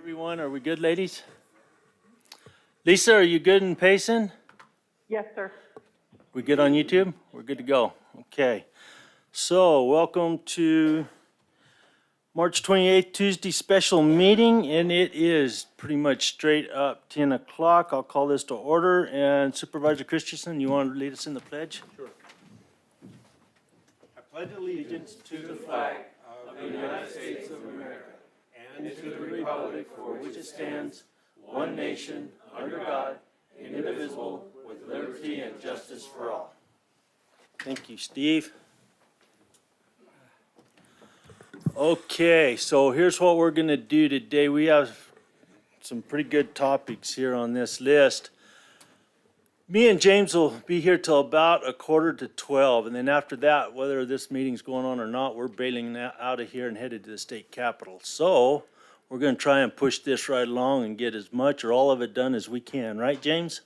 Everyone, are we good, ladies? Lisa, are you good in Payson? Yes, sir. We good on YouTube? We're good to go. Okay. So, welcome to March 28th, Tuesday special meeting, and it is pretty much straight up 10 o'clock. I'll call this to order, and Supervisor Christensen, you want to lead us in the pledge? Sure. I pledge allegiance to the flag of the United States of America and to the republic for which it stands, one nation, under God, indivisible, with liberty and justice for all. Thank you, Steve. Okay, so here's what we're going to do today. We have some pretty good topics here on this list. Me and James will be here till about 11:45, and then after that, whether this meeting's going on or not, we're bailing out of here and headed to the state capitol. So we're going to try and push this right along and get as much or all of it done as we can. Right, James?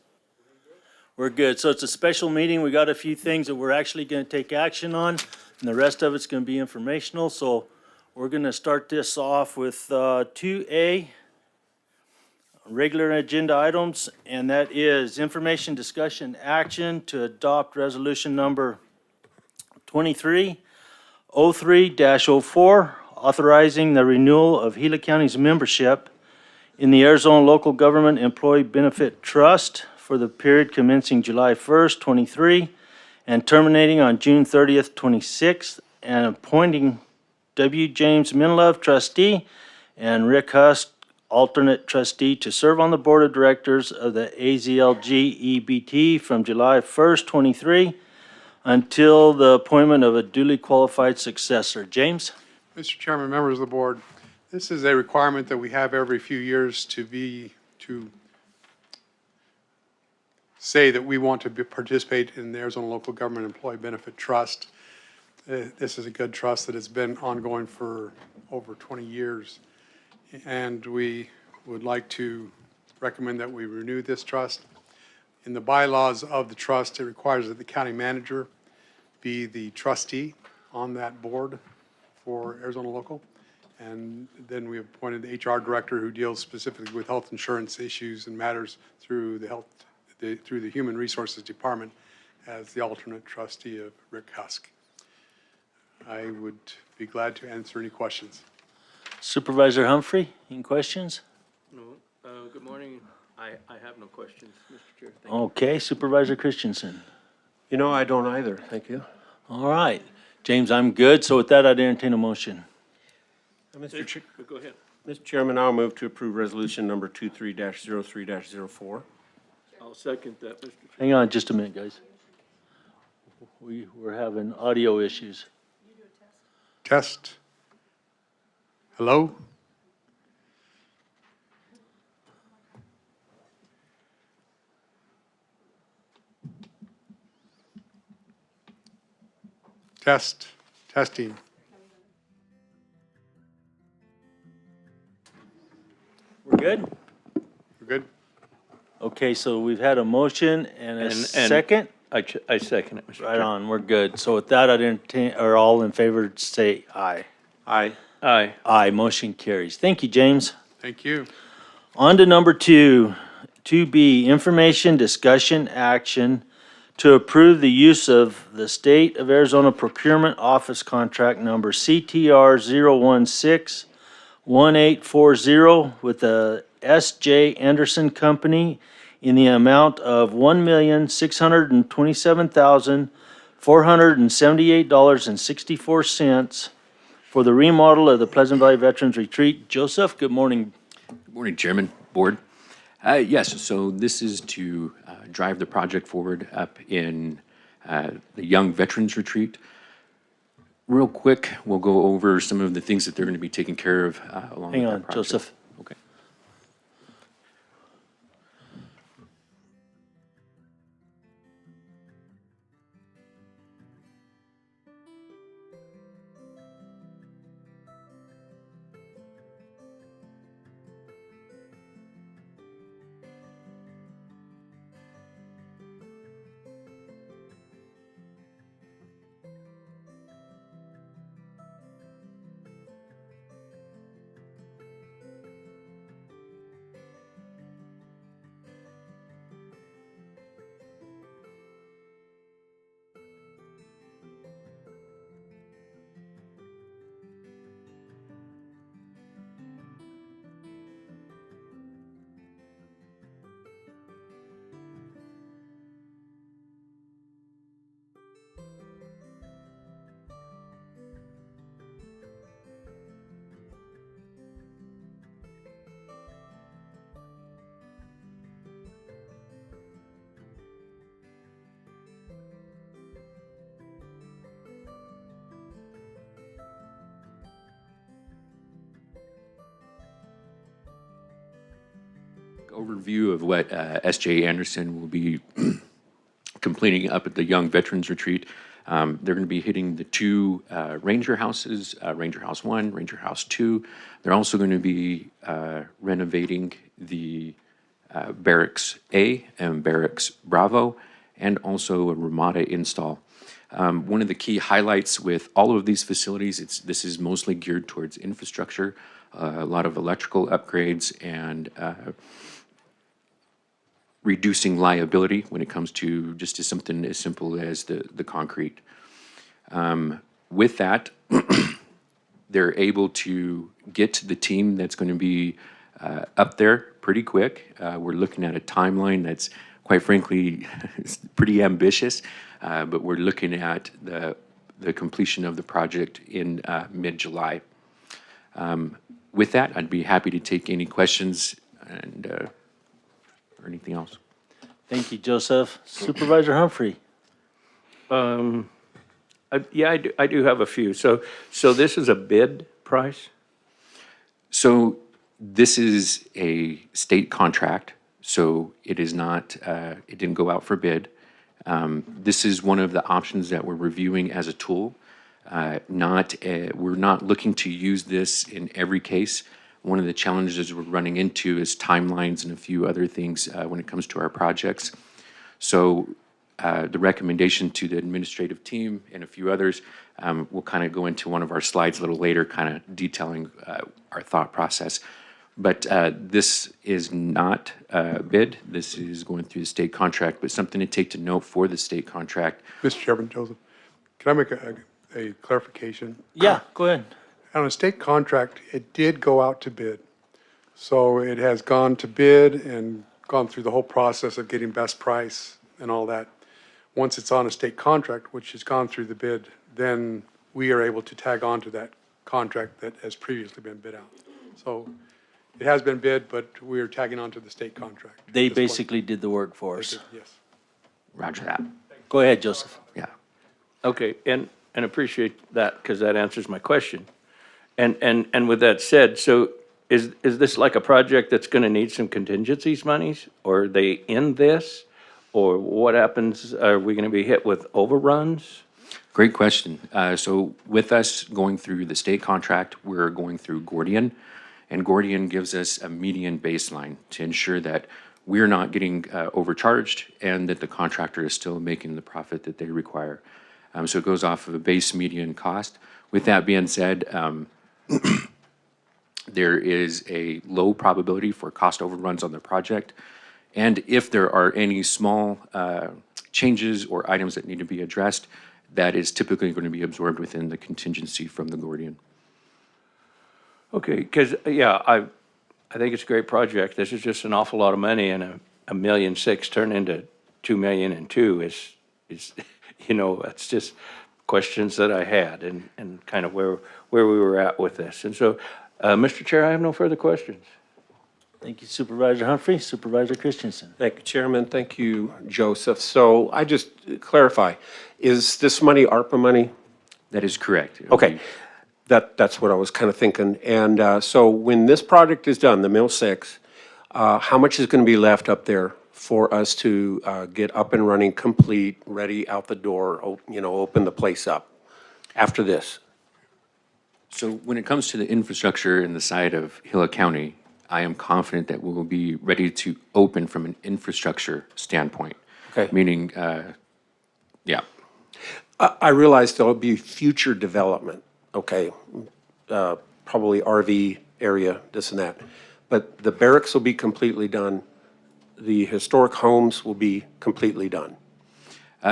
We're good. So it's a special meeting. We got a few things that we're actually going to take action on, and the rest of it's going to be informational. So we're going to start this off with 2A, regular agenda items, and that is information, discussion, action to adopt resolution number 2303-04, authorizing the renewal of Gila County's membership in the Arizona Local Government Employee Benefit Trust for the period commencing July 1st, 23, and terminating on June 30th, 26, and appointing W. James Minlove, trustee, and Rick Husk, alternate trustee, to serve on the board of directors of the AZLG EBT from July 1st, 23, until the appointment of a duly qualified successor. James? Mr. Chairman, members of the board, this is a requirement that we have every few years to say that we want to participate in the Arizona Local Government Employee Benefit Trust. This is a good trust that has been ongoing for over 20 years. And we would like to recommend that we renew this trust. In the bylaws of the trust, it requires that the county manager be the trustee on that board for Arizona Local. And then we appointed the HR director who deals specifically with health insurance issues and matters through the Human Resources Department as the alternate trustee of Rick Husk. I would be glad to answer any questions. Supervisor Humphrey, any questions? No. Good morning. I have no questions, Mr. Chair. Thank you. Okay, Supervisor Christensen. You know, I don't either. Thank you. All right. James, I'm good. So with that, I'd entertain a motion. Go ahead. Mr. Chairman, I'll move to approve resolution number 23-03-04. I'll second that, Mr. Chair. Hang on just a minute, guys. We're having audio issues. Test. Hello? Testing. We're good? We're good? Okay, so we've had a motion and a And second? I second it, Mr. Right Chair. on, we're good. So with that, I'd entertain, or all in favor, say aye. Aye. Aye. Aye, motion carries. Thank you, James. Thank you. On to number 2B, information, discussion, action to approve the use of the State of Arizona Procurement Office Contract Number CTR 0161840 with the S.J. Anderson Company in the amount of $1,627,478.64 for the remodel of the Pleasant Valley Veterans Retreat. Joseph, good morning. Good morning, Chairman, Board. Yes, so this is to drive the project forward up in the Young Veterans Retreat. Real quick, we'll go over some of the things that they're going to be taking care of along with Hang that on, project. Joseph. Okay. overview of what S.J. Anderson will be completing up at the Young Veterans Retreat. They're going to be hitting the two Ranger houses, Ranger House 1, Ranger House 2. They're also going to be renovating the Barracks A and Barracks Bravo, and also a Ramada install. One of the key highlights with all of these facilities, this is mostly geared towards infrastructure, a lot of electrical upgrades, and reducing liability when it comes to just something as simple as the concrete. With that, they're able to get the team that's going to be up there pretty quick. We're looking at a timeline that's, quite frankly, pretty ambitious, but we're looking at the completion of the project in mid-July. With that, I'd be happy to take any questions and or anything else. Thank you, Joseph. Supervisor Humphrey? Yeah, I do have a few. So this is a bid price? So this is a state contract, so it is not, it didn't go out for bid. This is one of the options that we're reviewing as a tool. We're not looking to use this in every case. One of the challenges we're running into is timelines and a few other things when it comes to our projects. So the recommendation to the administrative team and a few others, we'll kind of go into one of our slides a little later, kind of detailing our thought process. But this is not a bid. This is going through the state contract, but something to take to note for the state contract. Mr. Chairman, Joseph, can I make a clarification? Yeah, go ahead. On a state contract, it did go out to bid. So it has gone to bid and gone through the whole process of getting best price and all that. Once it's on a state contract, which has gone through the bid, then we are able to tag on to that contract that has previously been bid out. So it has been bid, but we are tagging on to the state contract. at They this point. basically did the work for us. Yes. Roger that. Go ahead, Joseph. Yeah. Okay, and appreciate that, because that answers my question. And with that said, so is this like a project that's gonna need some contingencies monies? Or are they in this? Or what happens, are we gonna be hit with overruns? Great question. So with us going through the state contract, we're going through Gordian, and Gordian gives us a median baseline to ensure that we're not getting overcharged and that the contractor is still making the profit that they require. So it goes off of a base median cost. With that being said, there is a low probability for cost overruns on the project. And if there are any small changes or items that need to be addressed, that is typically going to be absorbed within the contingency from the Gordian. Okay, because, yeah, I think it's a great project. This is just an awful lot of money, and a $1.6 million turned into $2 million and two is, you know, that's just questions that I had and kind of where we were at with this. And so, Mr. Chair, I have no further questions. Thank you, Supervisor Humphrey. Supervisor Christensen? Thank you, Chairman. Thank you, Joseph. So I just clarify, is this money ARPA money? That is correct. It'll Okay, be- that's what I was kind of thinking. And so when this project is done, the Mill 6, how much is going to be left up there for us to get up and running, complete, ready, out the door, you know, open the place up after this? So when it comes to the infrastructure in the side of Gila County, I am confident that we will be ready to open from an infrastructure standpoint. Okay. Meaning, yeah. I realize there'll be future development, okay? Probably RV area, this and that. But the barracks will be completely done. The historic homes will be completely done.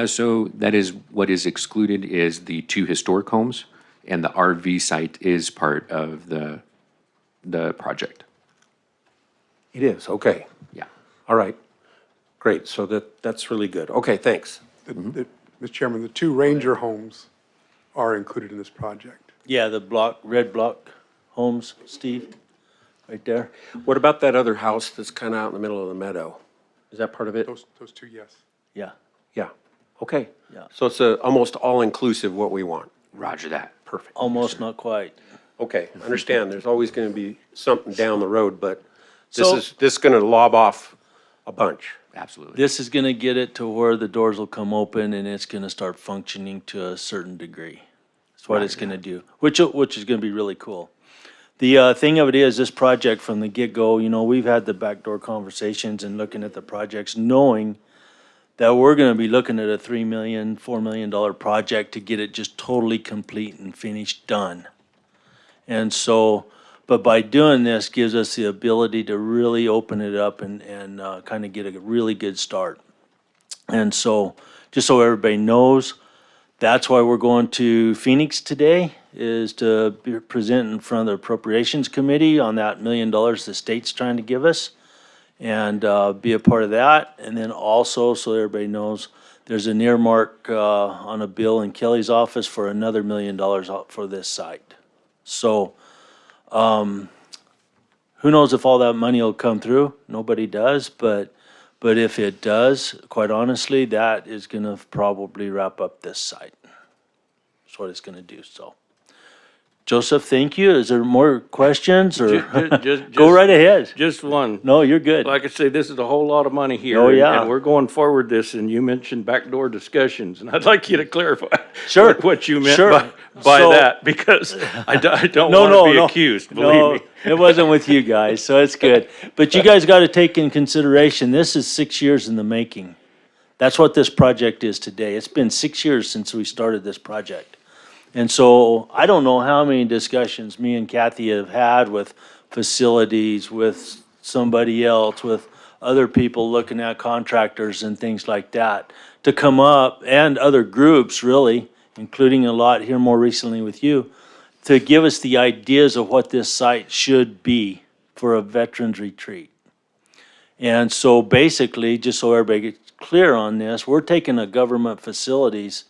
So that is what is excluded is the two historic homes, and the RV site is part of the project. It is, okay. Yeah. All right, great, so that's really good. Okay, thanks. Mr. Chairman, the two Ranger homes are included in this project. Yeah, the red block homes, Steve, right there. What about that other house that's kind of out in the middle of the meadow? Is that part of it? Those two, yes. Yeah. Yeah, okay. Yeah. So it's almost all-inclusive what we want. Roger that. Perfect. Almost, not quite. Okay, I understand, there's always going to be something down the road, but So- This is gonna lob off a bunch. Absolutely. This is gonna get it to where the doors will come open and it's gonna start functioning to a certain degree. That's what it's gonna do, which is gonna be really cool. The thing of it is, this project from the get-go, we've had the backdoor conversations and looking at the projects, knowing that we're gonna be looking at a $3 million, $4 million project to get it just totally complete and finished, done. And so, but by doing this gives us the ability to really open it up and kind of get a really good start. And so, just so everybody knows, that's why we're going to Phoenix today, is to be present in front of the Appropriations Committee on that $1 million the state's trying to give us, and be a part of that. And then also, so everybody knows, there's an earmark on a bill in Kelly's office for another $1 million for this site. So, who knows if all that money will come through? Nobody does, but if it does, quite honestly, that is gonna probably wrap up this site. That's what it's gonna do, so. Joseph, thank you. Is there more questions, or? Go right ahead. Just one. No, you're good. Like I say, this is a whole lot of money here. Oh, and- yeah. And we're going forward this, and you mentioned backdoor discussions, and I'd like you to clarify. Sure. What you meant Sure. by So- that, because I don't No, want no, to be no. accused, No, believe me. it wasn't with you guys, so it's good. But you guys gotta take in consideration, this is 6 years in the making. That's what this project is today. It's been 6 years since we started this project. And so I don't know how many discussions me and Kathy have had with facilities, with somebody else, with other people looking at contractors and things like that, to come up, and other groups really, including a lot here more recently with you, to give us the ideas of what this site should be for a veterans retreat. And so basically, just so everybody gets clear on this, we're taking a government facilities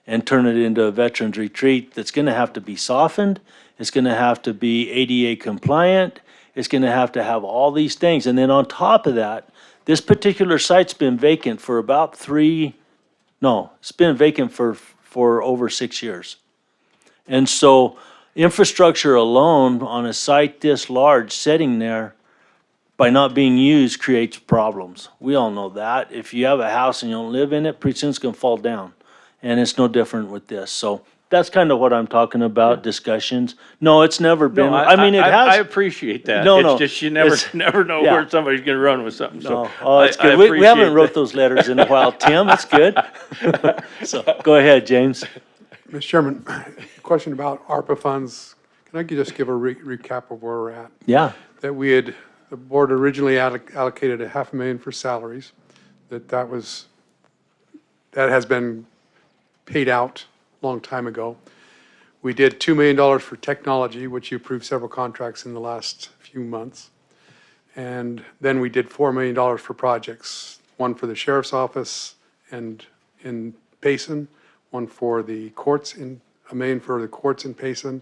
and turn it into a veterans retreat that's gonna have to be softened, it's gonna have to be ADA compliant, it's gonna have to have all these things. And then on top of that, this particular site's been vacant for about it's been vacant for over 6 years. And so infrastructure alone on a site this large sitting there by not being used creates problems. We all know that. If you have a house and you don't live in it, pretty soon it's gonna fall down. And it's no different with this. So that's kind of what I'm talking about, discussions. No, it's never been, No, I mean, it I has. appreciate that. No, no, It's just you it's- never know yeah. where somebody's gonna run with something, so. No, oh, it's I good. We haven't appreciate wrote that. those letters in a while, Tim, it's good. So, go ahead, James. Mr. Chairman, question about ARPA funds. Can I just give a recap of where we're at? Yeah, That the board originally allocated $500,000 for salaries, that has been paid out a long time ago. We did $2 million for technology, which you approved several contracts in the last few months. And then we did $4 million for projects, one for the sheriff's office and in Payson, one for the courts $1 million for the courts in Payson,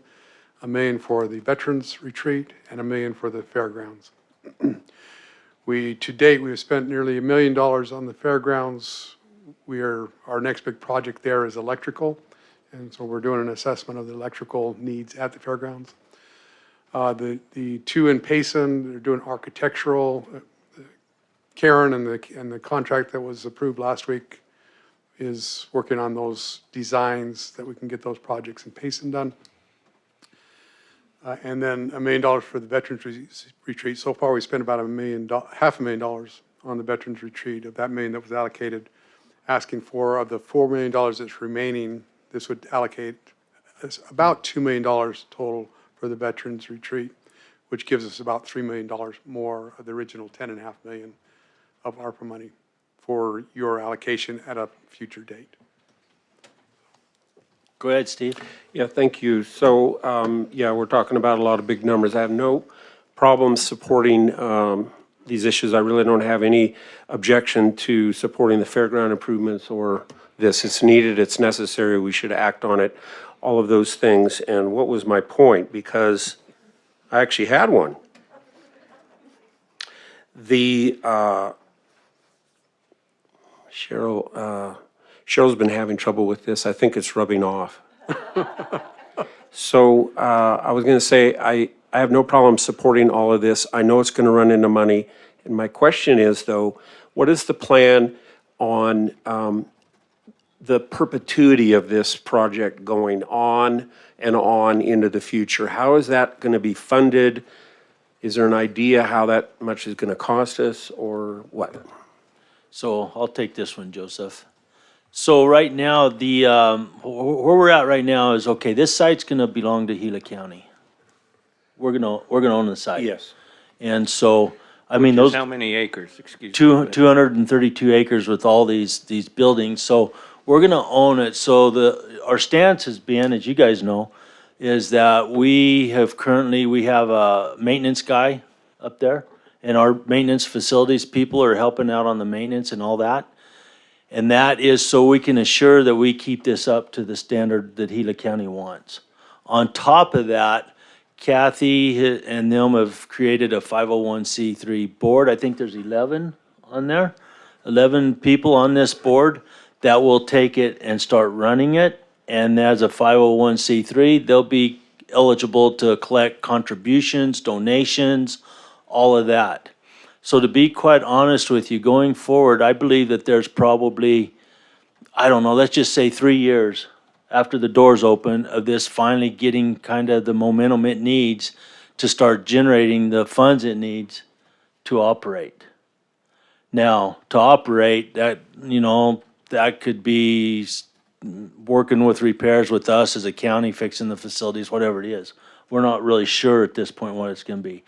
$1 million for the veterans retreat, and $1 million for the fairgrounds. To date, we've spent nearly $1 million on the fairgrounds. Our next big project there is electrical, and so we're doing an assessment of the electrical needs at the fairgrounds. The two in Payson, they're doing architectural. Karen and the contract that was approved last week is working on those designs that we can get those projects in Payson done. And then $1 million for the veterans retreat. So far, we spent about $500,000 on the veterans retreat of that $1 million that was allocated. Asking for, of the $4 million that's remaining, this would allocate about $2 million total for the veterans retreat, which gives us about $3 million more of the original $10.5 million of ARPA money for your allocation at a future date. go ahead, Steve. Yeah, thank you. So, yeah, we're talking about a lot of big numbers. I have no problem supporting these issues. I really don't have any objection to supporting the fairground improvements or this. It's needed, it's necessary, we should act on it, all of those things. And what was my point? Because I actually had one. Cheryl's been having trouble with this. I think it's rubbing off. So I was going to say, I have no problem supporting all of this. I know it's going to run into money. And my question is, though, what is the plan on the perpetuity of this project going on and on into the future? How is that going to be funded? Is there an idea how that much is going to cost us or what? So I'll take this one, Joseph. So right now, where we're at right now is, okay, this site's gonna belong to Gila County. We're gonna own the site. Yes. And so, I mean, those How many acres, excuse me? 232 acres with all these buildings, so we're gonna own it. So our stance has been, as you guys know, is that we have a maintenance guy up there, and our maintenance facilities people are helping out on the maintenance and all that. And that is so we can assure that we keep this up to the standard that Gila County wants. On top of that, Kathy and them have created a 501c3 board. I think there's 11 on there, 11 people on this board that will take it and start running it. And as a 501c3, they'll be eligible to collect contributions, donations, all of that. So to be quite honest with you, going forward, I believe that there's probably, I don't know, let's just say 3 years after the doors open of this finally getting kind of the momentum it needs to start generating the funds it needs to operate. Now, to operate, that could be working with repairs with us as a county, fixing the facilities, whatever it is. We're not really sure at this point what it's gonna be.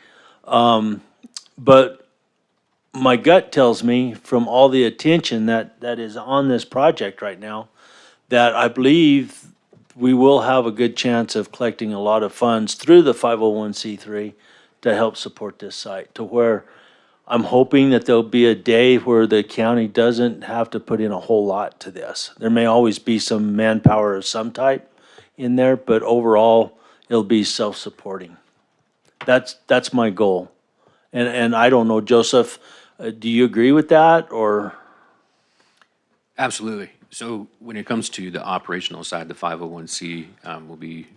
But my gut tells me from all the attention that is on this project right now, that I believe we will have a good chance of collecting a lot of funds through the 501c3 to help support this site, to where I'm hoping that there'll be a day where the county doesn't have to put in a whole lot to this. There may always be some manpower of some type in there, but overall, it'll be self-supporting. That's my goal. And I don't know, Joseph, do you agree with that, or? Absolutely. So when it comes to the operational side, the 501c will be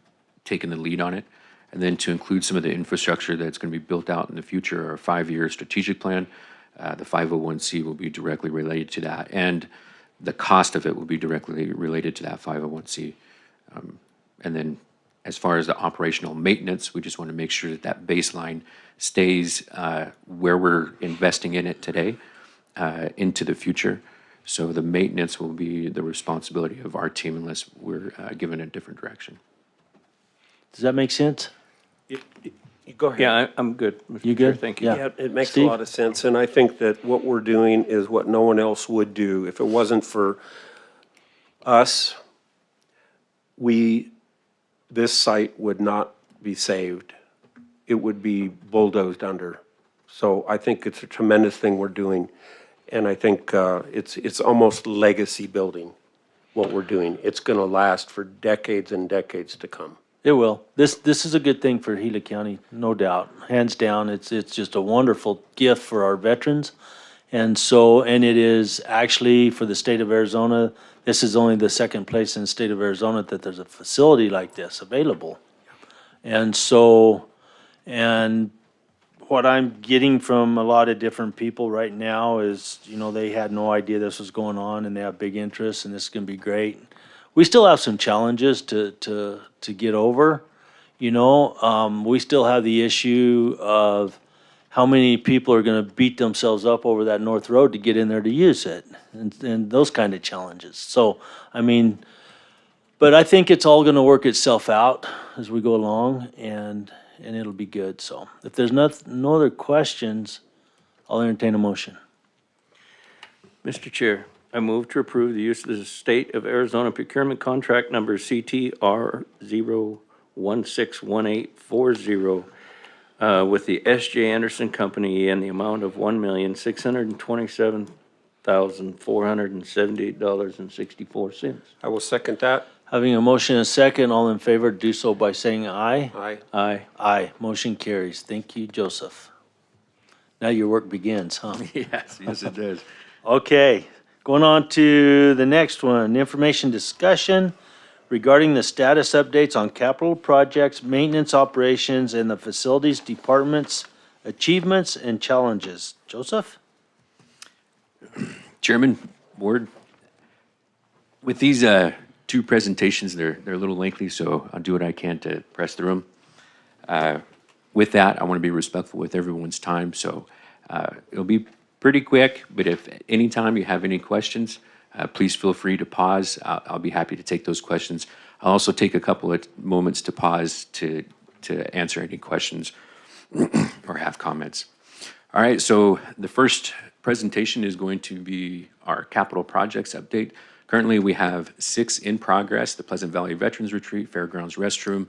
taking the lead on it. And then to include some of the infrastructure that's going to be built out in the future, our 5-year strategic plan, the 501c will be directly related to that. And the cost of it will be directly related to that 501c. And then as far as the operational maintenance, we just want to make sure that that baseline stays where we're investing in it today into the future. So the maintenance will be the responsibility of our team unless we're given a different direction. Does that make sense? Go ahead. Yeah, I'm good. Mr. You Chair, good? Thank you. Yeah. Yeah, it makes a Steve? lot of sense, and I think that what we're doing is what no one else would do. If it wasn't for us, this site would not be saved. It would be bulldozed under. So I think it's a tremendous thing we're doing, and I think it's almost legacy building, what we're doing. It's gonna last for decades and decades to come. It will. This is a good thing for Gila County, no doubt. Hands down, it's just a wonderful gift for our veterans. And it is actually for the state of Arizona, this is only the second place in the state of Arizona that there's a facility like this available. And what I'm getting from a lot of different people right now is, they had no idea this was going on and they have big interest and this is gonna be great. We still have some challenges to get over, we still have the issue of how many people are gonna beat themselves up over that North Road to get in there to use it, and those kind of challenges. So, but I think it's all gonna work itself out as we go along, and it'll be good. So if there's no other questions, I'll entertain a motion. Mr. Chair, I move to approve the use of the State of Arizona procurement contract number CTR 0161840 with the S.J. Anderson Company in the amount of $1,627,478.64. I will second that. Having a motion and a second, all in favor, do so by saying aye. Aye. Aye. Aye, motion carries. Thank you, Joseph. Now your work begins, huh? Yes, it does. Okay, going on to the next one, information discussion regarding the status updates on capital projects, maintenance operations, and the facilities department's achievements and challenges. Joseph? Chairman, Board, with these two presentations, they're a little lengthy, so I'll do what I can to press through them. With that, I want to be respectful with everyone's time, so it'll be pretty quick, but if at any time you have any questions, please feel free to pause. I'll be happy to take those questions. I'll also take a couple of moments to pause to answer any questions or have comments. All right, so the first presentation is going to be our capital projects update. Currently, we have 6 in progress: the Pleasant Valley Veterans Retreat, Fairgrounds Restroom,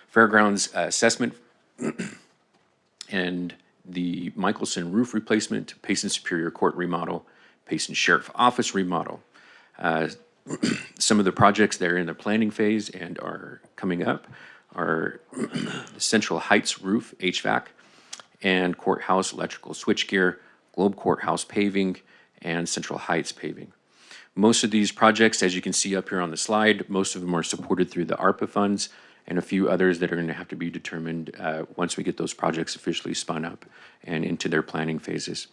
Fairgrounds Assessment, and the Michelson Roof Replacement, Payson Superior Court remodel, Payson Sheriff Office remodel. Some of the projects that are in the planning phase and are coming up are the Central Heights Roof HVAC and Courthouse Electrical Switchgear, Globe Courthouse Paving, and Central Heights Paving. Most of these projects, as you can see up here on the slide, most of them are supported through the ARPA funds, and a few others that are going to have to be determined once we get those projects officially spun up and into their planning phases.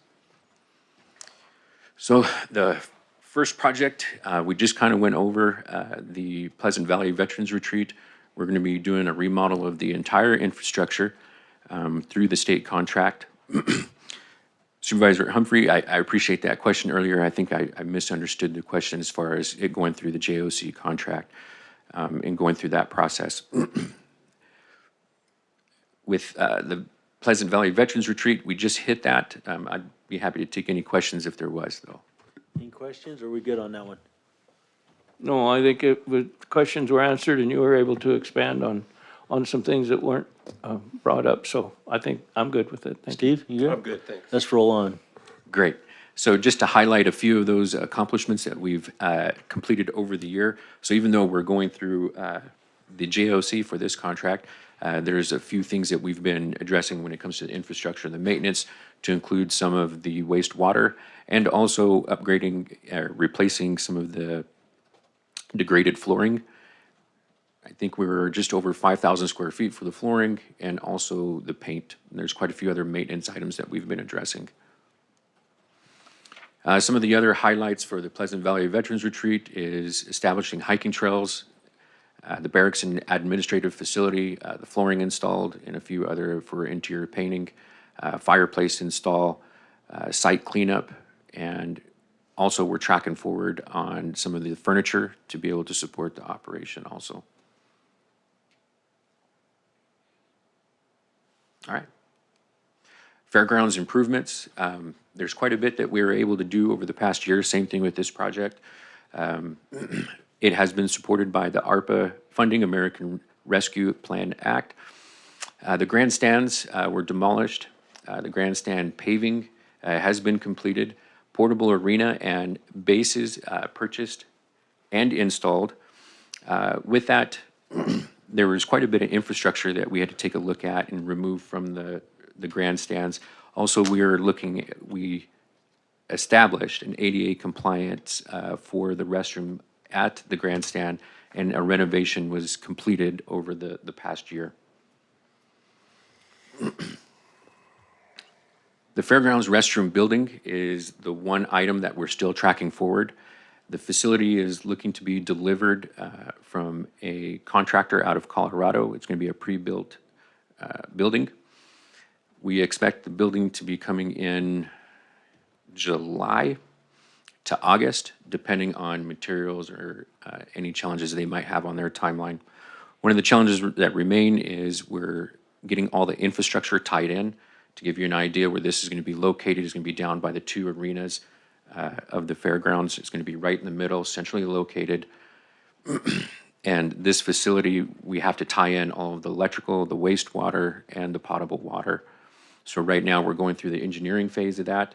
So the first project, we just kind of went over the Pleasant Valley Veterans Retreat. We're going to be doing a remodel of the entire infrastructure through the state contract. Supervisor Humphrey, I appreciate that question earlier. I think I misunderstood the question as far as it going through the JOC contract and going through that process. With the Pleasant Valley Veterans Retreat, we just hit that. I'd be happy to take any questions if there was, though. Any questions, or are we good on that one? No, I think the questions were answered and you were able to expand on some things that weren't brought up. So I think I'm good with it. Thank you. Steve, you good? I'm good, thanks. Let's roll on. Great. So just to highlight a few of those accomplishments that we've completed over the year. So even though we're going through the JOC for this contract, there's a few things that we've been addressing when it comes to the infrastructure and the maintenance, to include some of the wastewater and also upgrading, replacing some of the degraded flooring. I think we were just over 5,000 square feet for the flooring and also the paint. And there's quite a few other maintenance items that we've been addressing. Some of the other highlights for the Pleasant Valley Veterans Retreat is establishing hiking trails, the barracks and administrative facility, the flooring installed, and a few other for interior painting, fireplace install, site cleanup, and also we're tracking forward on some of the furniture to be able to support the operation also. All right. Fairgrounds improvements. There's quite a bit that we were able to do over the past year. Same thing with this project. It has been supported by the ARPA funding, American Rescue Plan Act. The grandstands were demolished. The grandstand paving has been completed. Portable arena and bases purchased and installed. With that, there was quite a bit of infrastructure that we had to take a look at and remove from the grandstands. Also, we established an ADA compliance for the restroom at the grandstand, and a renovation was completed over the past year. The Fairgrounds restroom building is the one item that we're still tracking forward. The facility is looking to be delivered from a contractor out of Colorado. It's going to be a pre-built building. We expect the building to be coming in July to August, depending on materials or any challenges they might have on their timeline. One of the challenges that remain is we're getting all the infrastructure tied in. To give you an idea where this is going to be located, it's going to be down by the 2 arenas of the fairgrounds. It's going to be right in the middle, centrally located. And this facility, we have to tie in all of the electrical, the wastewater, and the potable water. So right now, we're going through the engineering phase of that,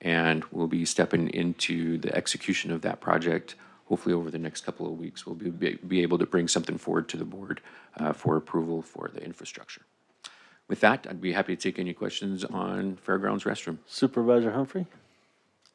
and we'll be stepping into the execution of that project. Hopefully, over the next couple of weeks, we'll be able to bring something forward to the board for approval for the infrastructure. With that, I'd be happy to take any questions on Fairgrounds restroom. Supervisor Humphrey?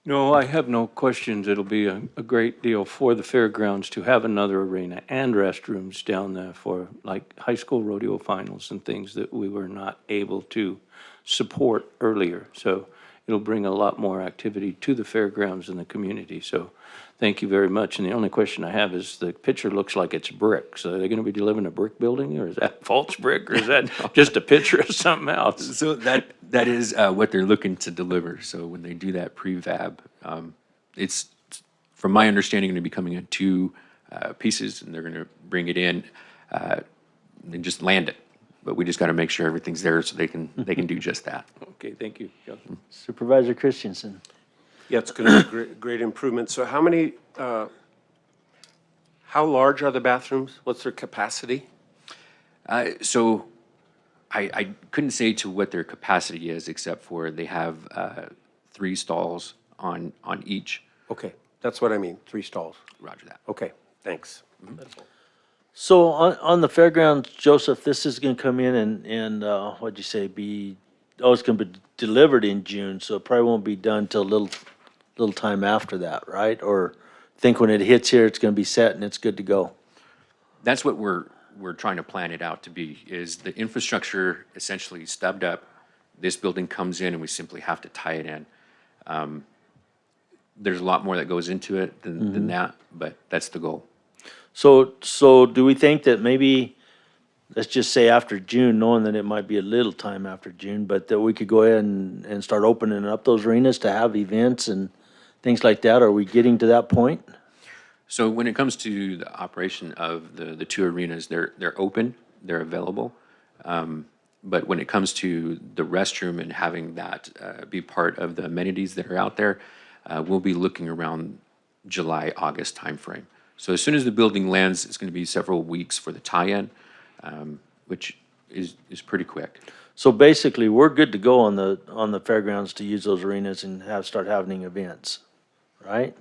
No, I have no questions. It'll be a great deal for the fairgrounds to have another arena and restrooms down there for like high school rodeo finals and things that we were not able to support earlier. So it'll bring a lot more activity to the fairgrounds and the community. So thank you very much. And the only question I have is the picture looks like it's brick. So are they going to be delivering a brick building, or is that false brick, or is that just a picture of something else? So that is what they're looking to deliver. So when they do that prefab, it's, from my understanding, going to be coming in two pieces, and they're going to bring it in and just land it. But we just got to make sure everything's there so they can do just that. Okay, thank you, Joseph. Supervisor Christensen. Yeah, it's going to be a great improvement. So how large are the bathrooms? What's their capacity? So I couldn't say to what their capacity is, except for they have 3 stalls on each. Okay, that's what I mean, 3 stalls. Roger that. Okay, thanks. So on the fairgrounds, Joseph, this is gonna come in and, what'd you say, it's gonna be delivered in June, so it probably won't be done till little time after that, right? Or think when it hits here, it's gonna be set and it's good to go? That's what we're trying to plan it out to be, is the infrastructure essentially stubbed up. This building comes in and we simply have to tie it in. There's a lot more that goes into it than that, but that's the goal. So do we think that maybe, let's just say after June, knowing that it might be a little time after June, but that we could go ahead and start opening up those arenas to have events and things like that? Are we getting to that point? So when it comes to the operation of the 2 arenas, they're open, they're available. But when it comes to the restroom and having that be part of the amenities that are out there, we'll be looking around July, August timeframe. So as soon as the building lands, it's going to be several weeks for the tie-in, which is pretty quick. So basically, we're good to go on the fairgrounds to use those arenas and start having events, right?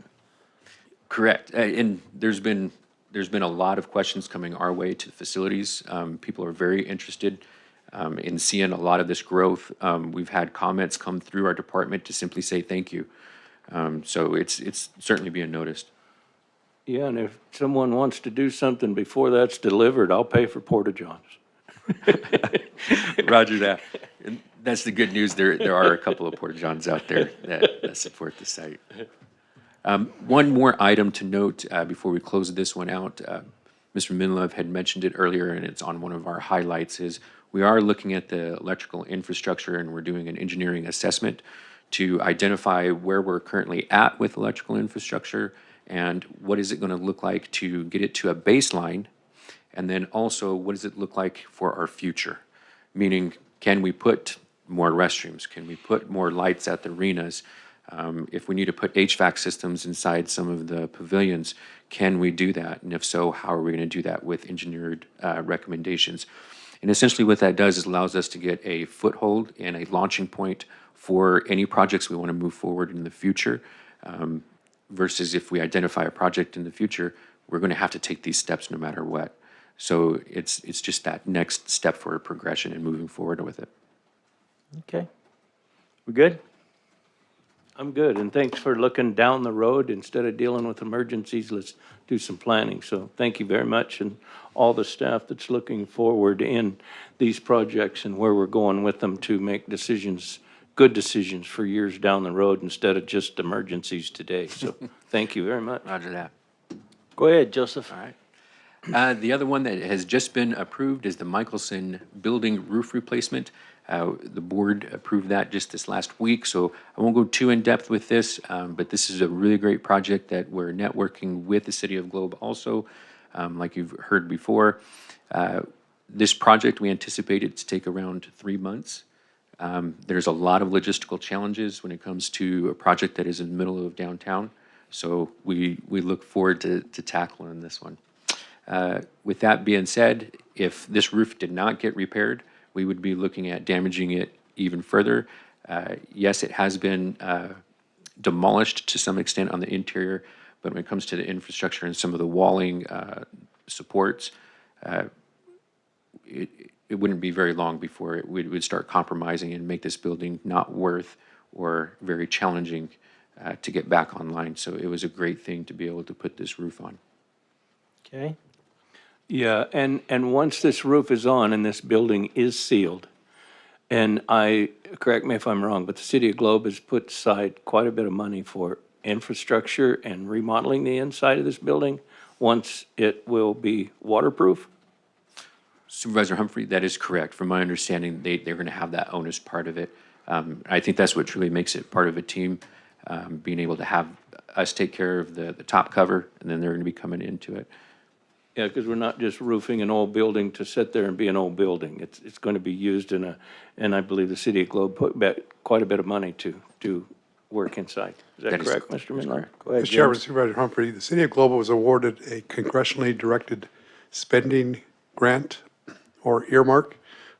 Correct. And there's been a lot of questions coming our way to the facilities. People are very interested in seeing a lot of this growth. We've had comments come through our department to simply say thank you. So it's certainly being noticed. Yeah, and if someone wants to do something before that's delivered, I'll pay for porta johns. Roger that. And that's the good news. There are a couple of porta johns out there that support the site. One more item to note before we close this one out. Mr. Minlove had mentioned it earlier, and it's on one of our highlights, is we are looking at the electrical infrastructure, and we're doing an engineering assessment to identify where we're currently at with electrical infrastructure and what is it going to look like to get it to a baseline, and then also what does it look like for our future? Meaning, can we put more restrooms? Can we put more lights at the arenas? If we need to put HVAC systems inside some of the pavilions, can we do that? And if so, how are we going to do that with engineered recommendations? And essentially what that does is allows us to get a foothold and a launching point for any projects we want to move forward in the future. Versus if we identify a project in the future, we're going to have to take these steps no matter what. So it's just that next step for progression and moving forward with it. Okay. We good? I'm good, and thanks for looking down the road. Instead of dealing with emergencies, let's do some planning. So thank you very much, and all the staff that's looking forward in these projects and where we're going with them to make decisions, good decisions for years down the road instead of just emergencies today. So thank you very much. Roger that. Go ahead, Joseph. All right. The other one that has just been approved is the Michelson Building roof replacement. The board approved that just this last week, so I won't go too in-depth with this, but this is a really great project that we're networking with the City of Globe also, like you've heard before. This project, we anticipate it to take around 3 months. There's a lot of logistical challenges when it comes to a project that is in the middle of downtown, so we look forward to tackling this one. With that being said, if this roof did not get repaired, we would be looking at damaging it even further. Yes, it has been demolished to some extent on the interior, but when it comes to the infrastructure and some of the walling supports, it wouldn't be very long before it would start compromising and make this building not worth or very challenging to get back online. So it was a great thing to be able to put this roof on. Okay, Yeah, and once this roof is on and this building is sealed, and correct me if I'm wrong, but the city of Globe has put aside quite a bit of money for infrastructure and remodeling the inside of this building, once it will be waterproof? Supervisor Humphrey, that is correct. From my understanding, they're going to have that onus part of it. I think that's what truly makes it part of a team, being able to have us take care of the top cover, and then they're going to be coming into it. Yeah, because we're not just roofing an old building to sit there and be an old building. It's going to be used and I believe the city of Globe put back quite a bit of money to work inside. Is that That is correct, correct. Mr. Minlar? Go ahead, Mr. Chairman, James. Supervisor Humphrey, the city of Global was awarded a congressionally directed spending grant or earmark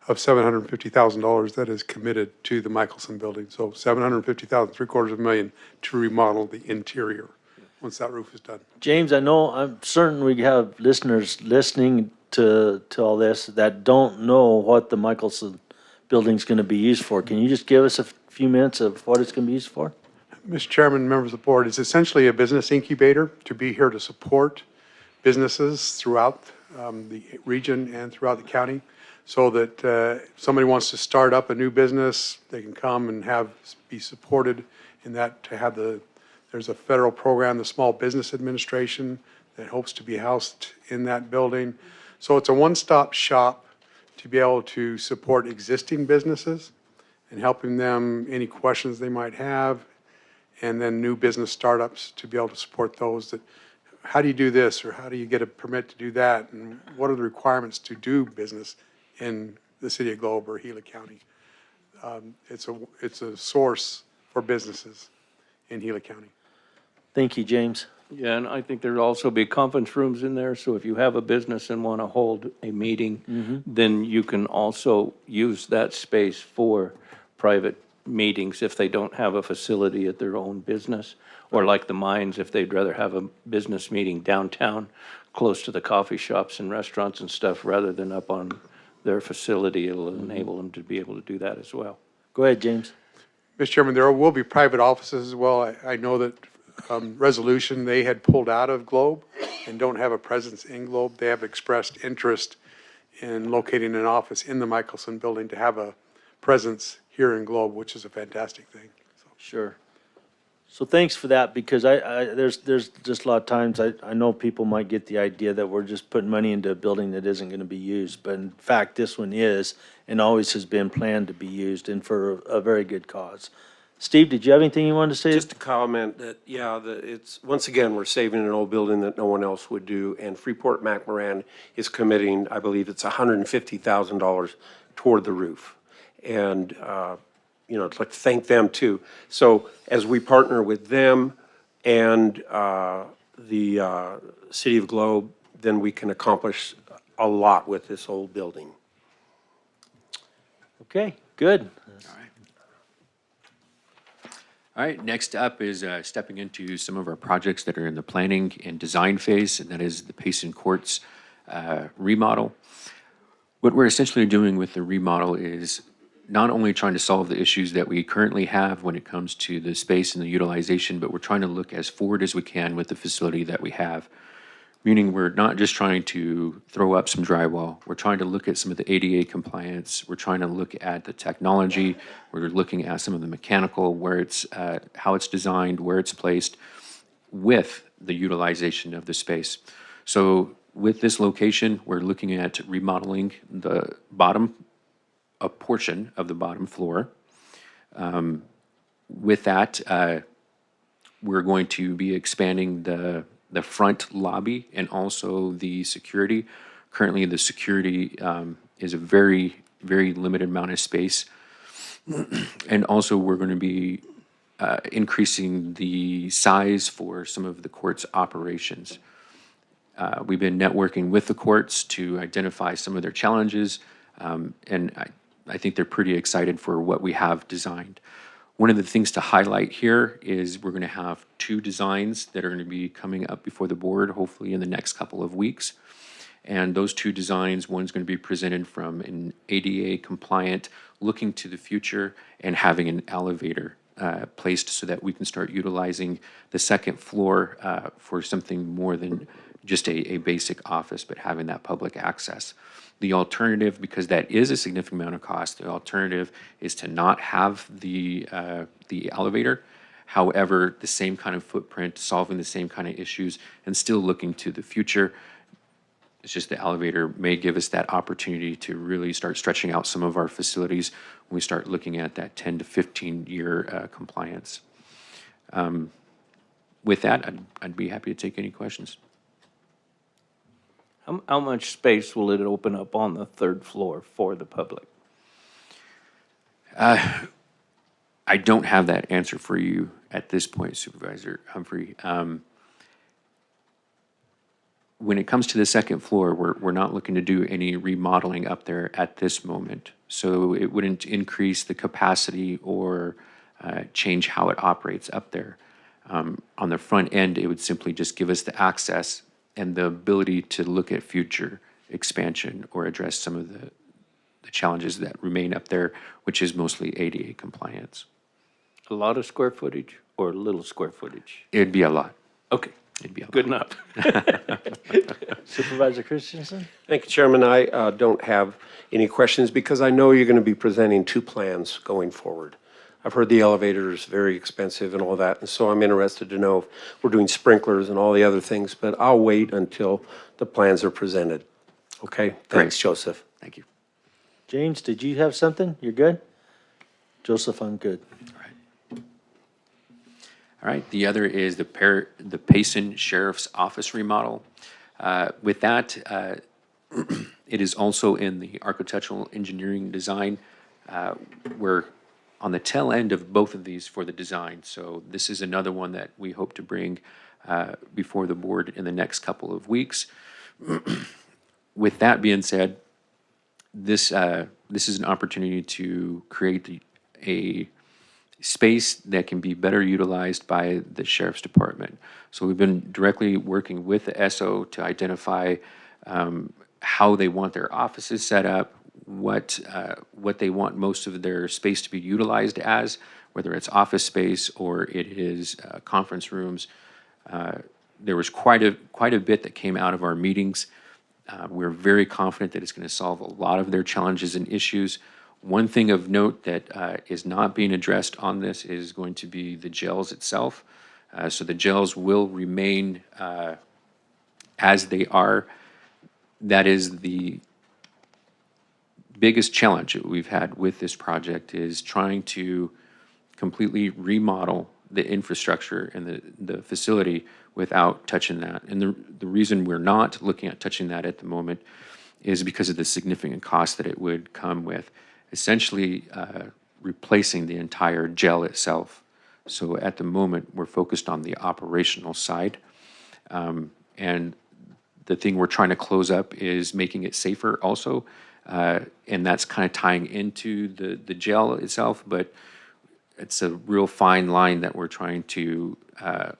of $750,000 that is committed to the Michelson building. So $750,000, $750,000 to remodel the interior once that roof is done. James, I'm certain we have listeners listening to all this that don't know what the Michelson building's gonna be used for. Can you just give us a few minutes of what it's gonna be used for? Mr. Chairman, members of the board, it's essentially a business incubator to be here to support businesses throughout the region and throughout the county, so that if somebody wants to start up a new business, they can come and be supported in that, there's a federal program, the Small Business Administration, that hopes to be housed in that building. So it's a one-stop shop to be able to support existing businesses and helping them, any questions they might have, and then new business startups to be able to support those that, how do you do this, or how do you get a permit to do that, and what are the requirements to do business in the city of Globe or Gila County? It's a source for businesses in Gila County. Thank you, James. Yeah, and I think there'll also be conference rooms in there, so if you have a business and want to hold a meeting, then you can also use that space for private meetings if they don't have a facility at their own business, or like the mines, if they'd rather have a business meeting downtown, close to the coffee shops and restaurants and stuff, rather than up on their facility, it'll enable them to be able to do that as well. Go ahead, James. Mr. Chairman, there will be private offices as well. I know that Resolution, they had pulled out of Globe and don't have a presence in Globe. They have expressed interest in locating an office in the Michelson building to have a presence here in Globe, which is a fantastic thing. Sure. So thanks for that, because there's just a lot of times, I know people might get the idea that we're just putting money into a building that isn't gonna be used, but in fact, this one is, and always has been planned to be used, and for a very good cause. Steve, did you have anything you wanted to say? Just a comment that, yeah, it's, once again, we're saving an old building that no one else would do, and Freeport McMoran is committing, I believe it's $150,000 toward the roof. And, you know, I'd like to thank them too. So as we partner with them and the City of Globe, then we can accomplish a lot with this old building. Okay, good. All right, next up is stepping into some of our projects that are in the planning and design phase, and that is the Payson Courts remodel. What we're essentially doing with the remodel is not only trying to solve the issues that we currently have when it comes to the space and the utilization, but we're trying to look as forward as we can with the facility that we have. Meaning we're not just trying to throw up some drywall. We're trying to look at some of the ADA compliance. We're trying to look at the technology. We're looking at some of the mechanical, where it's, how it's designed, where it's placed, with the utilization of the space. So with this location, we're looking at remodeling the bottom, a portion of the bottom floor. With that, we're going to be expanding the front lobby and also the security. Currently, the security is a very, very limited amount of space. And also, we're going to be increasing the size for some of the court's operations. We've been networking with the courts to identify some of their challenges, and I think they're pretty excited for what we have designed. One of the things to highlight here is we're going to have two designs that are going to be coming up before the board, hopefully in the next couple of weeks. And those two designs, one's going to be presented from an ADA compliant, looking to the future and having an elevator placed so that we can start utilizing the second floor for something more than just a basic office, but having that public access. The alternative, because that is a significant amount of cost, the alternative is to not have the elevator. However, the same kind of footprint, solving the same kind of issues, and still looking to the future. It's just the elevator may give us that opportunity to really start stretching out some of our facilities when we start looking at that 10 to 15-year compliance. With that, I'd be happy to take any questions. How much space will it open up on the third floor for the public? I don't have that answer for you at this point, Supervisor Humphrey. When it comes to the second floor, we're not looking to do any remodeling up there at this moment. So it wouldn't increase the capacity or change how it operates up there. On the front end, it would simply just give us the access and the ability to look at future expansion or address some of the challenges that remain up there, which is mostly ADA compliance. A lot of square footage or little square footage? It'd be a lot. Okay, It'd be a lot. good enough. Supervisor Christensen? Thank you, Chairman. I don't have any questions because I know you're going to be presenting two plans going forward. I've heard the elevator is very expensive and all that, and so I'm interested to know if we're doing sprinklers and all the other things, but I'll wait until the plans are presented. Okay? Thanks, Joseph. Thank you. James, did you have something? You're good? Joseph, I'm good. All right, the other is the Payson Sheriff's Office remodel. With that, it is also in the architectural engineering design. We're on the tail end of both of these for the design, so this is another one that we hope to bring before the board in the next couple of weeks. With that being said, this is an opportunity to create a space that can be better utilized by the Sheriff's Department. So we've been directly working with the SO to identify how they want their offices set up, what they want most of their space to be utilized as, whether it's office space or it is conference rooms. There was quite a bit that came out of our meetings. We're very confident that it's going to solve a lot of their challenges and issues. One thing of note that is not being addressed on this is going to be the jails itself. So the jails will remain as they are. That is the biggest challenge that we've had with this project, is trying to completely remodel the infrastructure and the facility without touching that. And the reason we're not looking at touching that at the moment is because of the significant cost that it would come with, essentially replacing the entire jail itself. So at the moment, we're focused on the operational side. And the thing we're trying to close up is making it safer also. And that's kind of tying into the jail itself, but it's a real fine line that we're trying to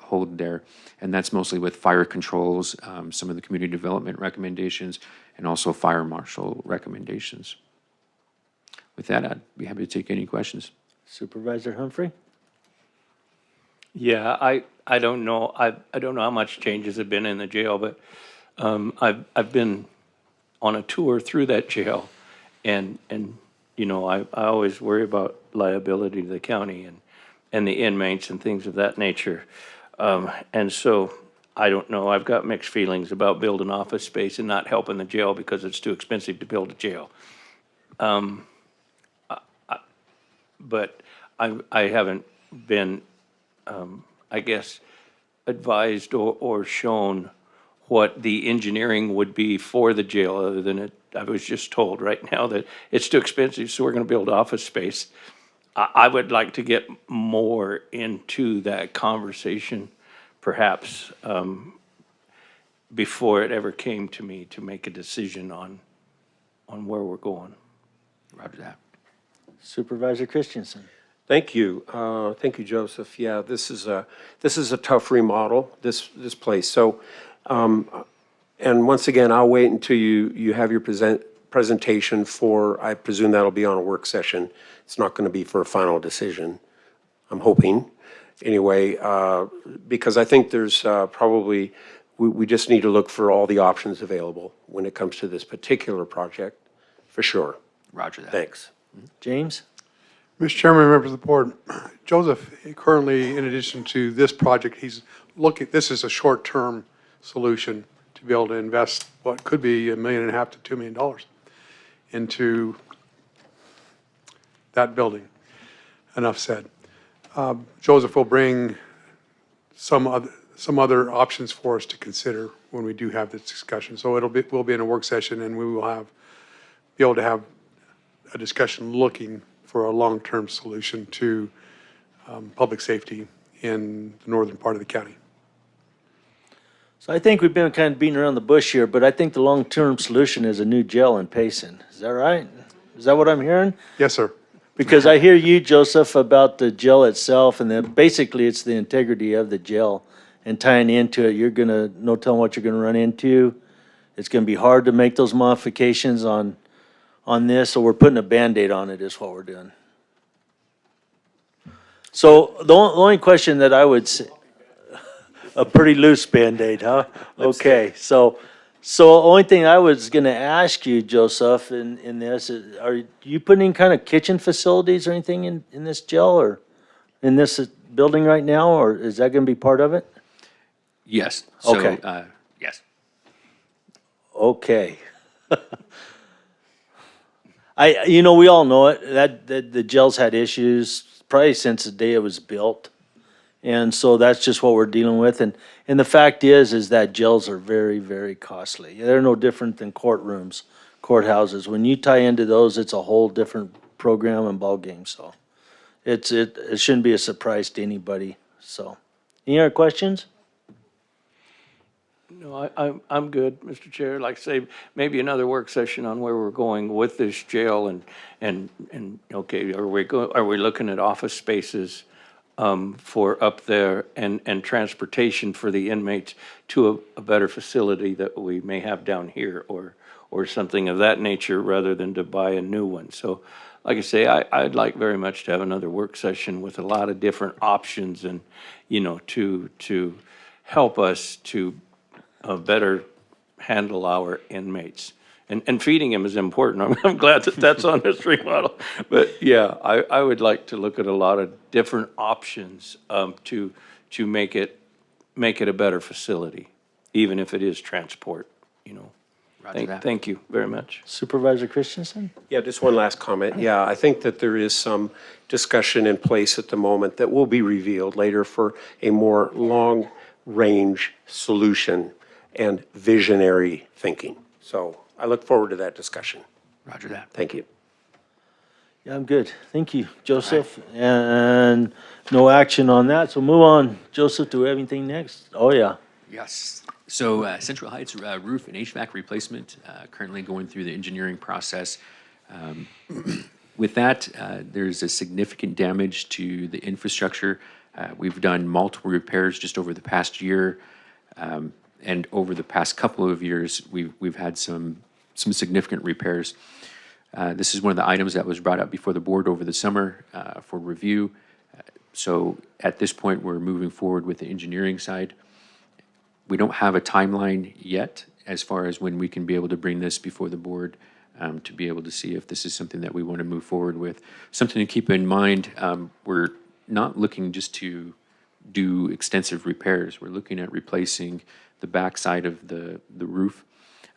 hold there. And that's mostly with fire controls, some of the community development recommendations, and also fire marshal recommendations. With that, I'd be happy to take any questions. Supervisor Humphrey? Yeah, I don't know. I don't know how much changes have been in the jail, but I've been on a tour through that jail, and you know, I always worry about liability to the county and the inmates and things of that nature. And so I don't know. I've got mixed feelings about building office space and not helping the jail because it's too expensive to build a jail. But I haven't been, I guess, advised or shown what the engineering would be for the jail, other than it, I was just told right now that it's too expensive, so we're gonna build office space. I would like to get more into that conversation, perhaps, before it ever came to me to make a decision on where we're going. Roger that. Supervisor Christensen? Thank you. Thank you, Joseph. Yeah, this is a tough remodel, this place. So, and once again, I'll wait until you have your presentation for, I presume that'll be on a work session. It's not going to be for a final decision. I'm hoping, anyway, because I think there's probably, we just need to look for all the options available when it comes to this particular project, for sure. Roger that. Thanks. James? Mr. Chairman, members of the board, Joseph, currently, in addition to this project, he's looking, this is a short-term solution to be able to invest what could be $1.5 million to $2 million into that building. Enough said. Joseph will bring some other options for us to consider when we do have this discussion. So we'll be in a work session, and we will be able to have a discussion looking for a long-term solution to public safety in the northern part of the county. So I think we've been kind of beating around the bush here, but I think the long-term solution is a new jail in Payson. Is that right? Is that what I'm hearing? Yes, sir. Because I hear you, Joseph, about the jail itself, and then basically it's the integrity of the jail and tying into it. You're gonna, no telling what you're gonna run into. It's gonna be hard to make those modifications on this, so we're putting a Band-Aid on it is what we're doing. So the only question that I would say, a pretty loose Band-Aid, huh? Okay, so the only thing I was gonna ask you, Joseph, in this, is, are you putting in kind of kitchen facilities or anything in this jail or in this building right now, or is that gonna be part of it? Yes. So, Okay. yes. Okay. We all know it, that the jail's had issues probably since the day it was built. And so that's just what we're dealing with. And the fact is that jails are very, very costly. They're no different than courtrooms, courthouses. When you tie into those, it's a whole different program and ballgame. So it shouldn't be a surprise to anybody. So, any other questions? No, I'm good, Mr. Chair. Like I say, maybe another work session on where we're going with this jail and okay, are we looking at office spaces for up there and transportation for the inmates to a better facility that we may have down here or something of that nature rather than to buy a new one. So like I say, I'd like very much to have another work session with a lot of different options and, to help us to better handle our inmates. And feeding them is important. I'm glad that that's on this remodel. But yeah, I would like to look at a lot of different options to make it a better facility, even if it is transport, Roger that. Thank you very much. Supervisor Christensen? Yeah, just one last comment. Yeah, I think that there is some discussion in place at the moment that will be revealed later for a more long-range solution and visionary thinking. So I look forward to that discussion. Roger that. Thank you. Yeah, I'm good. Thank you, Joseph. And no action on that, so move on. Joseph, do we have anything next? Oh, yeah. Yes. So Central Heights roof and HVAC replacement, currently going through the engineering process. With that, there's a significant damage to the infrastructure. We've done multiple repairs just over the past year. And over the past couple of years, we've had some significant repairs. This is one of the items that was brought up before the board over the summer for review. So at this point, we're moving forward with the engineering side. We don't have a timeline yet as far as when we can be able to bring this before the board to be able to see if this is something that we want to move forward with. Something to keep in mind, we're not looking just to do extensive repairs. We're looking at replacing the backside of the roof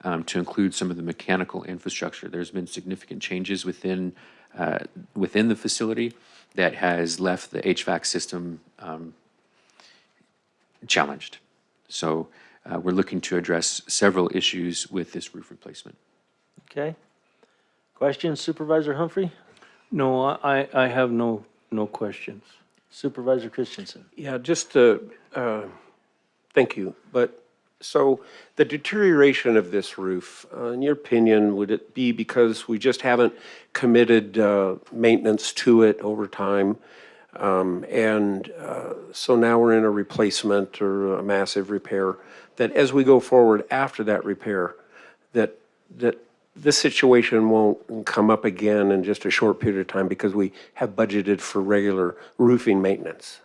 to include some of the mechanical infrastructure. There's been significant changes within the facility that has left the HVAC system challenged. So we're looking to address several issues with this roof replacement. Okay. Questions, Supervisor Humphrey? No, I have no questions. Supervisor Christensen? Yeah, just to, thank you. But, so the deterioration of this roof, in your opinion, would it be because we just haven't committed maintenance to it over time? So now we're in a replacement or a massive repair, that as we go forward after that repair, that this situation won't come up again in just a short period of time because we have budgeted for regular roofing maintenance?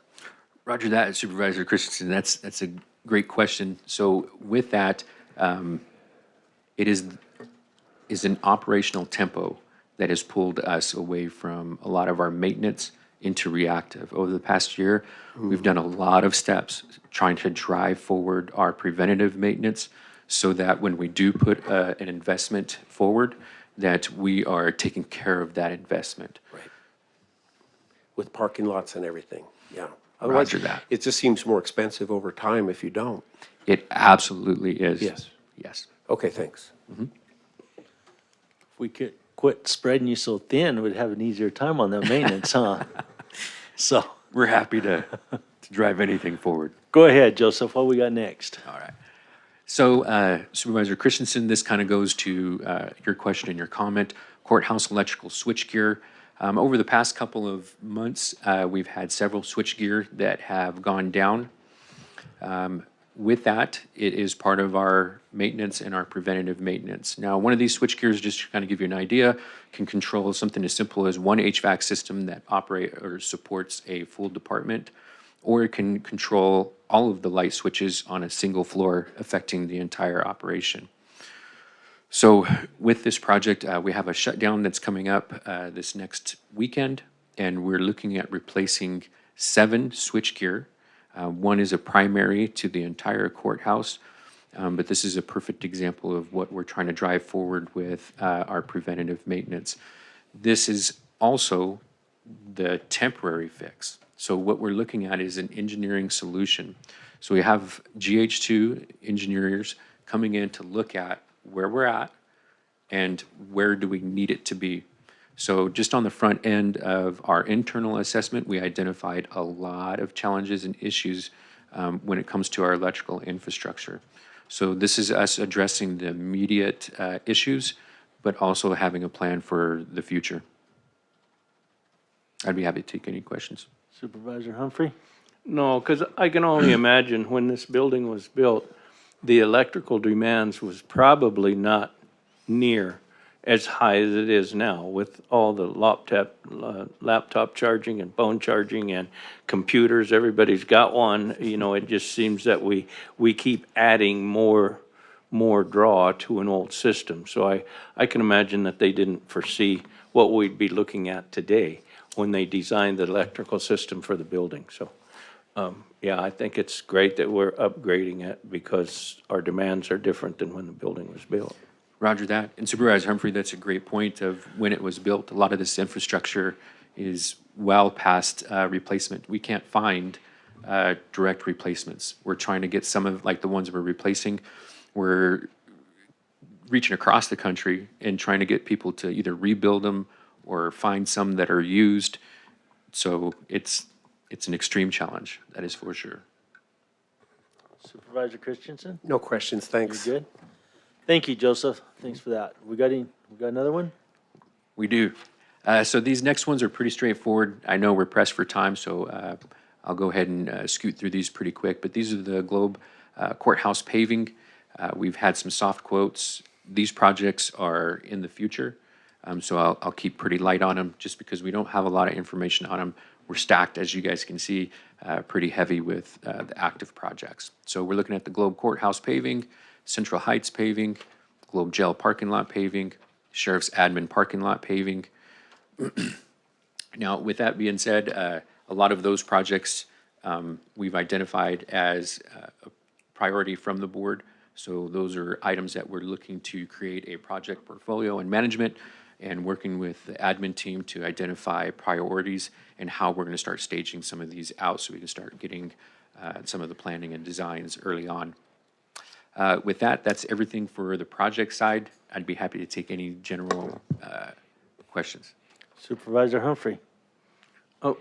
Roger that, Supervisor Christensen. That's a great question. So with that, it is an operational tempo that has pulled us away from a lot of our maintenance into reactive. Over the past year, we've done a lot of steps trying to drive forward our preventative maintenance so that when we do put an investment forward, that we are taking care of that investment. Right. With parking lots and everything, yeah. Otherwise, Roger that. it just seems more expensive over time if you don't. It absolutely is. Yes. Yes. Okay, thanks. If we could quit spreading you so thin, we'd have an easier time on that maintenance, huh? So, We're happy to drive anything forward. go ahead, Joseph, what we got next? All right. So Supervisor Christensen, this kind of goes to your question and your comment. Courthouse electrical switchgear. Over the past couple of months, we've had several switchgear that have gone down. With that, it is part of our maintenance and our preventative maintenance. Now, one of these switchgears, just to kind of give you an idea, can control something as simple as one HVAC system that operates or supports a full department, or it can control all of the light switches on a single floor, affecting the entire operation. So with this project, we have a shutdown that's coming up this next weekend, and we're looking at replacing 7 switchgear. One is a primary to the entire courthouse, but this is a perfect example of what we're trying to drive forward with our preventative maintenance. This is also the temporary fix. So what we're looking at is an engineering solution. So we have GH2 engineers coming in to look at where we're at and where do we need it to be. So just on the front end of our internal assessment, we identified a lot of challenges and issues when it comes to our electrical infrastructure. So this is us addressing the immediate issues, but also having a plan for the future. I'd be happy to take any questions. Supervisor Humphrey? No, because I can only imagine when this building was built, the electrical demands was probably not near as high as it is now with all the laptop charging and phone charging and computers. Everybody's got one. You know, it just seems that we keep adding more draw to an old system. So I can imagine that they didn't foresee what we'd be looking at today when they designed the electrical system for the building. So, yeah, I think it's great that we're upgrading it because our demands are different than when the building was built. Roger that. And Supervisor Humphrey, that's a great point of when it was built, a lot of this infrastructure is well past replacement. We can't find direct replacements. We're trying to get some of, like the ones we're replacing, we're reaching across the country and trying to get people to either rebuild them or find some that are used. So it's an extreme challenge, that is for sure. Supervisor Christensen? No questions, You thanks. good? Thank you, Joseph. Thanks for that. We got another one? We do. So these next ones are pretty straightforward. I know we're pressed for time, so I'll go ahead and scoot through these pretty quick. But these are the Globe courthouse paving. We've had some soft quotes. These projects are in the future, so I'll keep pretty light on them just because we don't have a lot of information on them. We're stacked, as you guys can see, pretty heavy with the active projects. So we're looking at the Globe courthouse paving, Central Heights paving, Globe Jail parking lot paving, Sheriff's Admin parking lot paving. Now, with that being said, a lot of those projects we've identified as a priority from the board. So those are items that we're looking to create a project portfolio and management and working with the admin team to identify priorities and how we're going to start staging some of these out so we can start getting some of the planning and designs early on. With that, that's everything for the project side. I'd be happy to take any general questions. Supervisor Humphrey?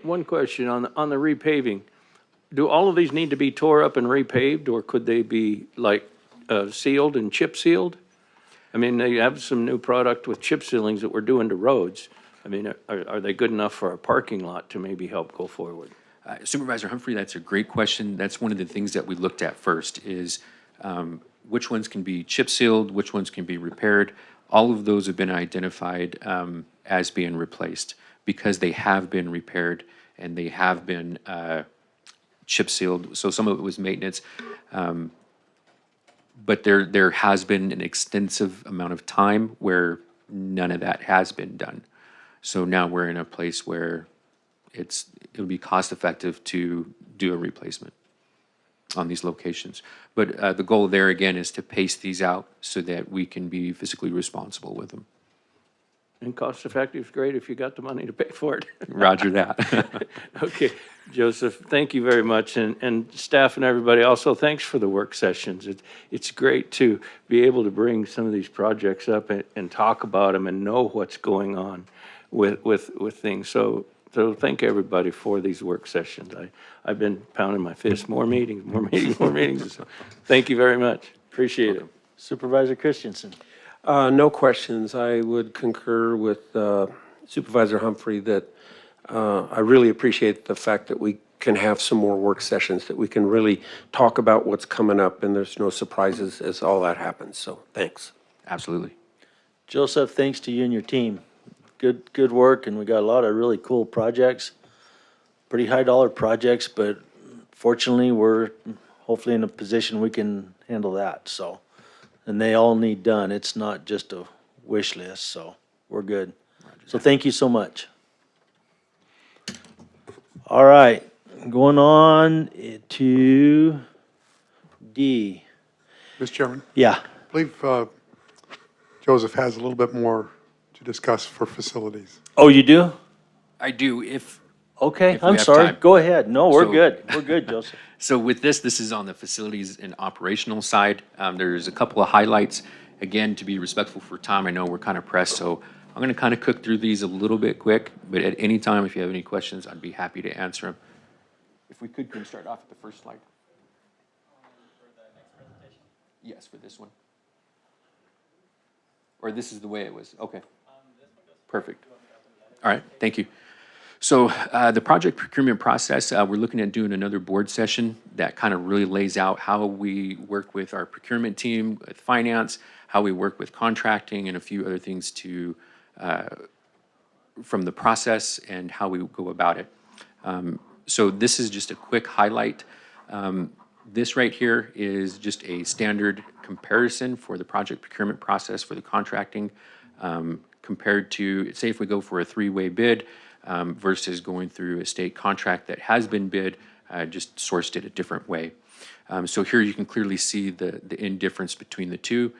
One question on the repaving. Do all of these need to be tore up and repaved, or could they be like sealed and chip sealed? I mean, they have some new product with chip sealings that we're doing to roads. I mean, are they good enough for a parking lot to maybe help go forward? Supervisor Humphrey, that's a great question. That's one of the things that we looked at first is which ones can be chip sealed, which ones can be repaired. all of those have been identified as being replaced because they have been repaired and they have been chip sealed. So some of it was maintenance. But there has been an extensive amount of time where none of that has been done. So now we're in a place where it would be cost effective to do a replacement on these locations. But the goal there again is to pace these out so that we can be fiscally responsible with them. And cost effective is great if you got the money to pay for it. Roger that. Okay, Joseph, thank you very much, and staff and everybody also, thanks for the work sessions. It's great to be able to bring some of these projects up and talk about them and know what's going on with things. So thank everybody for these work sessions. I've been pounding my fist, more meetings, more meetings, more meetings. So thank you very much, appreciate it. Supervisor Christensen. No questions. I would concur with Supervisor Humphrey that I really appreciate the fact that we can have some more work sessions, that we can really talk about what's coming up and there's no surprises as all that happens. So thanks. Absolutely. Joseph, thanks to you and your team. Good work, and we got a lot of really cool projects, pretty high dollar projects, but fortunately, we're hopefully in a position we can handle that, so. And they all need done. It's not just a wish list, so we're good. So thank you so much. All right, going on to D. Mr. Chairman, Yeah, I believe Joseph has a little bit more to discuss for facilities. oh, you do? I do, if Okay, If we I'm have sorry. time. Go ahead. No, we're So- good. We're good, Joseph. So with this is on the facilities and operational side. There's a couple of highlights. Again, to be respectful for time, I know we're kind of pressed, so I'm going to kind of cook through these a little bit quick, but at any time, if you have any questions, I'd be happy to answer them. If we could start off at the first slide. Yes, for this one. Or this is the way it was, okay. Perfect. All right, thank you. So the project procurement process, we're looking at doing another board session that kind of really lays out how we work with our procurement team, with finance, how we work with contracting, and a few other things to from the process and how we go about it. So this is just a quick highlight. This right here is just a standard comparison for the project procurement process for the contracting compared to, say, if we go for a three-way bid, versus going through a state contract that has been bid, just sourced it a different way. So here you can clearly see the end difference between the two,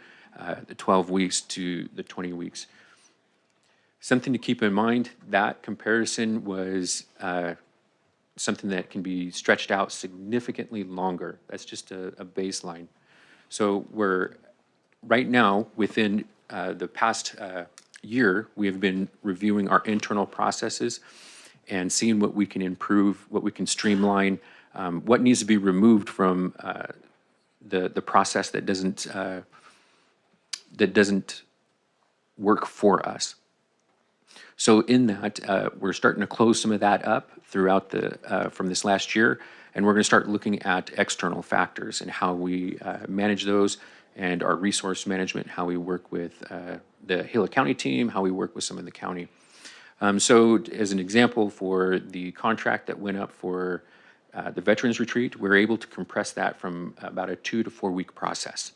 the 12 weeks to the 20 weeks. Something to keep in mind, that comparison was something that can be stretched out significantly longer. That's just a baseline. So we're, right now, within the past year, we have been reviewing our internal processes and seeing what we can improve, what we can streamline, what needs to be removed from the process that doesn't work for us. So in that, we're starting to close some of that up throughout from this last year, and we're going to start looking at external factors and how we manage those, and our resource management, how we work with the Gila County team, how we work with some of the county. So as an example, for the contract that went up for the Veterans Retreat, we were able to compress that from about a 2 to 4 week process.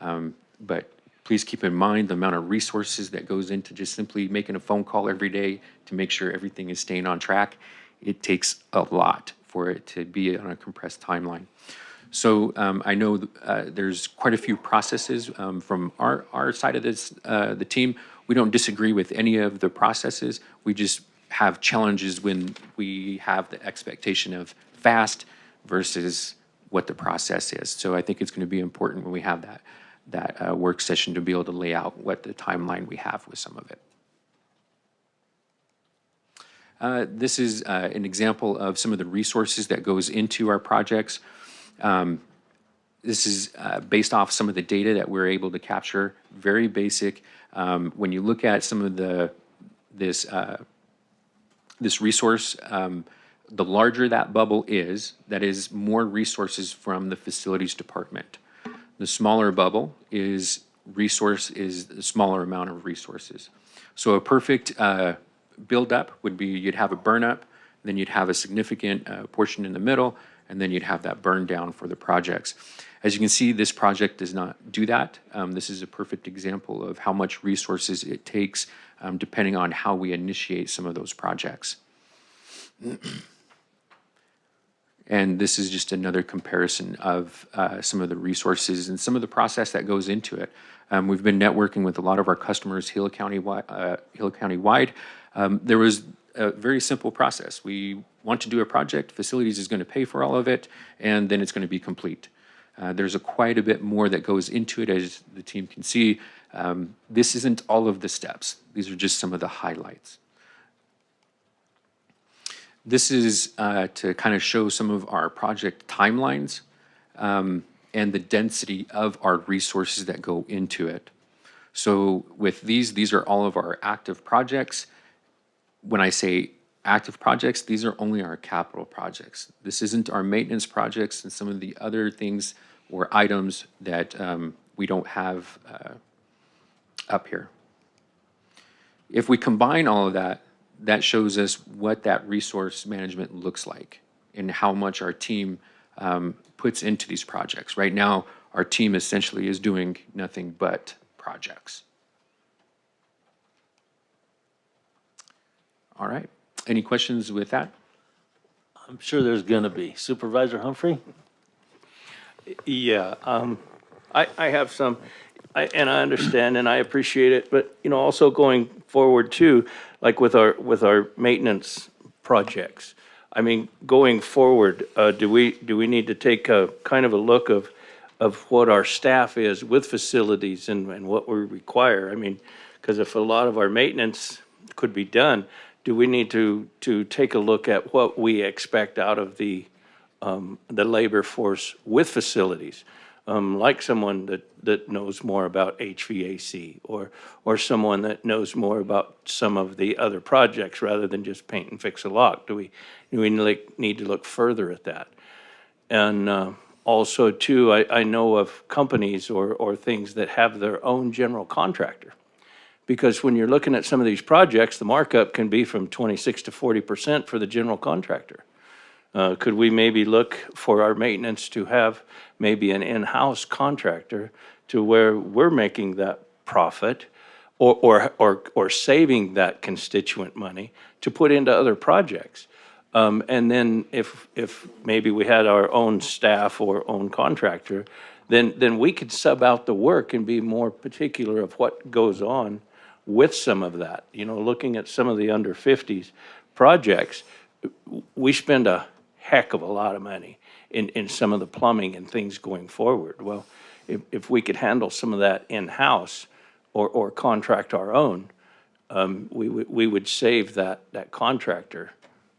But please keep in mind the amount of resources that goes into just simply making a phone call every day to make sure everything is staying on track. It takes a lot for it to be on a compressed timeline. So I know there's quite a few processes from our side of this, the team. We don't disagree with any of the processes. We just have challenges when we have the expectation of fast versus what the process is. So I think it's going to be important when we have that work session to be able to lay out what the timeline we have with some of it. This is an example of some of the resources that goes into our projects. This is based off some of the data that we're able to capture, very basic. When you look at some of this resource, the larger that bubble is, that is more resources from the facilities department. The smaller bubble is resource is a smaller amount of resources. So a perfect build-up would be you'd have a burn-up, then you'd have a significant portion in the middle, and then you'd have that burn down for the projects. As you can see, this project does not do that. This is a perfect example of how much resources it takes depending on how we initiate some of those projects. And this is just another comparison of some of the resources and some of the process that goes into it. We've been networking with a lot of our customers Gila County-wide. There was a very simple process. We want to do a project, facilities is going to pay for all of it, and then it's going to be complete. There's quite a bit more that goes into it, as the team can see. This isn't all of the steps. These are just some of the highlights. This is to kind of show some of our project timelines and the density of our resources that go into it. So with these are all of our active projects. When I say active projects, these are only our capital projects. This isn't our maintenance projects and some of the other things or items that we don't have up here. If we combine all of that, that shows us what that resource management looks like and how much our team puts into these projects. Right now, our team essentially is doing nothing but projects. All right. Any questions with that? I'm sure there's going to be. Supervisor Humphrey? Yeah, I have some, and I understand and I appreciate it, but, you know, also going forward too, like with our maintenance projects. I mean, going forward, do we need to take a kind of a look of what our staff is with facilities and what we require? I mean, because if a lot of our maintenance could be done, do we need to take a look at what we expect out of the labor force with facilities? Like someone that knows more about HVAC or someone that knows more about some of the other projects rather than just paint and fix a lock. Do we need to look further at that? And also too, I know of companies or things that have their own general contractor. Because when you're looking at some of these projects, the markup can be from 26 to 40% for the general contractor. Could we maybe look for our maintenance to have maybe an in-house contractor to where we're making that profit or saving that constituent money to put into other projects? And then if maybe we had our own staff or own contractor, then we could sub out the work and be more particular of what goes on with some of that. You know, looking at some of the under 50s projects, we spend a heck of a lot of money in some of the plumbing and things going forward. Well, if we could handle some of that in-house or contract our own, we would save that contractor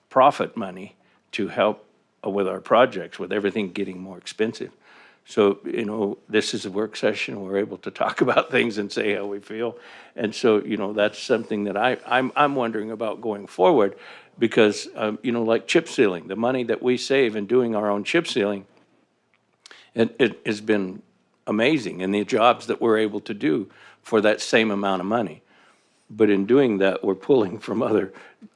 profit money to help with our projects, with everything getting more expensive. So, you know, this is a work session. We're able to talk about things and say how we feel. And so, you know, that's something that I'm wondering about going forward because, you know, like chip sealing, the money that we save in doing our own chip sealing, it has been amazing. And the jobs that we're able to do for that same amount of money. But in doing that, we're pulling from other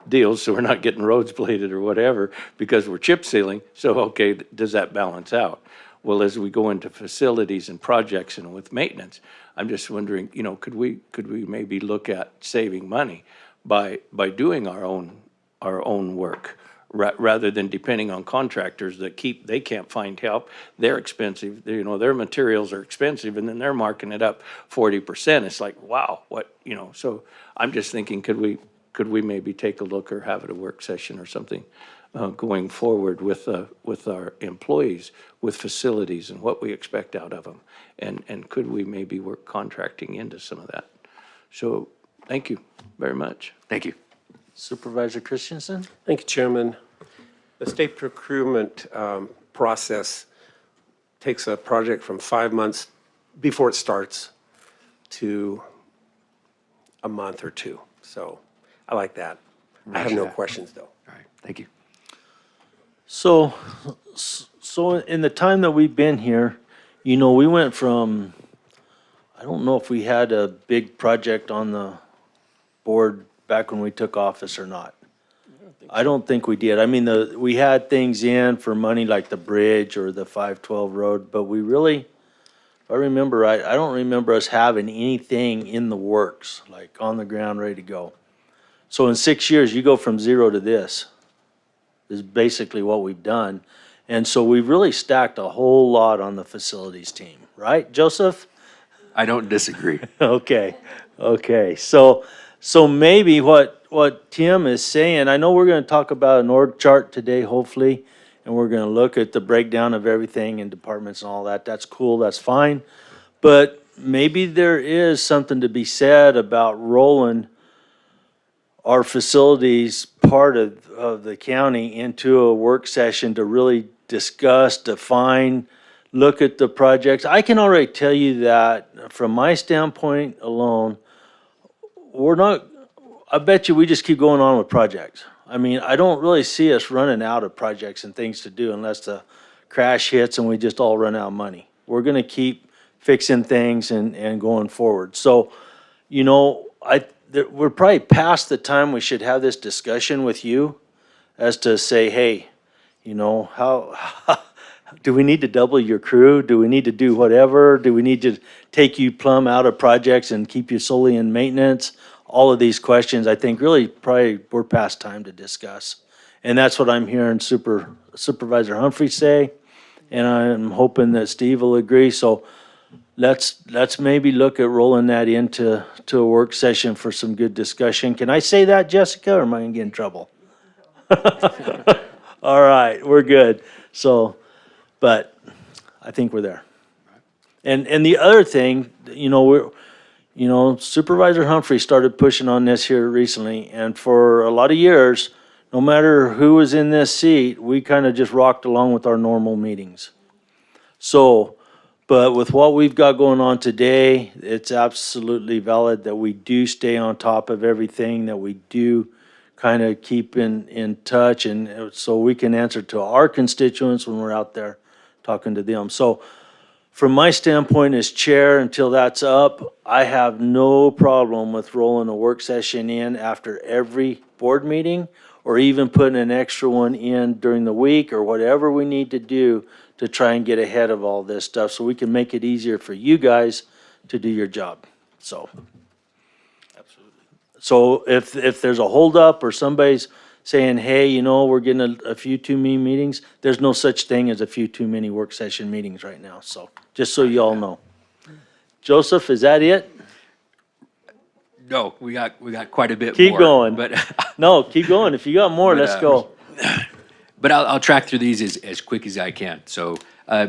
deals, so we're not getting roads bladed or whatever because we're chip sealing. So, okay, does that balance out? Well, as we go into facilities and projects and with maintenance, I'm just wondering, you know, could we maybe look at saving money by doing our own work rather than depending on contractors that they can't find help. They're expensive. You know, their materials are expensive, and then they're marking it up 40%. It's like, wow, what, you know? So I'm just thinking, could we maybe take a look or have it a work session or something? Going forward with our employees, with facilities and what we expect out of them. And could we maybe work contracting into some of that? So thank you very much. Thank you. Supervisor Christensen? Thank you, Chairman. The state procurement process takes a project from 5 months before it starts to a month or two. So I like that. I have no questions, though. All right. Thank you. So in the time that we've been here, you know, we went from, I don't know if we had a big project on the board back when we took office or not. I don't think we did. I mean, we had things in for money like the bridge or the 512 road, but we really, if I remember right, I don't remember us having anything in the works, like on the ground, ready to go. So in 6 years, you go from zero to this, is basically what we've done. And so we've really stacked a whole lot on the facilities team, right, Joseph? I don't disagree. Okay, okay. So maybe what Tim is saying, I know we're gonna talk about an org chart today, hopefully, and we're gonna look at the breakdown of everything in departments and all that. That's cool, that's fine. But maybe there is something to be said about rolling our facilities part of the county into a work session to really discuss, define, look at the projects. I can already tell you that from my standpoint alone, we're not, I bet you we just keep going on with projects. I mean, I don't really see us running out of projects and things to do unless the crash hits and we just all run out of money. We're gonna keep fixing things and going forward. So, you know, we're probably past the time we should have this discussion with you as to say, hey, you know, how do we need to double your crew? Do we need to do whatever? Do we need to take you plumb out of projects and keep you solely in maintenance? All of these questions, I think, really probably we're past time to discuss. And that's what I'm hearing Supervisor Humphrey say, and I'm hoping that Steve will agree. So let's maybe look at rolling that into a work session for some good discussion. Can I say that, Jessica, or am I gonna get in trouble? All right, we're good. So, but I think we're there. And the other thing, you know, Supervisor Humphrey started pushing on this here recently, and for a lot of years, no matter who was in this seat, we kind of just rocked along with our normal meetings. So, but with what we've got going on today, it's absolutely valid that we do stay on top of everything, that we do kind of keep in touch, and so we can answer to our constituents when we're out there talking to them. So from my standpoint as chair, until that's up, I have no problem with rolling a work session in after every board meeting, or even putting an extra one in during the week, or whatever we need to do to try and get ahead of all this stuff, so we can make it easier for you guys to do your job, so. So if there's a holdup or somebody's saying, hey, you know, we're getting a few too many meetings, there's no such thing as a few too many work session meetings right now, so, just so you all know. Joseph, is that it? No, we got quite a bit more. Keep going. But No, keep going. If you got more, let's go. But I'll track through these as quick as I can. So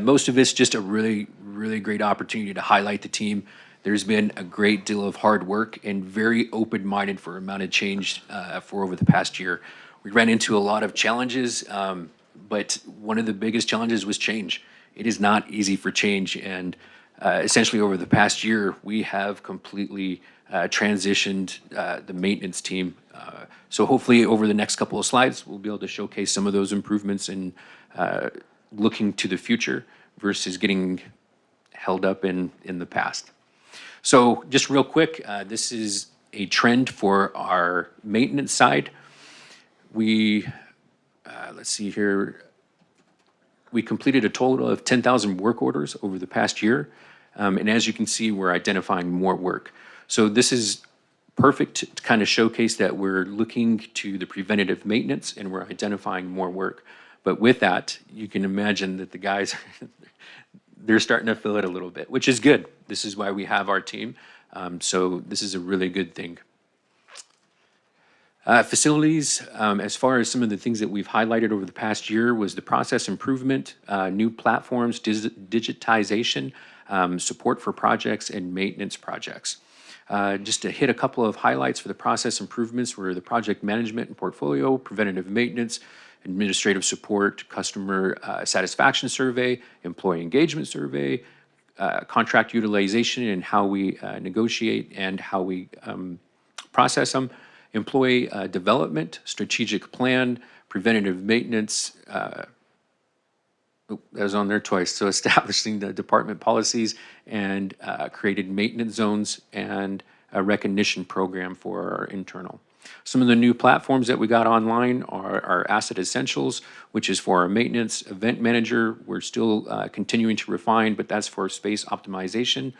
most of it's just a really, really great opportunity to highlight the team. There's been a great deal of hard work and very open-minded for amount of change for over the past year. We ran into a lot of challenges, but one of the biggest challenges was change. It is not easy for change, and essentially over the past year, we have completely transitioned the maintenance team. So hopefully over the next couple of slides, we'll be able to showcase some of those improvements in looking to the future versus getting held up in the past. So just real quick, this is a trend for our maintenance side. We, let's see here, we completed a total of 10,000 work orders over the past year. And as you can see, we're identifying more work. So this is perfect to kind of showcase that we're looking to the preventative maintenance and we're identifying more work. But with that, you can imagine that the guys, they're starting to feel it a little bit, which is good. This is why we have our team. So this is a really good thing. Facilities, as far as some of the things that we've highlighted over the past year was the process improvement, new platforms, digitization, support for projects and maintenance projects. Just to hit a couple of highlights for the process improvements were the project management and portfolio, preventative maintenance, administrative support, customer satisfaction survey, employee engagement survey, contract utilization and how we negotiate and how we process them, employee development, strategic plan, preventative maintenance, that was on there twice. So establishing the department policies and created maintenance zones and a recognition program for our internal. Some of the new platforms that we got online are our Asset Essentials, which is for our maintenance event manager. We're still continuing to refine, but that's for space optimization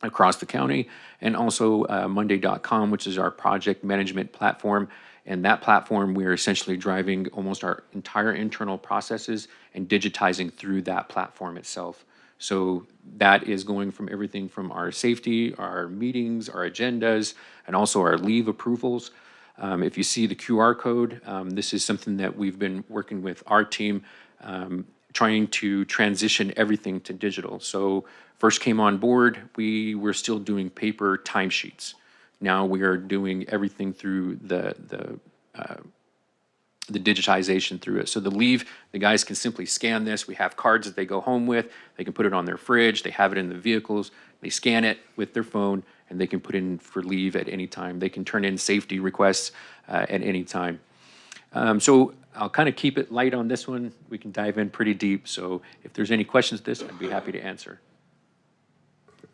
across the county, and also Monday.com, which is our project management platform. And that platform, we're essentially driving almost our entire internal processes and digitizing through that platform itself. So that is going from everything from our safety, our meetings, our agendas, and also our leave approvals. If you see the QR code, this is something that we've been working with our team, trying to transition everything to digital. So first came on board, we were still doing paper timesheets. Now we are doing everything through the digitization through it. So the leave, the guys can simply scan this. We have cards that they go home with. They can put it on their fridge. They have it in the vehicles. They scan it with their phone, and they can put in for leave at any time. They can turn in safety requests at any time. So I'll kind of keep it light on this one. We can dive in pretty deep. So if there's any questions to this, I'd be happy to answer.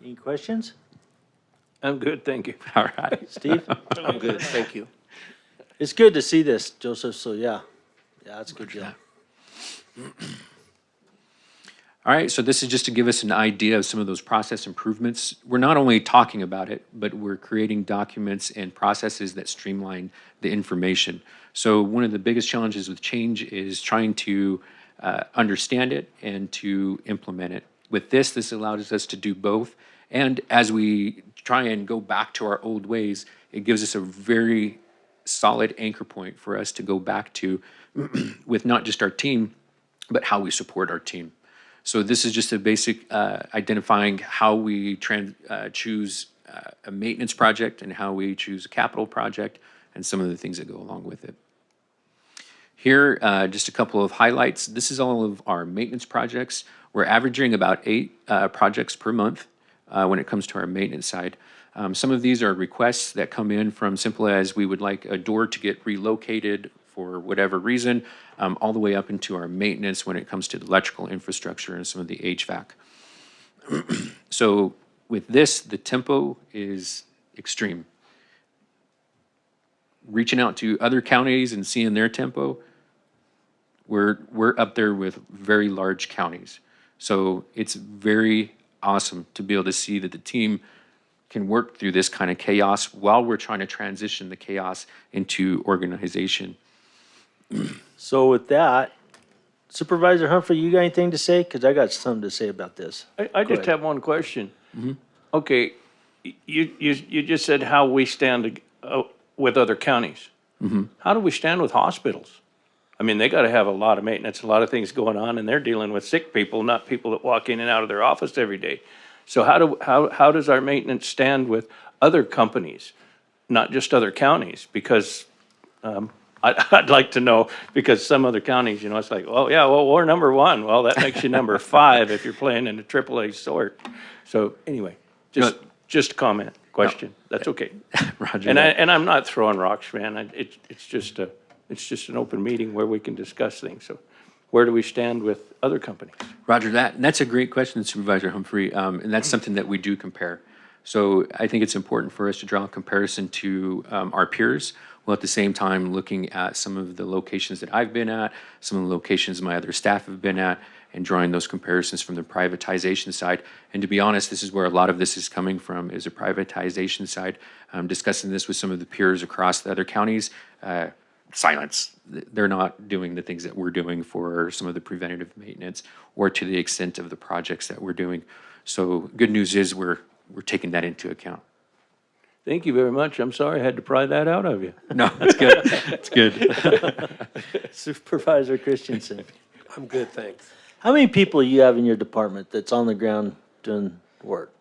Any questions? I'm good, thank you. All right. Steve? I'm good, thank you. It's good to see this, Joseph, so yeah. Yeah, that's a good deal. All right, so this is just to give us an idea of some of those process improvements. We're not only talking about it, but we're creating documents and processes that streamline the information. So one of the biggest challenges with change is trying to understand it and to implement it. With this allows us to do both. And as we try and go back to our old ways, it gives us a very solid anchor point for us to go back to with not just our team, but how we support our team. So this is just a basic identifying how we choose a maintenance project and how we choose a capital project and some of the things that go along with it. Here, just a couple of highlights. This is all of our maintenance projects. We're averaging about 8 projects per month when it comes to our maintenance side. Some of these are requests that come in from simple as we would like a door to get relocated for whatever reason, all the way up into our maintenance when it comes to the electrical infrastructure and some of the HVAC. So with this, the tempo is extreme. Reaching out to other counties and seeing their tempo, we're up there with very large counties. So it's very awesome to be able to see that the team can work through this kind of chaos while we're trying to transition the chaos into organization. So with that, Supervisor Humphrey, you got anything to say? Because I got something to say about this. I just ahead. have one question. Okay, you just said how we stand with other counties. How do we stand with hospitals? I mean, they gotta have a lot of maintenance, a lot of things going on, and they're dealing with sick people, not people that walk in and out of their office every day. So how does our maintenance stand with other companies, not just other counties? Because I'd like to know, because some other counties, it's like, well, yeah, well, we're number 1. Well, that makes you number 5 if you're playing in the AAA sort. So anyway, just a comment, question. That's okay. Roger And that. I'm not throwing rocks, man. It's just an open meeting where we can discuss things. So where do we stand with other companies? Roger that. And that's a great question, Supervisor Humphrey. And that's something that we do compare. So I think it's important for us to draw a comparison to our peers, while at the same time looking at some of the locations that I've been at, some of the locations my other staff have been at, and drawing those comparisons from the privatization side. And to be honest, this is where a lot of this is coming from, is a privatization side. Discussing this with some of the peers across the other counties, silence. They're not doing the things that we're doing for some of the preventative maintenance or to the extent of the projects that we're doing. So good news is we're taking that into account. Thank you very much. I'm sorry I had to pry that out of you. No, that's good. That's good. Supervisor Christensen, I'm good, thanks. how many people you have in your department that's on the ground doing work?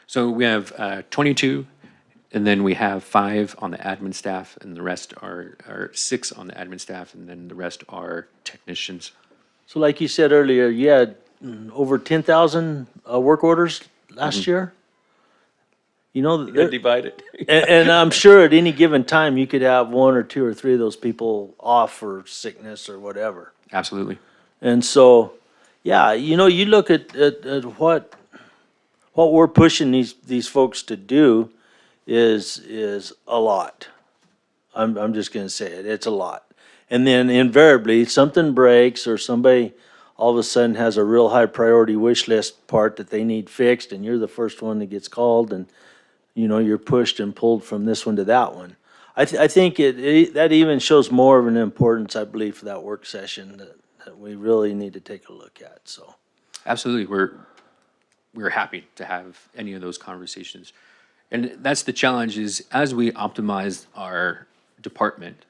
So we have 22, and then we have 5 on the admin staff, and the rest are 6 on the admin staff, and then the rest are technicians. So like you said earlier, you had over 10,000 work orders last year? You know, Divide it. and I'm sure at any given time, you could have 1 or 2 or 3 of those people off for sickness or whatever. Absolutely. And so Yeah, you look at what we're pushing these folks to do is a lot. I'm just gonna say it, it's a lot. And then invariably, something breaks or somebody all of a sudden has a real high priority wish list part that they need fixed, and you're the first one that gets called, and, you're pushed and pulled from this one to that one. I think that even shows more of an importance, I believe, for that work session that we really need to take a look at, so. Absolutely, we're happy to have any of those conversations. And that's the challenge is, as we optimize our department,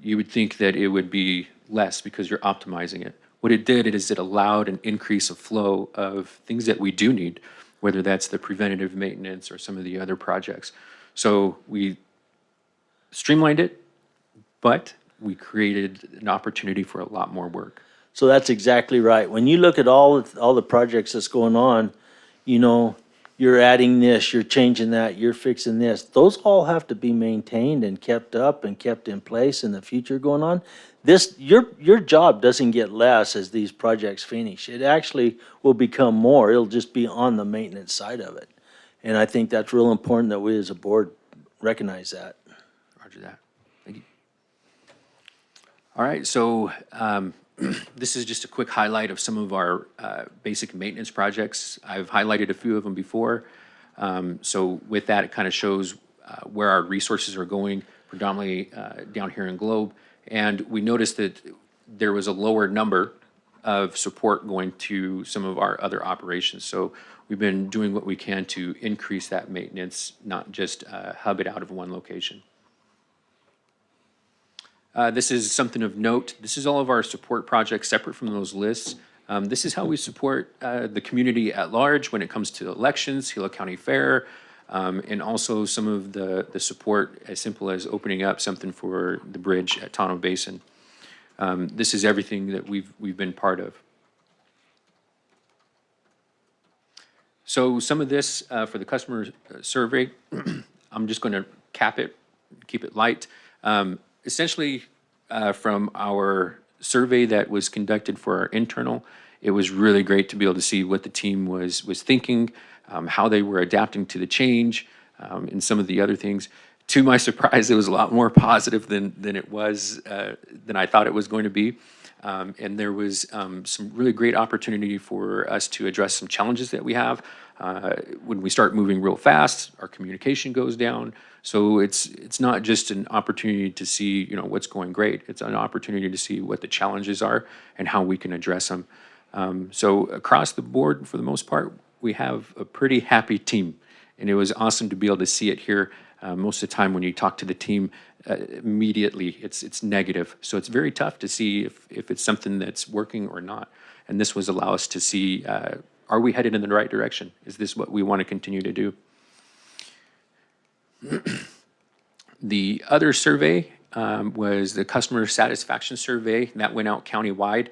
you would think that it would be less because you're optimizing it. What it did is it allowed an increase of flow of things that we do need, whether that's the preventative maintenance or some of the other projects. So we streamlined it, but we created an opportunity for a lot more work. So that's exactly right. When you look at all the projects that's going on, you're adding this, you're changing that, you're fixing this. Those all have to be maintained and kept up and kept in place in the future going on. Your job doesn't get less as these projects finish. It actually will become more. It'll just be on the maintenance side of it. And I think that's real important that we as a board recognize that. Roger that. Thank you. All right, so this is just a quick highlight of some of our basic maintenance projects. I've highlighted a few of them before. So with that, it kind of shows where our resources are going, predominantly down here in Globe. And we noticed that there was a lower number of support going to some of our other operations. So we've been doing what we can to increase that maintenance, not just hub it out of one location. This is something of note. This is all of our support projects separate from those lists. This is how we support the community at large when it comes to elections, Gila County Fair, and also some of the support as simple as opening up something for the bridge at Tonto Basin. This is everything that we've been part of. So some of this for the customer survey, I'm just going to cap it, keep it light. Essentially, from our survey that was conducted for our internal, it was really great to be able to see what the team was thinking, how they were adapting to the change, and some of the other things. To my surprise, it was a lot more positive than it was, than I thought it was going to be. And there was some really great opportunity for us to address some challenges that we have. When we start moving real fast, our communication goes down. So it's not just an opportunity to see, what's going great. It's an opportunity to see what the challenges are and how we can address them. So across the board, for the most part, we have a pretty happy team. And it was awesome to be able to see it here. Most of the time when you talk to the team, immediately it's negative. So it's very tough to see if it's something that's working or not. And this was allow us to see, are we headed in the right direction? Is this what we want to continue to do? The other survey was the customer satisfaction survey that went out countywide.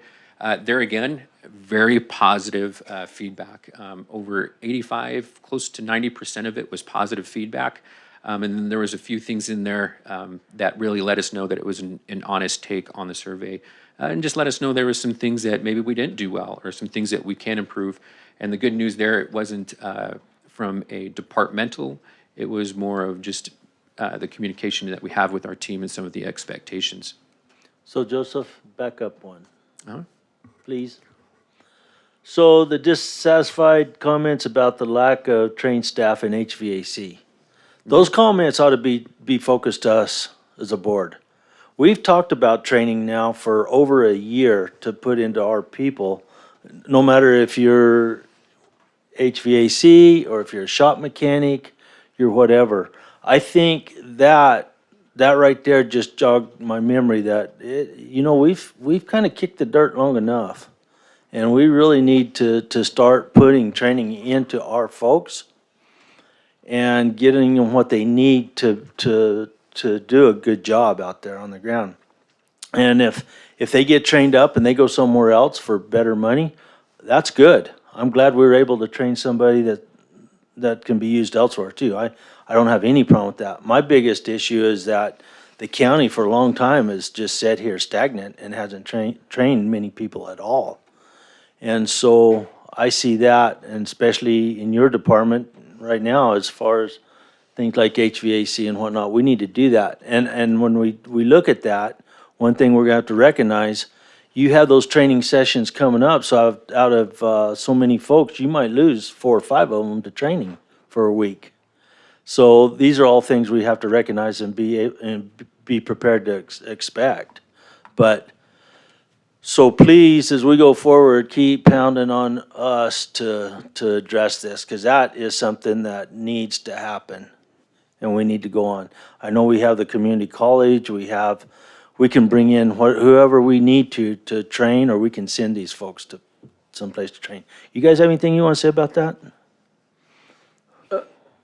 There again, very positive feedback. Over 85, close to 90% of it was positive feedback. And then there was a few things in there that really let us know that it was an honest take on the survey. And just let us know there was some things that maybe we didn't do well or some things that we can improve. And the good news there, it wasn't from a departmental, it was more of just the communication that we have with our team and some of the expectations. So Joseph, back up one, Uh-huh. please. So the dissatisfied comments about the lack of trained staff in HVAC. Those comments ought to be focused to us as a board. We've talked about training now for over a year to put into our people, no matter if you're HVAC or if you're a shop mechanic, you're whatever. I think that right there just jogged my memory that, we've kind of kicked the dirt long enough. And we really need to start putting training into our folks and getting them what they need to do a good job out there on the ground. And if they get trained up and they go somewhere else for better money, that's good. I'm glad we were able to train somebody that can be used elsewhere too. I don't have any problem with that. My biggest issue is that the county for a long time has just sat here stagnant and hasn't trained many people at all. And so I see that, and especially in your department right now, as far as things like HVAC and whatnot, we need to do that. And when we look at that, one thing we're gonna have to recognize, you have those training sessions coming up, so out of so many folks, you might lose 4 or 5 of them to training for a week. So these are all things we have to recognize and be prepared to expect. But, so please, as we go forward, keep pounding on us to address this, because that is something that needs to happen, and we need to go on. I know we have the community college, we can bring in whoever we need to train, or we can send these folks to someplace to train. You guys have anything you want to say about that?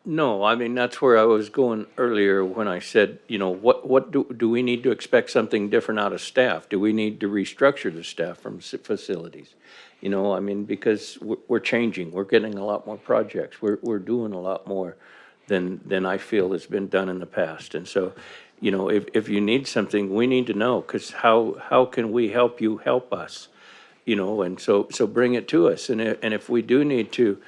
No, I mean, that's where I was going earlier when I said, you know, what do we need to expect something different out of staff? Do we need to restructure the staff from facilities? You know, I mean, because we're changing, we're getting a lot more projects, we're doing a lot more than I feel has been done in the past. And so, you know, if you need something, we need to know, because how can we help you help us? You know, and so bring it to us. And if we do need to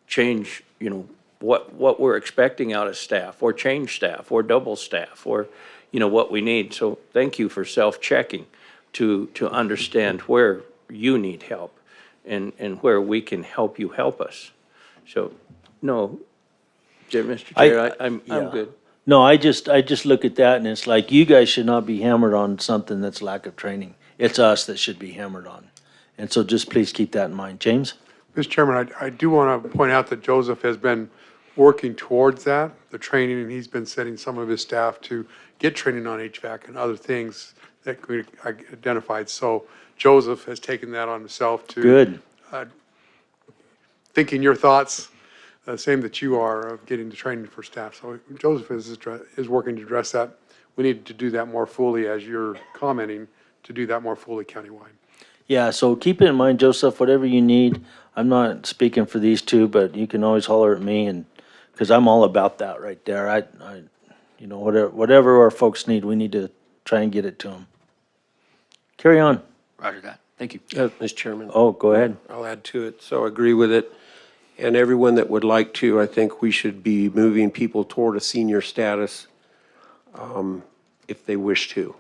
change, you know, what we're expecting out of staff, or change staff, or double staff, or, you know, what we need. So thank you for self-checking to understand where you need help and where we can help you help us. So, no, Mr. Chair, I'm good. No, I just look at that, and it's like, you guys should not be hammered on something that's lack of training. It's us that should be hammered on. And so just please keep that in mind. James? Mr. Chairman, I do want to point out that Joseph has been working towards that, the training, and he's been setting some of his staff to get training on HVAC and other things that we identified. So Joseph has taken that on himself to. Good. Thinking your thoughts, same that you are, of getting the training for staff. So Joseph is working to address that. We need to do that more fully, as you're commenting, to do that more fully countywide. Yeah, so keep it in mind, Joseph, whatever you need. I'm not speaking for these two, but you can always holler at me, and, because I'm all about that right there. I you know, whatever our folks need, we need to try and get it to them. Carry on. Roger that. Thank you. Mr. Chairman. Oh, go ahead. I'll add to it, so I agree with it. And everyone that would like to, I think we should be moving people toward a senior status if they wish to.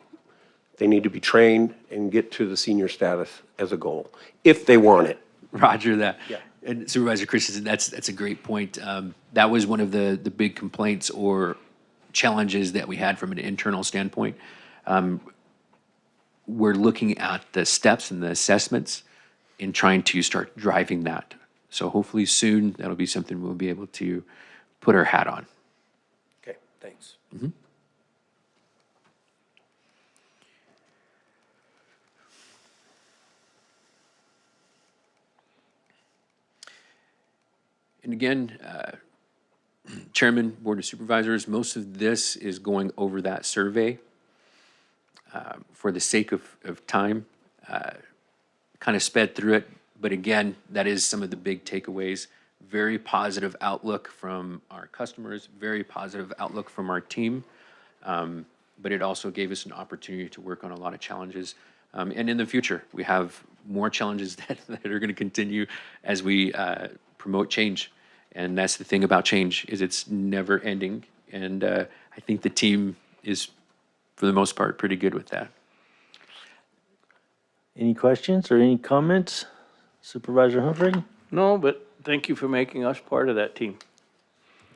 They need to be trained and get to the senior status as a goal, if they want it. Roger that. Yeah. And Supervisor Christensen, that's a great point. That was one of the big complaints or challenges that we had from an internal standpoint. We're looking at the steps and the assessments and trying to start driving that. So hopefully soon, that'll be something we'll be able to put our hat on. Okay, thanks. And again, Chairman, Board of Supervisors, most of this is going over that survey. For the sake of time, kind of sped through it, but again, that is some of the big takeaways. Very positive outlook from our customers, very positive outlook from our team, but it also gave us an opportunity to work on a lot of challenges. And in the future, we have more challenges that are going to continue as we promote change. And that's the thing about change, is it's never ending. And I think the team is, for the most part, pretty good with that. Any questions or any comments? Supervisor Humphrey? No, but thank you for making us part of that team.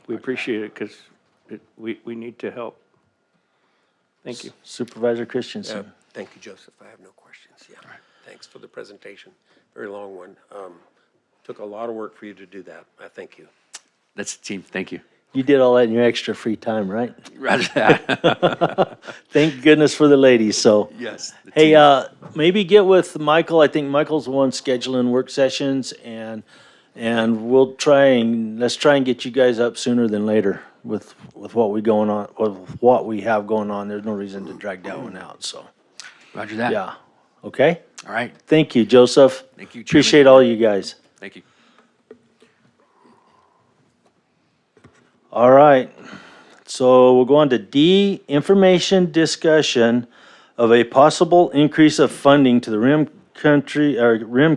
We appreciate it, because we need to help. Thank you. Supervisor Christensen? Thank you, Joseph. I have no questions. Yeah. Thanks for the presentation. Very long one. Took a lot of work for you to do that. I thank you. That's the team. Thank you. You did all that in your extra free time, right? Roger that. Thank goodness for the ladies, so. Yes. the Hey, team. maybe get with Michael. I think Michael's the one scheduling work sessions, and let's try and get you guys up sooner than later with what we have going on. There's no reason to drag that one out, so, Roger that. yeah. Okay? All right. Thank you, Joseph. Thank you, Chairman. Appreciate all you guys. Thank you. All right, so we'll go on to D, information discussion of a possible increase of funding to the Country, or Rim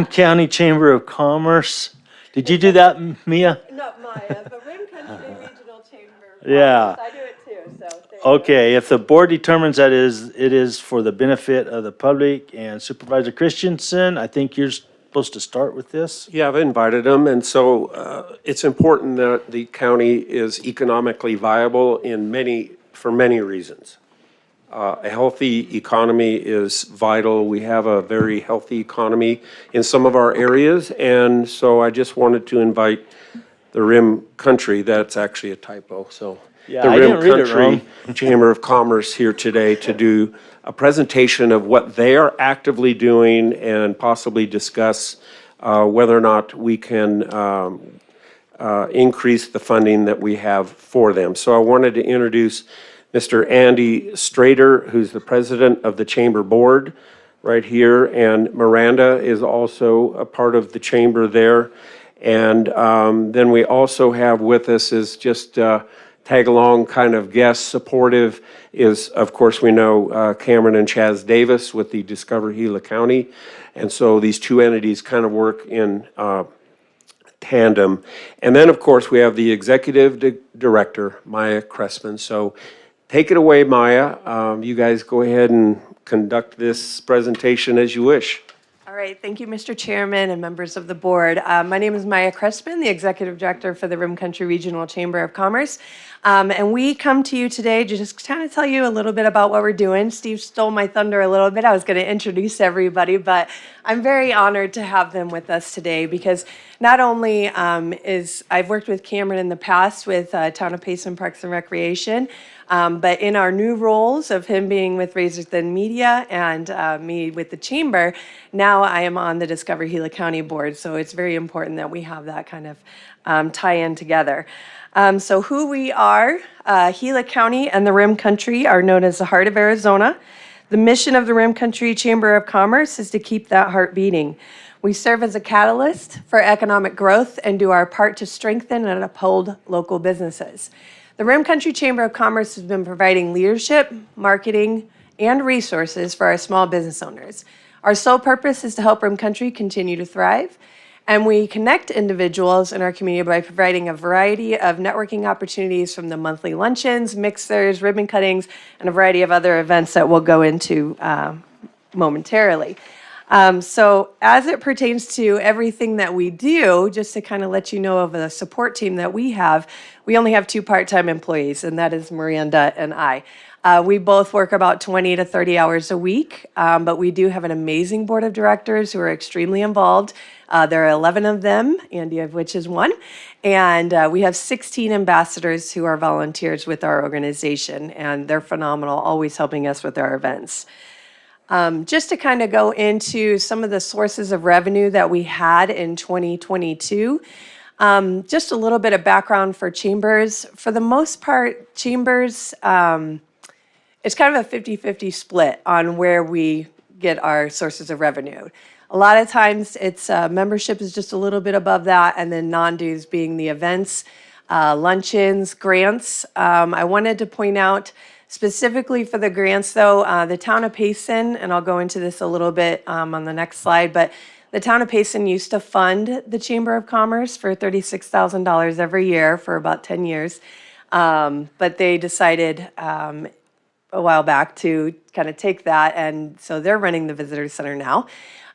County Chamber of Commerce. Did you do that, Mia? Not Maya, but Rim Country Regional Chamber. Yeah. I do it too, so. there you go. Okay, if the board determines that it is for the benefit of the public and Supervisor Christensen, I think you're supposed to start with this. Yeah, I've invited them, and so it's important that the county is economically viable for many reasons. A healthy economy is vital. We have a very healthy economy in some of our areas, and so I just wanted to invite the Rim Country, that's actually a typo, so. Yeah, the I Rim didn't read it Country Chamber of Commerce here today to do a presentation of what they are actively doing and possibly discuss whether or not we can increase the funding that we have for them. So I wanted to introduce Mr. Andy Strader, who's the president of the Chamber Board right here, and Miranda is also a part of the chamber there. And then we also have with us is just tag-along kind of guest supportive is, of course, we know Cameron and Chaz Davis with the Discover Gila County. And so these two entities kind of work in tandem. And then, of course, we have the executive director, Maya Cressman. So take it away, Maya. You guys go ahead and conduct this presentation as you wish. All right, thank you, Mr. Chairman and members of the board. My name is Maya Crespin, the Executive Director for the Rim Country Regional Chamber of Commerce. And we come to you today to just kind of tell you a little bit about what we're doing. Steve stole my thunder a little bit. I was going to introduce everybody, but I'm very honored to have them with us today because not only I've worked with Cameron in the past with Town of Payson Parks and Recreation, but in our new roles of him being with Razors Den Media and me with the Chamber, now I am on the Discover Gila County Board. So it's very important that we have that kind of tie-in together. So who we are, Gila County and the Rim Country are known as the Heart of Arizona. The mission of the Rim Country Chamber of Commerce is to keep that heart beating. We serve as a catalyst for economic growth and do our part to strengthen and uphold local businesses. The Rim Country Chamber of Commerce has been providing leadership, marketing, and resources for our small business owners. Our sole purpose is to help Rim Country continue to thrive, and we connect individuals in our community by providing a variety of networking opportunities from the monthly luncheons, mixers, ribbon cuttings, and a variety of other events that we'll go into momentarily. So as it pertains to everything that we do, just to kind of let you know of the support team that we only have 2 part-time employees, and that is Miranda and I. We both work about 20 to 30 hours a week, but we do have an amazing board of directors who are extremely involved. There are 11 of them, Andy of which is one, and we have 16 ambassadors who are volunteers with our organization, and they're phenomenal, always helping us with our events. Just to kind of go into some of the sources of revenue that we had in 2022, just a little bit of background for Chambers. For the most part, Chambers, it's kind of a 50-50 split on where we get our sources of revenue. A lot of times it's membership is just a little bit above that, and then non-dues being the events, luncheons, grants. I wanted to point out specifically for the grants, though, the town of Payson, and I'll go into this a little bit on the next slide, but the town of Payson used to fund the Chamber of Commerce for $36,000 every year for about 10 years. But they decided a while back to kind of take that, and so they're running the visitor center now.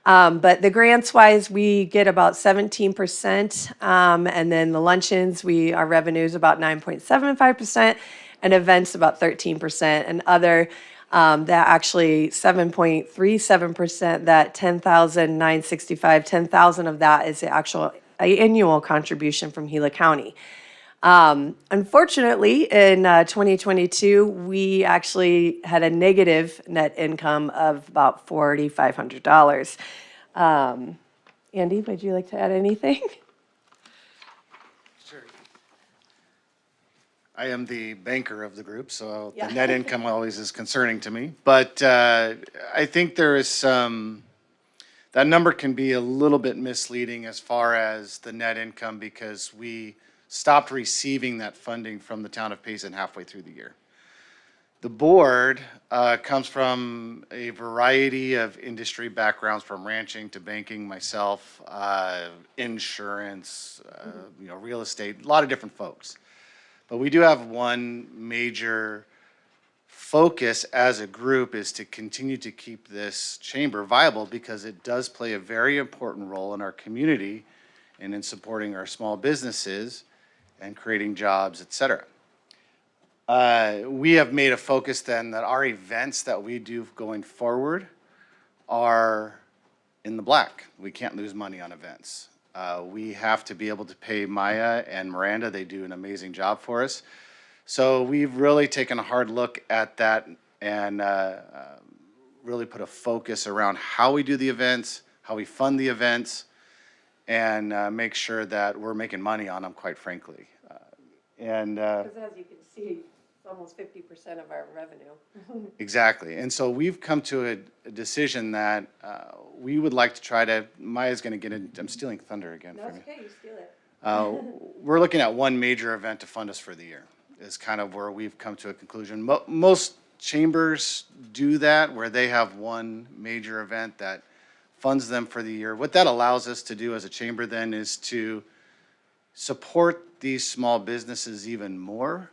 But the grants-wise, we get about 17%, and then the luncheons, our revenue is about 9.75%, and events about 13%, and other that actually 7.37%, that 10,965, 10,000 of that is the actual annual contribution from Gila County. Unfortunately, in 2022, we actually had a negative net income of about $4,500. Andy, would you like to add anything? Sure. I am the banker of the group, so Yeah. the net income always is concerning to me. But I think there is some, that number can be a little bit misleading as far as the net income because we stopped receiving that funding from the town of Payson halfway through the year. The board comes from a variety of industry backgrounds, from ranching to banking, myself, insurance, real estate, a lot of different folks. But we do have one major focus as a group is to continue to keep this chamber viable because it does play a very important role in our community and in supporting our small businesses and creating jobs, et cetera. We have made a focus then that our events that we do going forward are in the black. We can't lose money on events. We have to be able to pay Maya and Miranda. They do an amazing job for us. So we've really taken a hard look at that and really put a focus around how we do the events, how we fund the events, and make sure that we're making money on them, quite frankly. Because as you can see, it's almost 50% of our revenue. Exactly. And so we've come to a decision that we would like to try to, Maya's going to get in, I'm stealing thunder again from you. Okay, you steal it. We're looking at one major event to fund us for the year, is kind of where we've come to a conclusion. Most chambers do that, where they have one major event that funds them for the year. What that allows us to do as a chamber then is to support these small businesses even more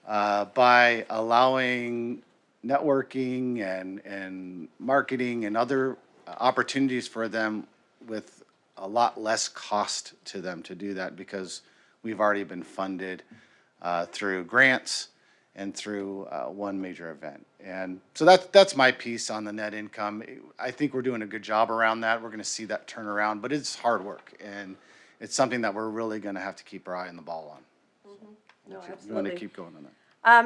by allowing networking and marketing and other opportunities for them with a lot less cost to them to do that because we've already been funded through grants and through one major event. And so that's my piece on the net income. I think we're doing a good job around that. We're going to see that turn around, but it's hard work, and it's something that we're really going to have to keep our eye on the ball on. No, You want absolutely. to keep going on that?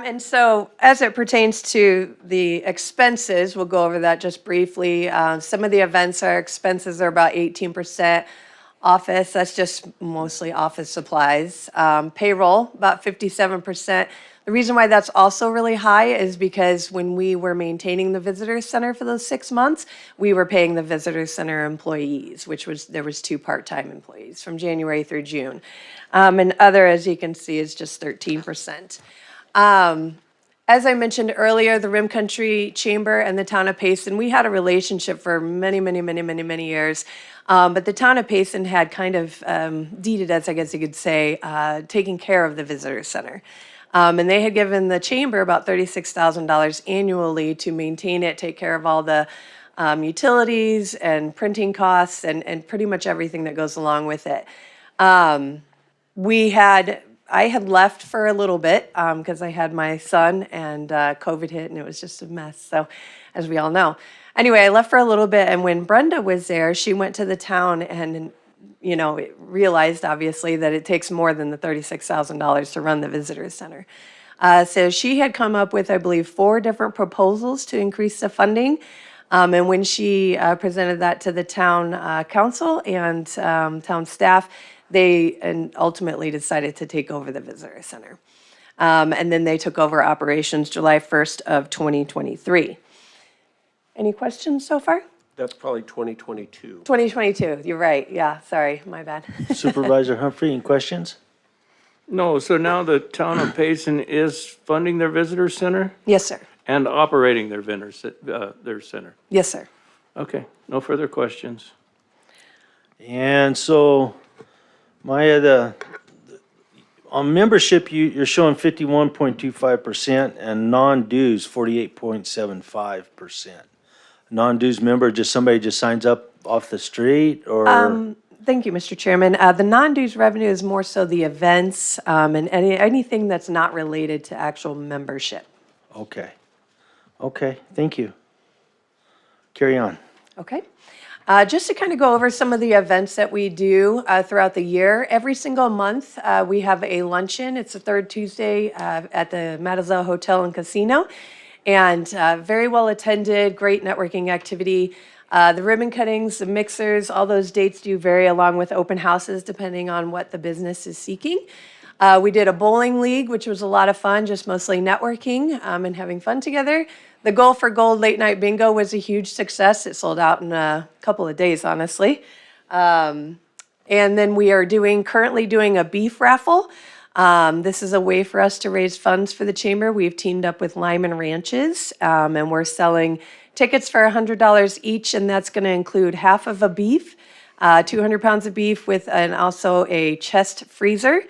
And so as it pertains to the expenses, we'll go over that just briefly. Some of the events, our expenses are about 18%. Office, that's just mostly office supplies. Payroll, about 57%. The reason why that's also really high is because when we were maintaining the visitor center for those 6 months, we were paying the visitor center employees, there was 2 part-time employees from January through June. And other, as you can see, is just 13%. As I mentioned earlier, the Rim Country Chamber and the town of Payson, we had a relationship for many years. But the town of Payson had kind of deeded us, I guess you could say, taking care of the visitor center. And they had given the chamber about $36,000 annually to maintain it, take care of all the utilities and printing costs and pretty much everything that goes along with it. I had left for a little bit because I had my son and COVID hit and it was just a mess. So, as we all know. Anyway, I left for a little bit, and when Brenda was there, she went to the town and, realized obviously that it takes more than the $36,000 to run the visitor center. So she had come up with, I believe, 4 different proposals to increase the funding. And when she presented that to the town council and town staff, they ultimately decided to take over the visitor center. And then they took over operations July 1st of 2023. Any questions so far? That's probably 2022. 2022, you're right. Yeah, sorry, my bad. Supervisor Humphrey, any questions? No, so now the town of Payson is funding their visitor center Yes, sir. and operating their their center. Yes, sir. Okay, no further questions. And so, Maya, on membership, you're showing 51.25% and non-dues 48.75%. Non-dues member, somebody just signs up off the street, or? Thank you, Mr. Chairman. The non-dues revenue is more so the events and anything that's not related to actual membership. Okay, thank you. Carry on. Okay. Just to kind of go over some of the events that we do throughout the year. Every single month, we have a luncheon. It's the 3rd Tuesday at the Mademoiselle Hotel and Casino. And very well attended, great networking activity. The ribbon cuttings, the mixers, all those dates do vary along with open houses depending on what the business is seeking. We did a bowling league, which was a lot of fun, just mostly networking and having fun together. The Goal for Gold late night bingo was a huge success. It sold out in a couple of days, honestly. And then we are currently doing a beef raffle. This is a way for us to raise funds for the chamber. We've teamed up with Lyman Ranches, and we're selling tickets for $100 each, and that's going to include half of a beef, 200 pounds of beef with and also a chest freezer.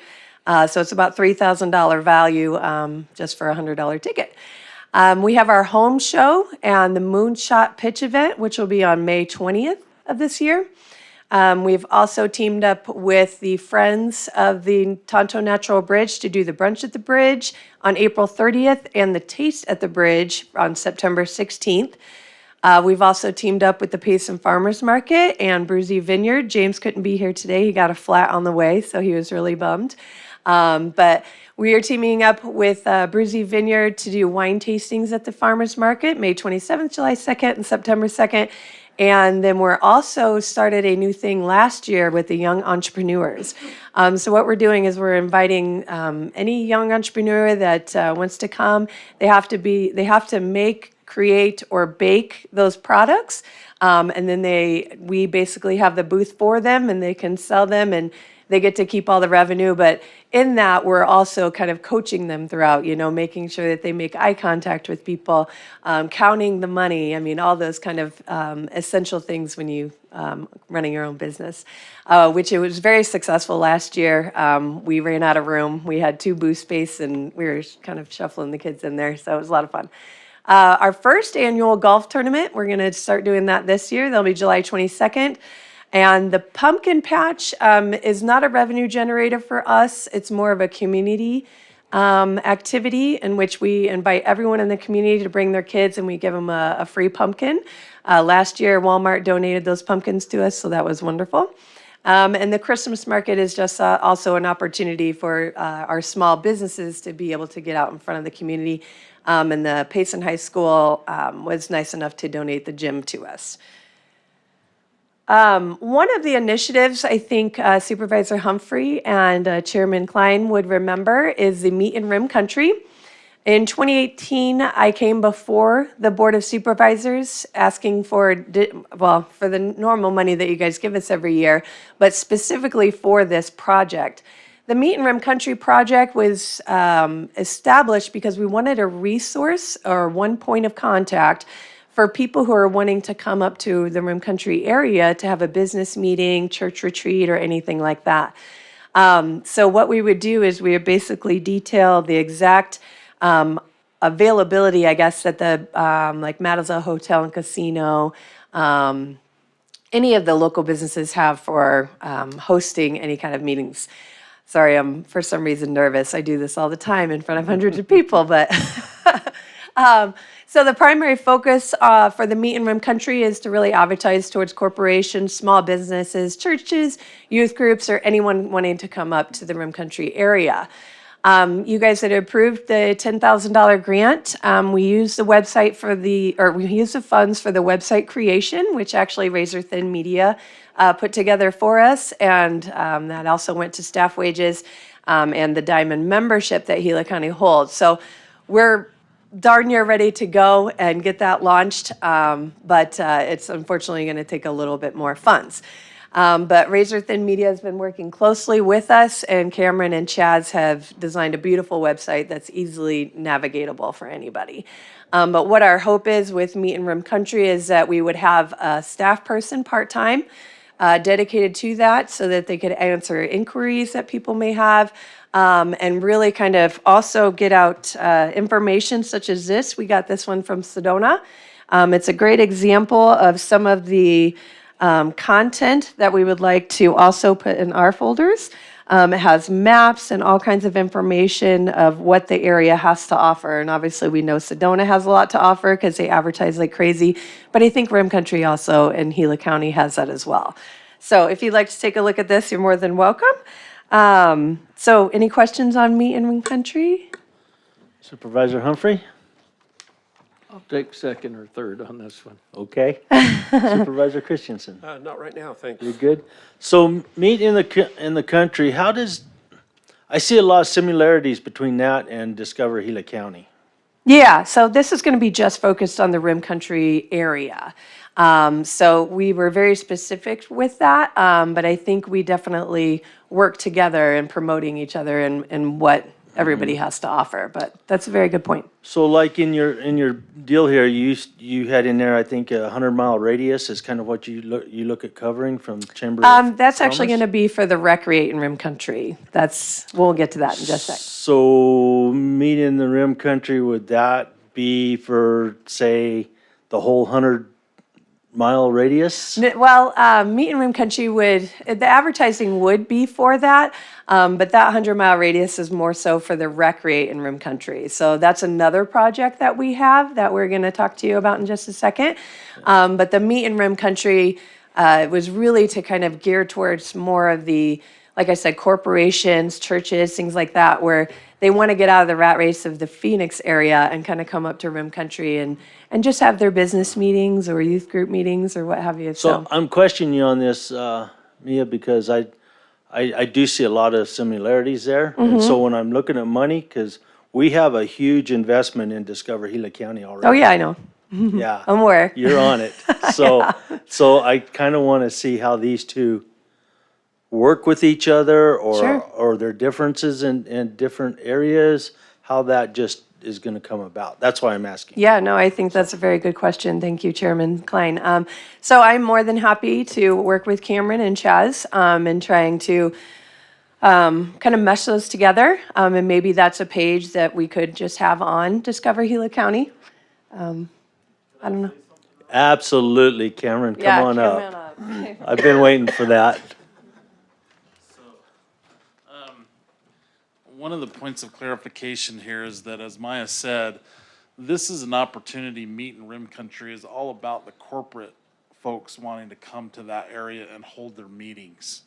So it's about $3,000 value just for a $100 ticket. We have our home show and the Moonshot Pitch event, which will be on May 20th of this year. We've also teamed up with the Friends of the Tonto Natural Bridge to do the Brunch at the Bridge on April 30th and the Taste at the Bridge on September 16th. We've also teamed up with the Payson Farmers Market and Bruzy Vineyard. James couldn't be here today. He got a flat on the way, so he was really bummed. But we are teaming up with Bruzy Vineyard to do wine tastings at the Farmers Market, May 27th, July 2nd, and September 2nd. And then we're also started a new thing last year with the young entrepreneurs. So what we're doing is we're inviting any young entrepreneur that wants to come. They have to make, create, or bake those products. And then we basically have the booth for them, and they can sell them, and they get to keep all the revenue. But in that, we're also kind of coaching them throughout, making sure that they make eye contact with people, counting the money. I mean, all those kind of essential things when you running your own business, which it was very successful last year. We ran out of room. We had 2 booth space, and we were kind of shuffling the kids in there. So it was a lot of fun. Our first annual golf tournament, we're going to start doing that this year. That'll be July 22nd. And the pumpkin patch is not a revenue generator for us. It's more of a community activity in which we invite everyone in the community to bring their kids, and we give them a free pumpkin. Last year, Walmart donated those pumpkins to us, so that was wonderful. And the Christmas market is just also an opportunity for our small businesses to be able to get out in front of the community. And the Payson High School was nice enough to donate the gym to us. One of the initiatives I think Supervisor Humphrey and Chairman Klein would remember is the Meet in Rim Country. In 2018, I came before the Board of Supervisors asking for the normal money that you guys give us every year, but specifically for this project. The Meet in Rim Country project was established because we wanted a resource or one point of contact for people who are wanting to come up to the Rim Country area to have a business meeting, church retreat, or anything like that. So what we would do is we would basically detail the exact availability, I guess, at the like Matazza Hotel and Casino, any of the local businesses have for hosting any kind of meetings. Sorry, I'm for some reason nervous. I do this all the time in front of hundreds of people, but so the primary focus for the Meet in Rim Country is to really advertise towards corporations, small businesses, churches, youth groups, or anyone wanting to come up to the Rim Country area. You guys had approved the $10,000 grant. We used the we used the funds for the website creation, which actually Razor Thin Media put together for us, and that also went to staff wages and the Diamond membership that Gila County holds. So we're darn near ready to go and get that launched, but it's unfortunately going to take a little bit more funds. But Razor Thin Media has been working closely with us, and Cameron and Chaz have designed a beautiful website that's easily navigatable for anybody. But what our hope is with Meet in Rim Country is that we would have a staff person part-time dedicated to that so that they could answer inquiries that people may have, and really kind of also get out information such as this. We got this one from Sedona. It's a great example of some of the content that we would like to also put in our folders. It has maps and all kinds of information of what the area has to offer. And obviously we know Sedona has a lot to offer because they advertise like crazy. But I think Rim Country also in Gila County has that as well. So if you'd like to take a look at this, you're more than welcome. So any questions on Meet in Rim Country? Supervisor Humphrey? I'll take second or third on this one. Okay. Supervisor Christensen? Not right now, thanks. You're good? So Meet in the Country, I see a lot of similarities between that and Discover Gila County. Yeah, so this is going to be just focused on the Rim Country area. So we were very specific with that, but I think we definitely work together in promoting each other and what everybody has to offer. But that's a very good point. So like in your deal here, you had in there, I think, 100-mile radius is kind of what you look at covering from Chamber of That's actually going to Commerce? be for the Recreate and Rim Country. We'll get to that in just a sec. So meet in the Rim Country, would that be for, say, the whole 100-mile radius? Well, Meet and Rim Country the advertising would be for that, but that 100-mile radius is more so for the Recreate and Rim Country. So that's another project that we have that we're going to talk to you about in just a second. But the Meet and Rim Country was really to kind of gear towards more of the, like I said, corporations, churches, things like that, where they want to get out of the rat race of the Phoenix area and kind of come up to Rim Country and just have their business meetings or youth group meetings or what have you. So I'm questioning you on this, Mia, because I do see a lot of similarities there. And so when I'm looking at money, because we have a huge investment in Discover Gila County already. Oh, yeah, I know. Yeah. I'm aware. You're on it. So I kind of want to see how these two work with each other Sure. or their differences in different areas, how that just is going to come about. That's why I'm asking. Yeah, no, I think that's a very good question. Thank you, Chairman Klein. So I'm more than happy to work with Cameron and Chaz in trying to kind of mesh those together. And maybe that's a page that we could just have on Discover Gila County. I don't know. Absolutely, Cameron, come Yeah, on Cameron up. up. I've been waiting for that. One of the points of clarification here is that, as Maya said, this is an opportunity. Meet in Rim Country is all about the corporate folks wanting to come to that area and hold their meetings.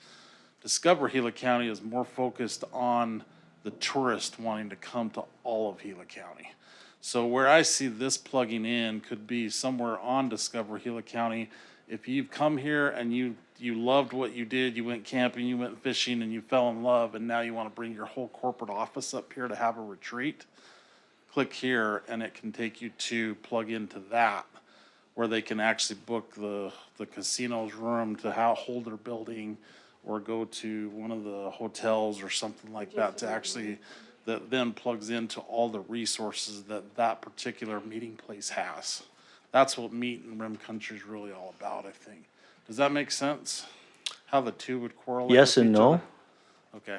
Discover Gila County is more focused on the tourist wanting to come to all of Gila County. So where I see this plugging in could be somewhere on Discover Gila County. If you've come here and you loved what you did, you went camping, you went fishing, and you fell in love, and now you want to bring your whole corporate office up here to have a retreat, click here and it can take you to plug into that, where they can actually book the casino's room to hold their building, or go to one of the hotels or something like that to actually, that then plugs into all the resources that particular meeting place has. That's what Meet in Rim Country is really all about, I think. Does that make sense? How the two would correlate? Yes with and each no. other? Okay.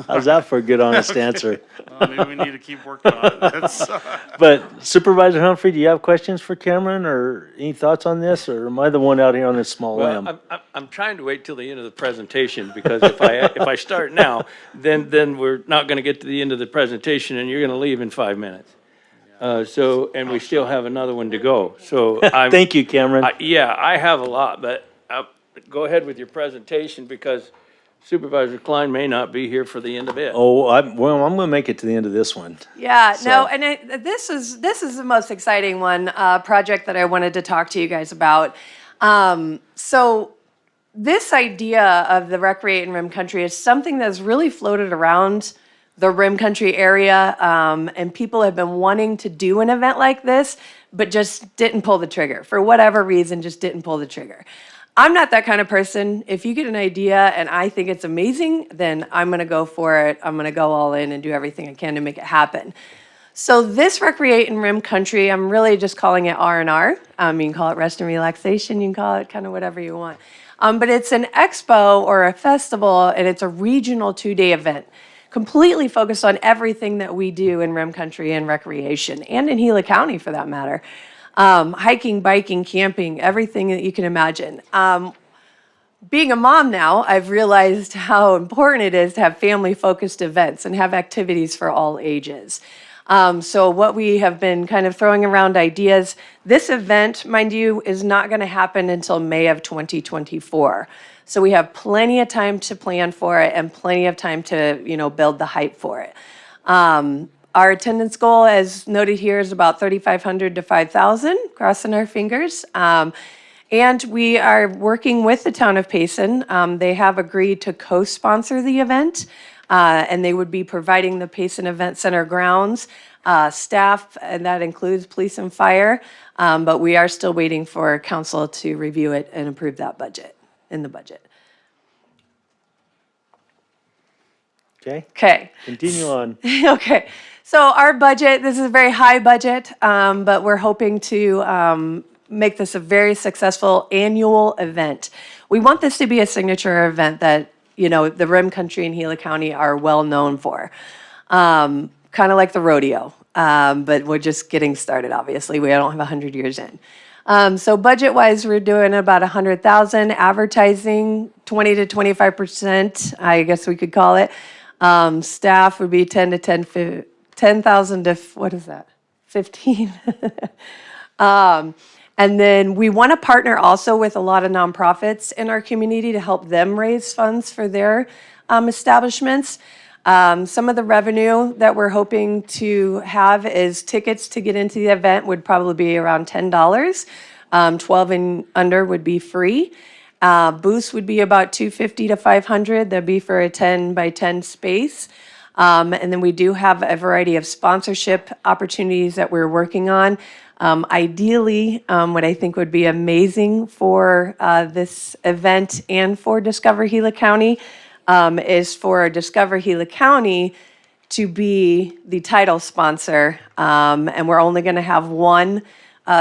How's that for a good, honest answer? Maybe we need to keep working on it. But Supervisor Humphrey, do you have questions for Cameron or any thoughts on this? Or am I the one out here on this small limb? Well, I'm trying to wait till the end of the presentation, because if I start now, then we're not gonna get to the end of the presentation and you're gonna leave in 5 minutes. And we still have another one to go, so I'm. Thank you, Cameron. Yeah, I have a lot, but go ahead with your presentation, because Supervisor Klein may not be here for the end of it. Oh, I'm going to make it to the end of this one. Yeah, no, So- and this is the most exciting one, project that I wanted to talk to you guys about. So this idea of the Recreate and Rim Country is something that's really floated around the Rim Country area, and people have been wanting to do an event like this, but just didn't pull the trigger. For whatever reason, just didn't pull the trigger. I'm not that kind of person. If you get an idea and I think it's amazing, then I'm going to go for it. I'm going to go all in and do everything I can to make it happen. So this Recreate and Rim Country, I'm really just calling it R&R. You can call it rest and relaxation. You can call it kind of whatever you want. But it's an expo or a festival, and it's a regional 2-day event, completely focused on everything that we do in Rim Country and recreation, and in Gila County for that matter. Hiking, biking, camping, everything that you can imagine. Being a mom now, I've realized how important it is to have family-focused events and have activities for all ages. So what we have been kind of throwing around ideas, this event, mind you, is not going to happen until May of 2024. So we have plenty of time to plan for it and plenty of time to, build the hype for it. Our attendance goal, as noted here, is about 3,500 to 5,000, crossing our fingers. And we are working with the town of Payson. They have agreed to co-sponsor the event, and they would be providing the Payson Event Center grounds. staff, and that includes police and fire. But we are still waiting for council to review it and approve that budget, in the budget. Okay, Okay. continue on. Okay, so our budget, this is a very high budget, but we're hoping to make this a very successful annual event. We want this to be a signature event that, you know, the Rim Country and Gila County are well known for. Kind of like the rodeo, but we're just getting started, obviously. We don't have 100 years in. So budget-wise, we're doing about 100,000, advertising 20 to 25%, I guess we could call it. Staff would be 10,000 to, what is that? 15. And then we want to partner also with a lot of nonprofits in our community to help them raise funds for their establishments. Some of the revenue that we're hoping to have is tickets to get into the event would probably be around $10. 12 and under would be free. Booths would be about $250 to $500. That'd be for a 10 by 10 space. And then we do have a variety of sponsorship opportunities that we're working on. Ideally, what I think would be amazing for this event and for Discover Gila County is for Discover Gila County to be the title sponsor. And we're only going to have one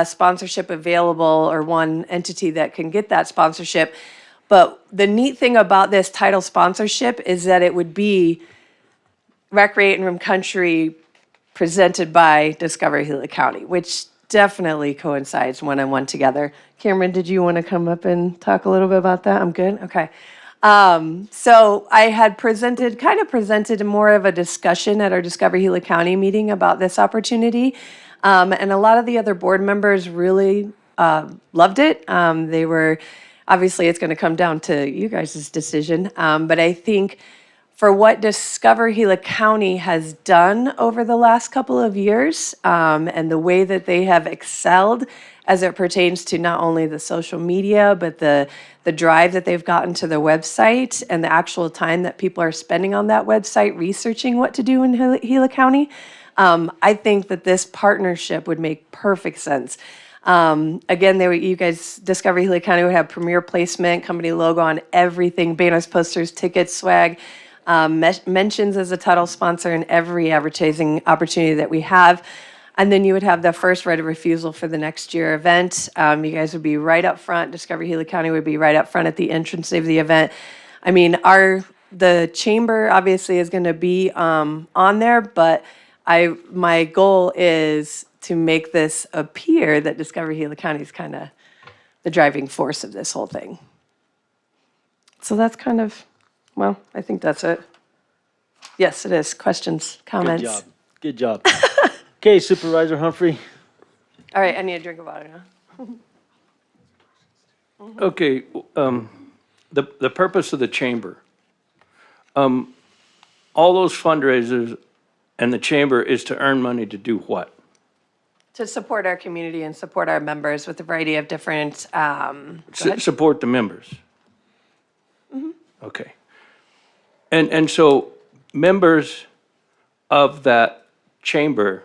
sponsorship available, or one entity that can get that sponsorship. But the neat thing about this title sponsorship is that it would be Recreate and Rim Country presented by Discover Gila County, which definitely coincides one and one together. Cameron, did you want to come up and talk a little bit about that? I'm good? Okay. So I had presented more of a discussion at our Discover Gila County meeting about this opportunity. And a lot of the other board members really loved it. They were, obviously it's going to come down to you guys' decision. But I think for what Discover Gila County has done over the last couple of years, and the way that they have excelled as it pertains to not only the social media, but the drive that they've gotten to their website and the actual time that people are spending on that website researching what to do in Gila County, I think that this partnership would make perfect sense. Again, you guys, Discover Gila County would have premier placement, company logo on everything, banners, posters, tickets, swag, mentions as a title sponsor in every advertising opportunity that we have. And then you would have the first right of refusal for the next year event. You guys would be right up front. Discover Gila County would be right up front at the entrance of the event. I mean, the chamber obviously is going to be on there, but my goal is to make this appear that Discover Gila County is kind of the driving force of this whole thing. So that's kind of, well, I think that's it. Yes, it is. Questions, comments? Good job. Good job. Okay, Supervisor Humphrey. All right, I need a drink of water now. Okay, the purpose of the chamber. All those fundraisers and the chamber is to earn money to do what? To support our community and support our members with a variety of different, go ahead. Support the members? Okay. And so members of that chamber,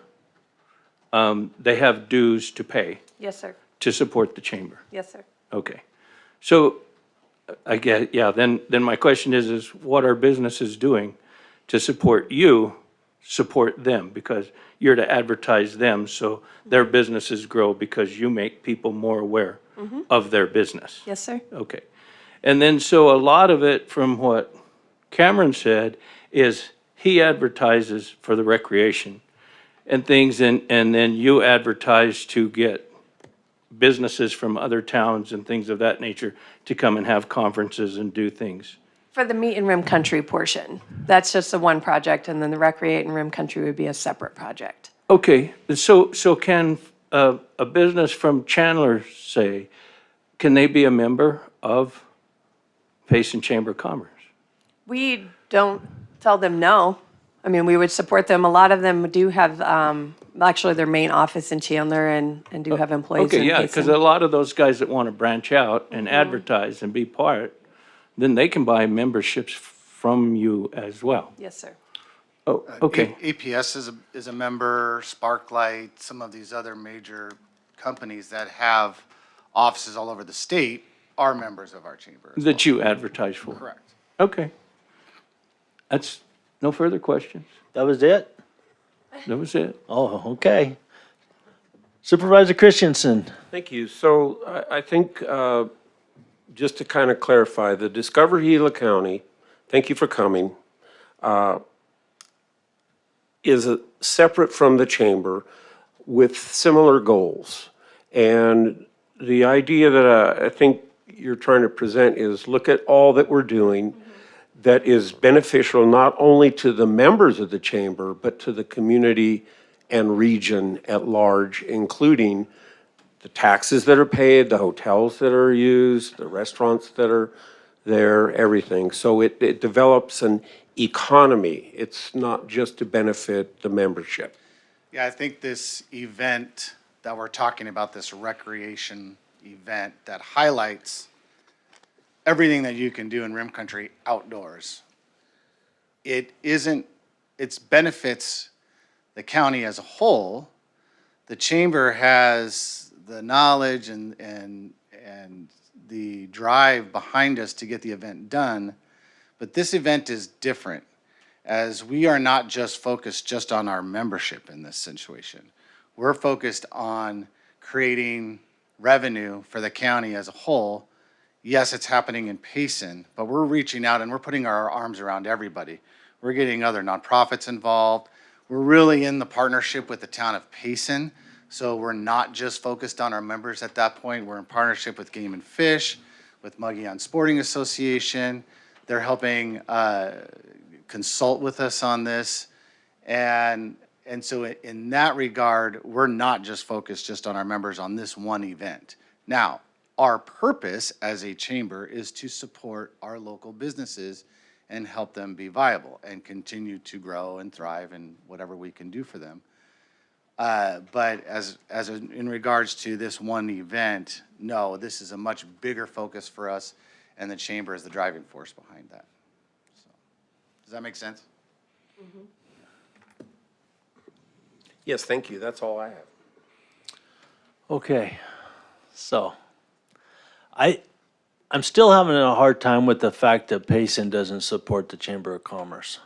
they have dues to pay Yes, sir. to support the chamber? Yes, sir. Okay. So I get, yeah, then my question is what are businesses doing to support you, support them? Because you're to advertise them so their businesses grow because you make people more aware of their business. Yes, sir. Okay. And then so a lot of it from what Cameron said is he advertises for the recreation and things, and then you advertise to get businesses from other towns and things of that nature to come and have conferences and do things. For the Meet and Rim Country portion, that's just the one project, and then the Recreate and Rim Country would be a separate project. Okay, so can a business from Chandler, say, can they be a member of Payson Chamber of Commerce? We don't tell them no. I mean, we would support them. A lot of them do have, actually their main office in Chandler and do have employees in Okay, yeah, Payson. because a lot of those guys that want to branch out and advertise and be part, then they can buy memberships from you as well. Yes, sir. Oh, okay. APS is a member, Sparklight, some of these other major companies that have offices all over the state are members of our chamber. as That you advertise for? well. Correct. Okay. That's, no further questions. That was it? That was it. Oh, okay. Supervisor Christensen. Thank you. So I think, just to kind of clarify, the Discover Gila County, thank you for coming, is separate from the chamber with similar goals. And the idea that I think you're trying to present is look at all that we're doing that is beneficial not only to the members of the chamber, but to the community and region at large, including the taxes that are paid, the hotels that are used, the restaurants that are there, everything. So it develops an economy. It's not just to benefit the membership. Yeah, I think this event that we're talking about, this recreation event that highlights everything that you can do in Rim Country outdoors, it benefits the county as a whole. The chamber has the knowledge and the drive behind us to get the event done, but this event is different, as we are not just focused just on our membership in this situation. We're focused on creating revenue for the county as a whole. Yes, it's happening in Payson, but we're reaching out and we're putting our arms around everybody. We're getting other nonprofits involved. We're really in the partnership with the town of Payson. So we're not just focused on our members at that point. We're in partnership with Game and Fish, with Mogollon Sporting Association. They're helping consult with us on this. And so in that regard, we're not just focused just on our members on this one event. Now, our purpose as a chamber is to support our local businesses and help them be viable and continue to grow and thrive in whatever we can do for them. But in regards to this one event, no, this is a much bigger focus for us, and the chamber is the driving force behind that. So, does that make sense? Mm-hmm. Yes, thank you. That's all I have. Okay, so I'm still having a hard time with the fact that Payson doesn't support the Chamber of Commerce.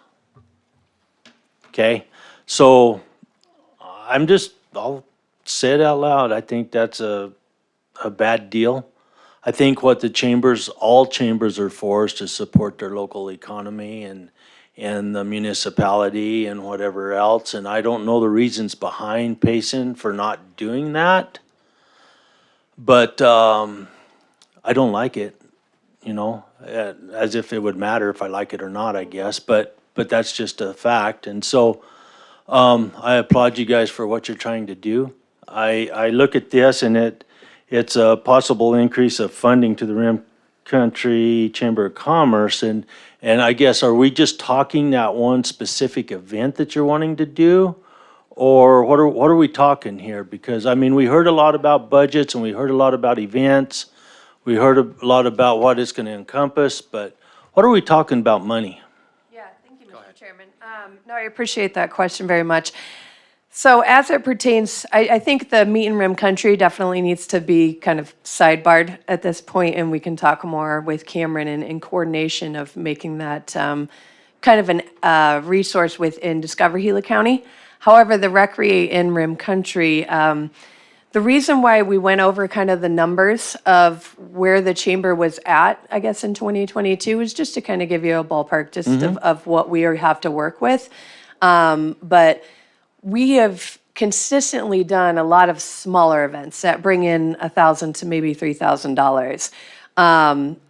Okay, so I'll say it out loud. I think that's a bad deal. I think what all chambers are for is to support their local economy and the municipality and whatever else. And I don't know the reasons behind Payson for not doing that. But I don't like it, as if it would matter if I like it or not, I guess. But that's just a fact. And so I applaud you guys for what you're trying to do. I look at this and it's a possible increase of funding to the Rim Country Chamber of Commerce. And I guess, are we just talking that one specific event that you're wanting to do? Or what are we talking here? Because, I mean, we heard a lot about budgets and we heard a lot about events. We heard a lot about what it's going to encompass, but what are we talking about money? Yeah, thank you, Mr. Chairman. No, I appreciate that question very much. So as it pertains, I think the Meet in Rim Country definitely needs to be kind of sidebarred at this point, and we can talk more with Cameron in coordination of making that kind of an resource within Discover Gila County. However, the Recreate in Rim Country, the reason why we went over kind of the numbers of where the chamber was at, I guess, in 2022 is just to kind of give you a ballpark just of what we have to work with. But we have consistently done a lot of smaller events that bring in $1,000 to maybe $3,000.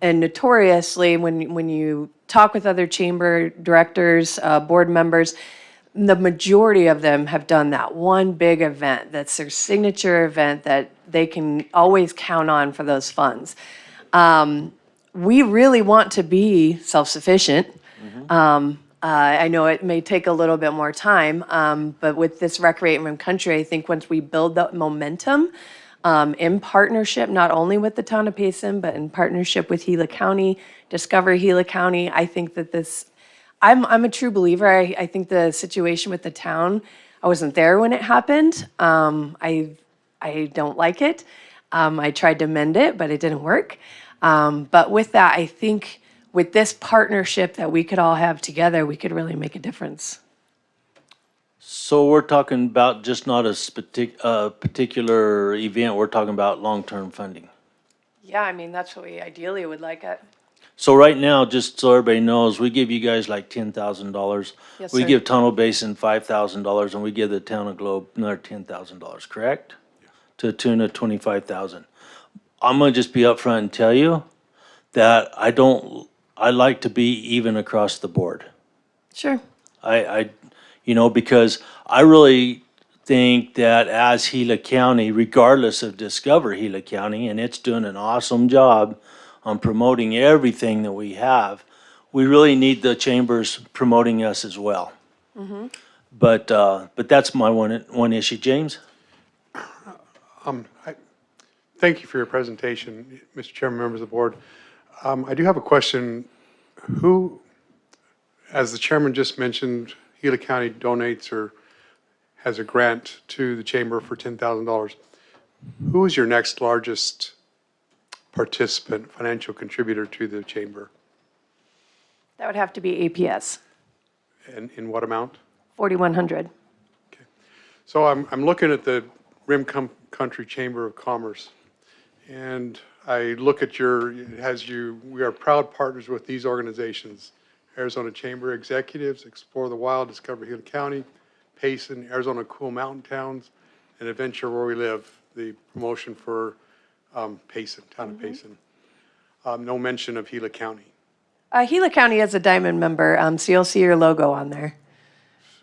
And notoriously, when you talk with other chamber directors, board members, the majority of them have done that one big event that's their signature event that they can always count on for those funds. We really want to be self-sufficient. I know it may take a little bit more time, but with this Recreate in Rim Country, I think once we build that momentum in partnership, not only with the town of Payson, but in partnership with Gila County, Discover Gila County, I think that this I'm a true believer. I think the situation with the town, I wasn't there when it happened. I don't like it. I tried to mend it, but it didn't work. But with that, I think with this partnership that we could all have together, we could really make a difference. So we're talking about just not a particular event, we're talking about long-term funding. Yeah, I mean, that's what we ideally would like it. So right now, just so everybody knows, we give you guys like $10,000. Yes, We sir. give Tunnel Basin $5,000 and we give the town of Globe another $10,000, correct? To a tune of 25,000. I'm gonna just be upfront and tell you that I like to be even across the board. Sure. Because I really think that as Gila County, regardless of Discover Gila County, and it's doing an awesome job on promoting everything that we have, we really need the chambers promoting us as well. But that's my one issue. James? Thank you for your presentation, Mr. Chairman, members of the board. I do have a question. Who, as the chairman just mentioned, Gila County donates or has a grant to the chamber for $10,000. Who is your next largest participant, financial contributor to the chamber? That would have to be APS, And in what amount? 4,100. So I'm looking at the Rim Country Chamber of Commerce, and I look at we are proud partners with these organizations: Arizona Chamber Executives, Explore the Wild, Discover Gila County, Payson, Arizona Cool Mountain Towns, and Adventure Where We Live, the promotion for Payson, town of Payson. No mention of Gila County. Gila County is a diamond member, so you'll see your logo on there.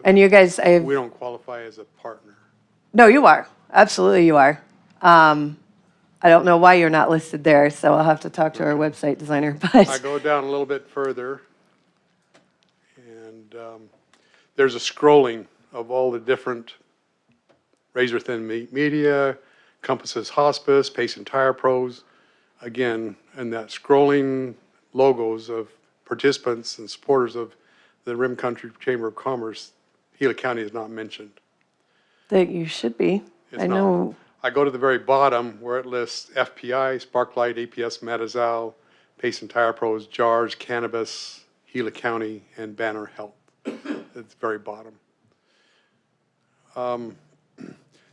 And you guys, We don't qualify as a partner. no, you are. Absolutely, you are. I don't know why you're not listed there, so I'll have to talk to our website designer. I But go down a little bit further, and there's a scrolling of all the different Razor Thin Media, Compasses Hospice, Payson Tire Pros. Again, and that scrolling logos of participants and supporters of the Rim Country Chamber of Commerce, Gila County is not mentioned. that you should be. It's I not. know. I go to the very bottom where it lists FPI, Sparklight, APS, Matazal, Payson Tire Pros, JARS, Cannabis, Gila County, and Banner Health. At the very bottom.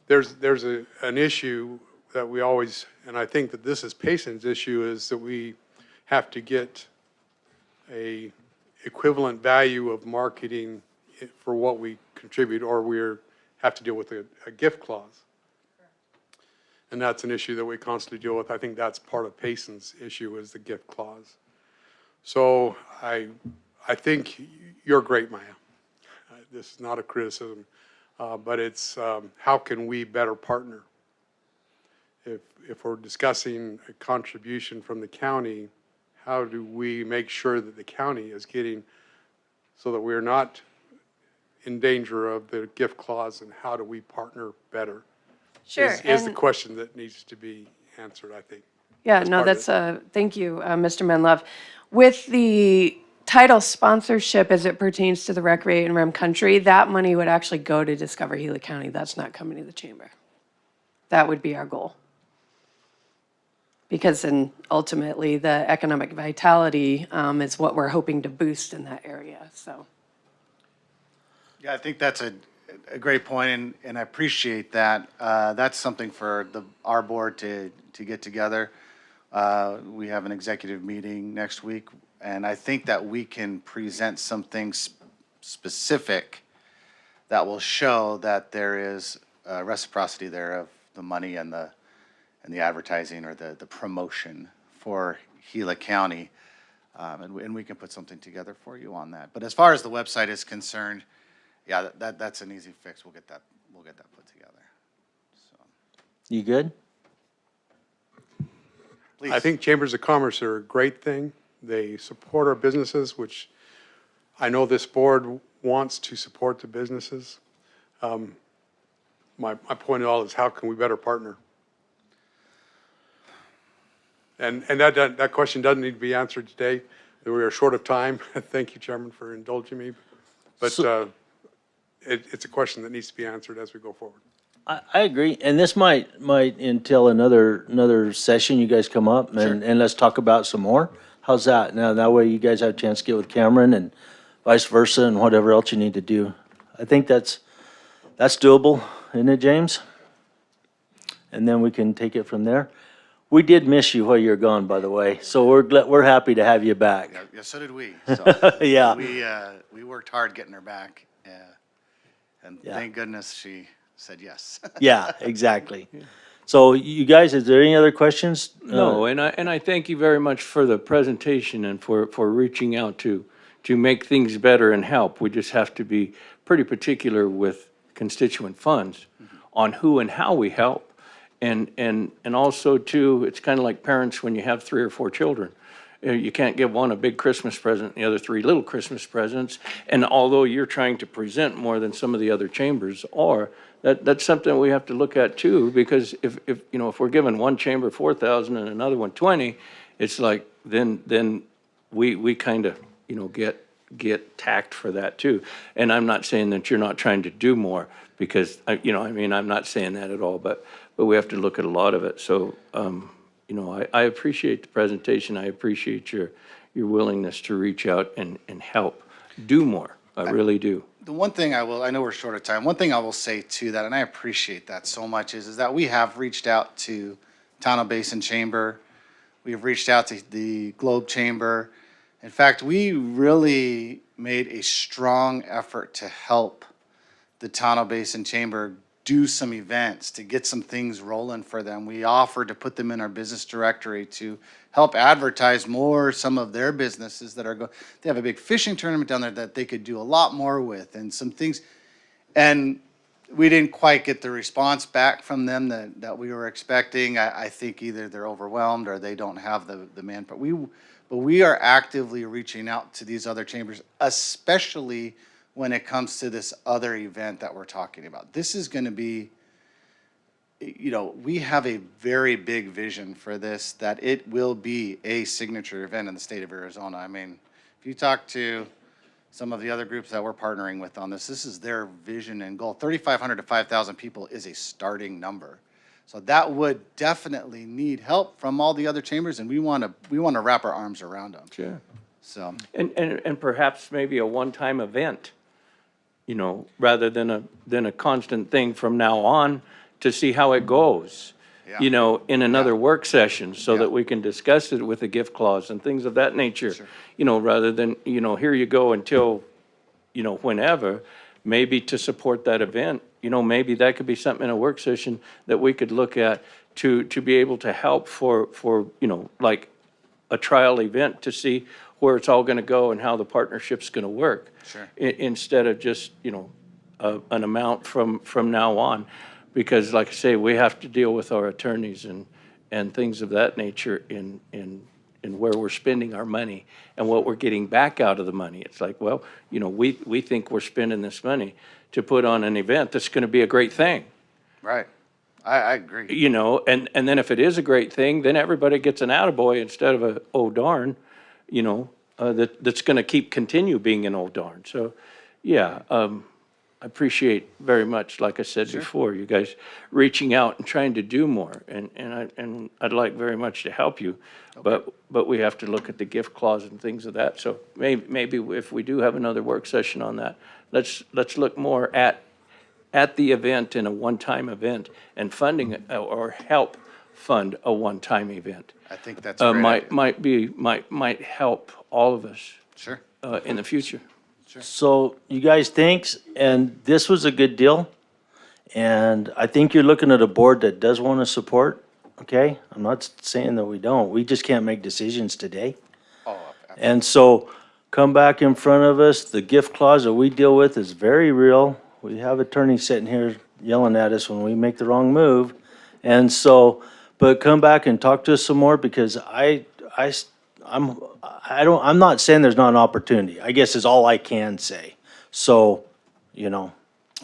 There's an issue that we always, and I think that this is Payson's issue, is that we have to get a equivalent value of marketing for what we contribute, or have to deal with a gift clause. And that's an issue that we constantly deal with. I think that's part of Payson's issue, is the gift clause. So I think you're great, Maya. This is not a criticism, but it's how can we better partner? If we're discussing a contribution from the county, how do we make sure that the county is getting, so that we're not in danger of the gift clause, and how do we partner better? Sure. Is the and- question that needs to be answered, I think. Yeah, That's no, part of that's, thank you, Mr. Menlove. With the title sponsorship as it pertains to the Recreate and Rim Country, that money would actually go to Discover Gila County. That's not coming to the chamber. That would be our goal. Because then ultimately, the economic vitality is what we're hoping to boost in that area, so. Yeah, I think that's a great point, and I appreciate that. That's something for our board to get together. We have an executive meeting next week, and I think that we can present some things specific that will show that there is reciprocity there of the money and the advertising or the promotion for Gila County. And we can put something together for you on that. But as far as the website is concerned, yeah, that's an easy fix. We'll get that put together. So, You good? please. I think chambers of commerce are a great thing. They support our businesses, which I know this board wants to support the businesses. My point at all is, how can we better partner? And that question doesn't need to be answered today. We are short of time. Thank you, Chairman, for indulging me. But it's a question that needs to be answered as we go forward. I agree, and this might entail another session, you guys come up and let's talk about some more. How's that? Now, that way you guys have a chance to get with Cameron and vice versa and whatever else you need to do. I think that's doable, isn't it, James? And then we can take it from there. We did miss you while you were gone, by the way, so we're happy to have you back. Yeah, so did we. So Yeah. we worked hard getting her back. And Yeah. thank goodness she said yes. Yeah, exactly. So you guys, is there any other questions? No, and I thank you very much for the presentation and for reaching out to make things better and help. We just have to be pretty particular with constituent funds on who and how we help. And also too, it's kind of like parents when you have 3 or 4 children. You can't give one a big Christmas present, and the other 3 little Christmas presents. And although you're trying to present more than some of the other chambers are, that's something we have to look at too, because if we're giving one chamber 4,000 and another one 20, it's like, then we kind of, get tacked for that too. And I'm not saying that you're not trying to do more, because, I'm not saying that at all, but we have to look at a lot of it. So, I appreciate the presentation. I appreciate your willingness to reach out and help do more. I really do. The one thing I know we're short of time, one thing I will say to that, and I appreciate that so much, is that we have reached out to Tonto Basin Chamber. We have reached out to the Globe Chamber. In fact, we really made a strong effort to help the Tonto Basin Chamber do some events, to get some things rolling for them. We offered to put them in our business directory to help advertise more some of their businesses that are they have a big fishing tournament down there that they could do a lot more with, and some things. And we didn't quite get the response back from them that we were expecting. I think either they're overwhelmed or they don't have the manpower. But we are actively reaching out to these other chambers, especially when it comes to this other event that we're talking about. This is going to be, we have a very big vision for this, that it will be a signature event in the state of Arizona. I mean, if you talk to some of the other groups that we're partnering with on this is their vision and goal. 3,500 to 5,000 people is a starting number. So that would definitely need help from all the other chambers, and we want to wrap our arms around them. Sure. So, And perhaps maybe a one-time event, rather than a constant thing from now on, to see how it goes. Yeah. In another work session, so Yeah. that we can discuss it with a gift clause and things of that nature. Sure. Rather than, here you go until, whenever, maybe to support that event. Maybe that could be something in a work session that we could look at to be able to help for, like a trial event, to see where it's all gonna go and how the partnership's gonna work. Sure. Instead of just, an amount from now on. Because like I say, we have to deal with our attorneys and things of that nature in where we're spending our money and what we're getting back out of the money. It's like, well, we think we're spending this money to put on an event that's gonna be a great thing. right. I agree. And then if it is a great thing, then everybody gets an attaboy instead of a, oh darn, that's gonna continue being an oh darn. So, yeah, I appreciate very much, like I said before, you guys reaching out and trying to do more, and I'd like very much to help you, but we have to look at the gift clause and things of that. So maybe if we do have another work session on that, let's look more at the event in a one-time event and funding it, or help fund a one-time event. I think that's a great idea. Might help all of us Sure. in the future. So you guys, thanks, and this was a good deal. And I think you're looking at a board that does want to support, okay? I'm not saying that we don't, we just can't make decisions today. Oh, And so come back in front of us, the gift clause that we deal with is very real. We have attorneys sitting here yelling at us when we make the wrong move. And so, but come back and talk to us some more, because I'm not saying there's not an opportunity, I guess is all I can say. So, Well,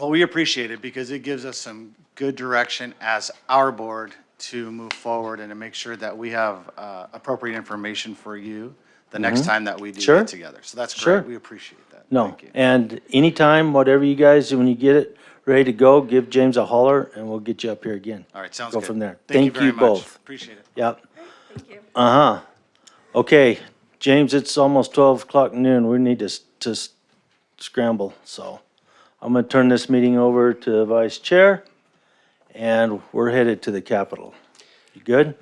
we appreciate it because it gives us some good direction as our board to move forward and to make sure that we have appropriate information for you the next time that we do Sure. get together. So that's Sure. great. We appreciate that. No, Thank you. and anytime, whatever you guys, when you get it ready to go, give James a holler and we'll get you up here again. All right, sounds Go good. from there. Thank Thank you very much. both. Appreciate it. Yep. Thank you. Uh-huh. Okay, James, it's almost 12 o'clock noon. We need to scramble, so I'm gonna turn this meeting over to Vice Chair, and we're headed to the Capitol. You good?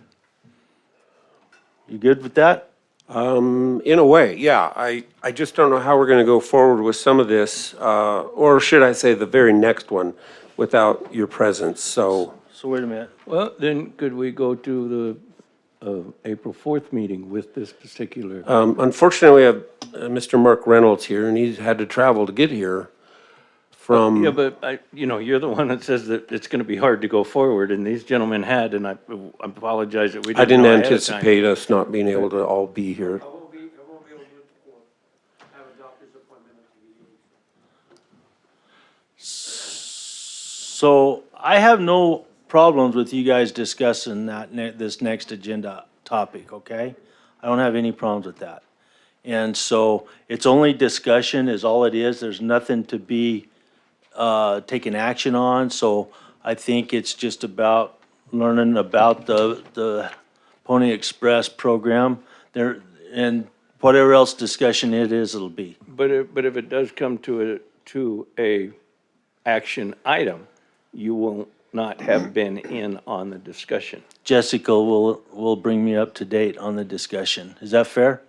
You good with that? In a way, yeah. I just don't know how we're gonna go forward with some of this, or should I say the very next one, without your presence, so. So wait a minute. Well, then could we go to the April 4th meeting with this particular? Unfortunately, we have Mr. Mark Reynolds here, and he's had to travel to get here from. Yeah, but you're the one that says that it's gonna be hard to go forward, and these gentlemen had, and I apologize that we I didn't didn't know ahead of time. anticipate us not being able to all be here. So I have no problems with you guys discussing this next agenda topic, okay? I don't have any problems with that. And so it's only discussion is all it is. There's nothing to be taken action on. So I think it's just about learning about the Pony Express program there, and whatever else discussion it is, it'll be. But if it does come to a action item, you will not have been in on the discussion. Jessica will bring me up to date on the discussion. Is that fair?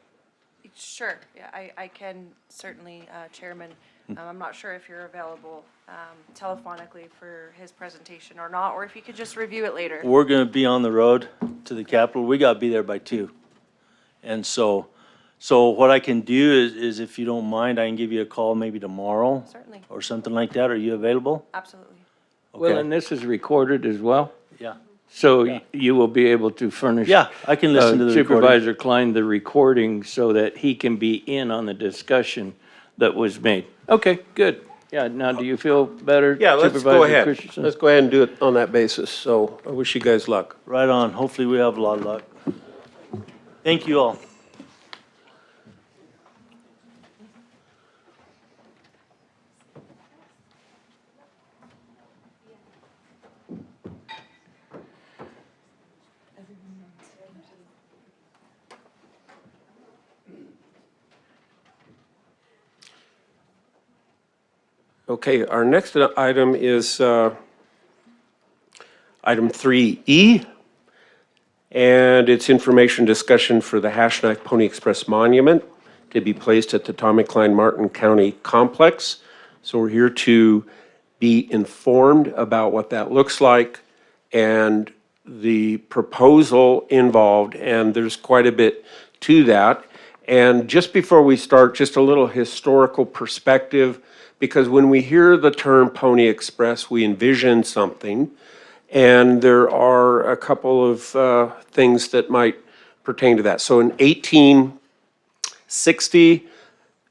Sure, yeah, I can certainly, Chairman, I'm not sure if you're available telephonically for his presentation or not, or if you could just review it later. We're gonna be on the road to the Capitol. We gotta be there by 2. And so what I can do is if you don't mind, I can give you a call maybe tomorrow. Certainly. Or something like that. Are you available? Absolutely. Well, Okay. and this is recorded as well, Yeah. so you will be able to furnish. Yeah, I can listen to the recording. Supervisor Klein the recording so that he can be in on the discussion that was made. Okay, good. Yeah, now do you feel better? Yeah, let's go Supervisor ahead. Christensen? Let's go ahead and do it on that basis, so I wish you guys luck. Right on. Hopefully we have a lot of luck. Thank you all. Okay, our next item is item 3E, and it's information discussion for the Hash Knife Pony Express Monument to be placed at the Tommy Klein Martin County Complex. So we're here to be informed about what that looks like and the proposal involved, and there's quite a bit to that. And just before we start, just a little historical perspective, because when we hear the term Pony Express, we envision something, and there are a couple of things that might pertain to that. So in 1860,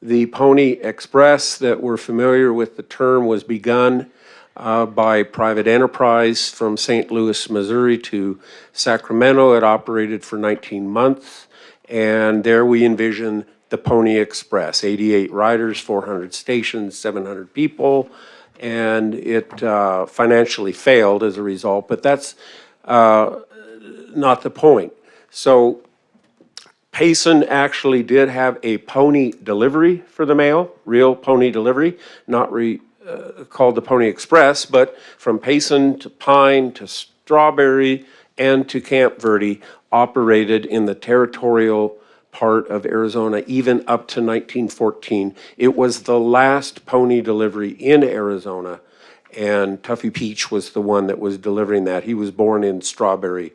the Pony Express, that we're familiar with the term, was begun by private enterprise from St. Louis, Missouri to Sacramento. It operated for 19 months, and there we envision the Pony Express, 88 riders, 400 stations, 700 people, and it financially failed as a result, but that's not the point. So Payson actually did have a pony delivery for the mail, real pony delivery, not called the Pony Express, but from Payson to Pine to Strawberry and to Camp Verde, operated in the territorial part of Arizona, even up to 1914. It was the last pony delivery in Arizona, and Tuffy Peach was the one that was delivering that. He was born in Strawberry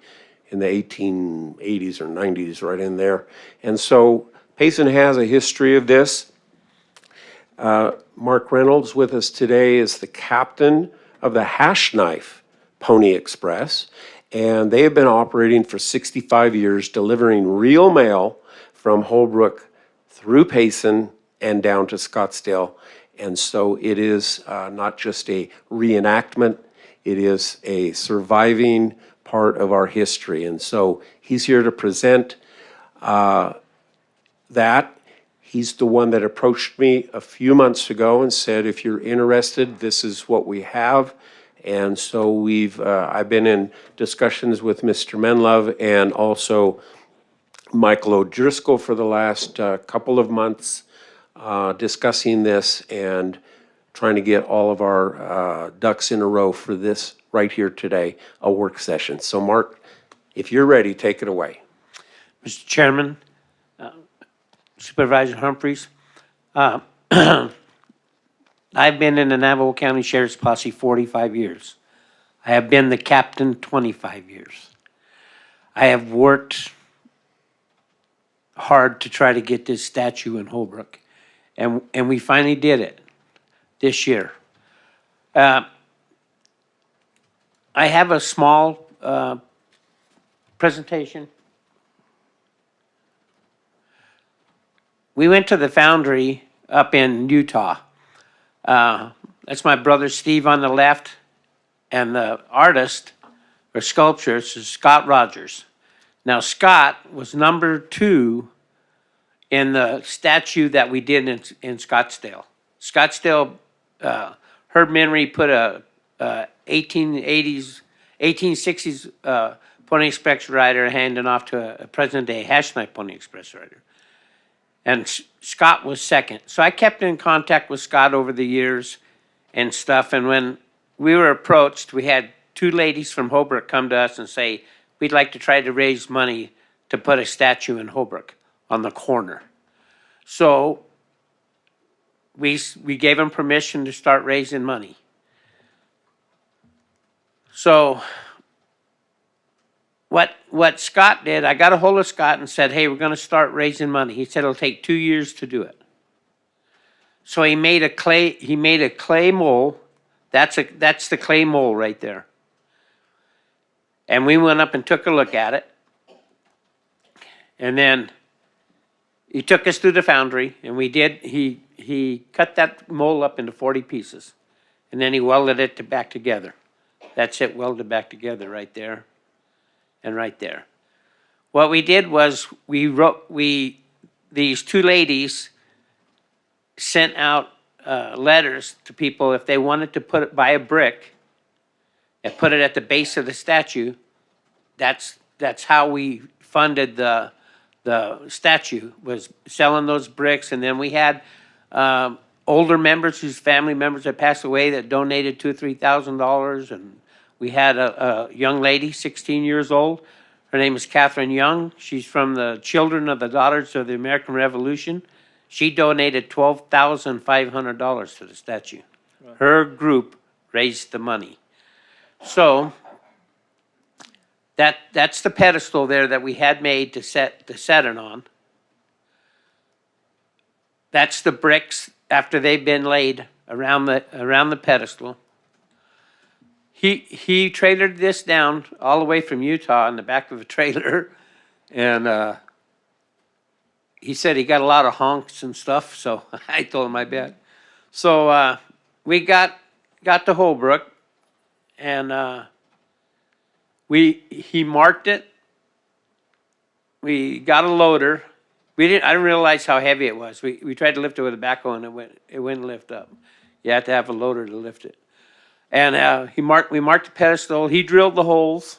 in the 1880s or 90s, right in there. And so Payson has a history of this. Mark Reynolds with us today is the captain of the Hash Knife Pony Express, and they have been operating for 65 years, delivering real mail from Holbrook through Payson and down to Scottsdale. And so it is not just a reenactment, it is a surviving part of our history. And so he's here to present the that. He's the one that approached me a few months ago and said, if you're interested, this is what we have. And so I've been in discussions with Mr. Menlove and also Michael O'Driscoll for the last couple of months, discussing this and trying to get all of our ducks in a row for this right here today, a work session. So Mark, if you're ready, take it away. Mr. Chairman, Supervisor Humphreys, I've been in the Navajo County Sheriff's Posse 45 years. I have been the captain 25 years. I have worked hard to try to get this statue in Holbrook, and we finally did it this year. I have a small presentation. We went to the foundry up in Utah. That's my brother Steve on the left, and the artist or sculpturist is Scott Rogers. Now, Scott was number 2 in the statue that we did in Scottsdale. Scottsdale, Herb Memory put a 1860s Pony Express rider handing off to a present-day hash knife Pony Express rider. And Scott was second. So I kept in contact with Scott over the years and stuff. And when we were approached, we had 2 ladies from Holbrook come to us and say, we'd like to try to raise money to put a statue in Holbrook on the corner. So we gave them permission to start raising money. So what Scott did, I got a hold of Scott and said, hey, we're going to start raising money. He said it'll take 2 years to do it. So he made a clay mold. That's the clay mold right there. And we went up and took a look at it. And then he took us through the foundry, and he cut that mold up into 40 pieces. And then he welded it back together. That's it, welded back together right there. And right there. What we did was these 2 ladies sent out letters to people if they wanted to buy a brick and put it at the base of the statue. That's how we funded the statue, was selling those bricks. And then we had older members whose family members had passed away that donated $2,000 or $3,000, and we had a young lady, 16 years old. Her name is Catherine Young. She's from the Children of the Daughters of the American Revolution. She donated $12,500 to the statue. Her group raised the money. So that's the pedestal there that we had made to set it on. That's the bricks after they've been laid around the pedestal. He trailered this down all the way from Utah in the back of a trailer, and he said he got a lot of honks and stuff, so I told him I bet. So we got to Holbrook, and he marked it. We got a loader. I didn't realize how heavy it was. We tried to lift it with a backhoe, and it wouldn't lift up. You have to have a loader to lift it. And we marked the pedestal. He drilled the holes.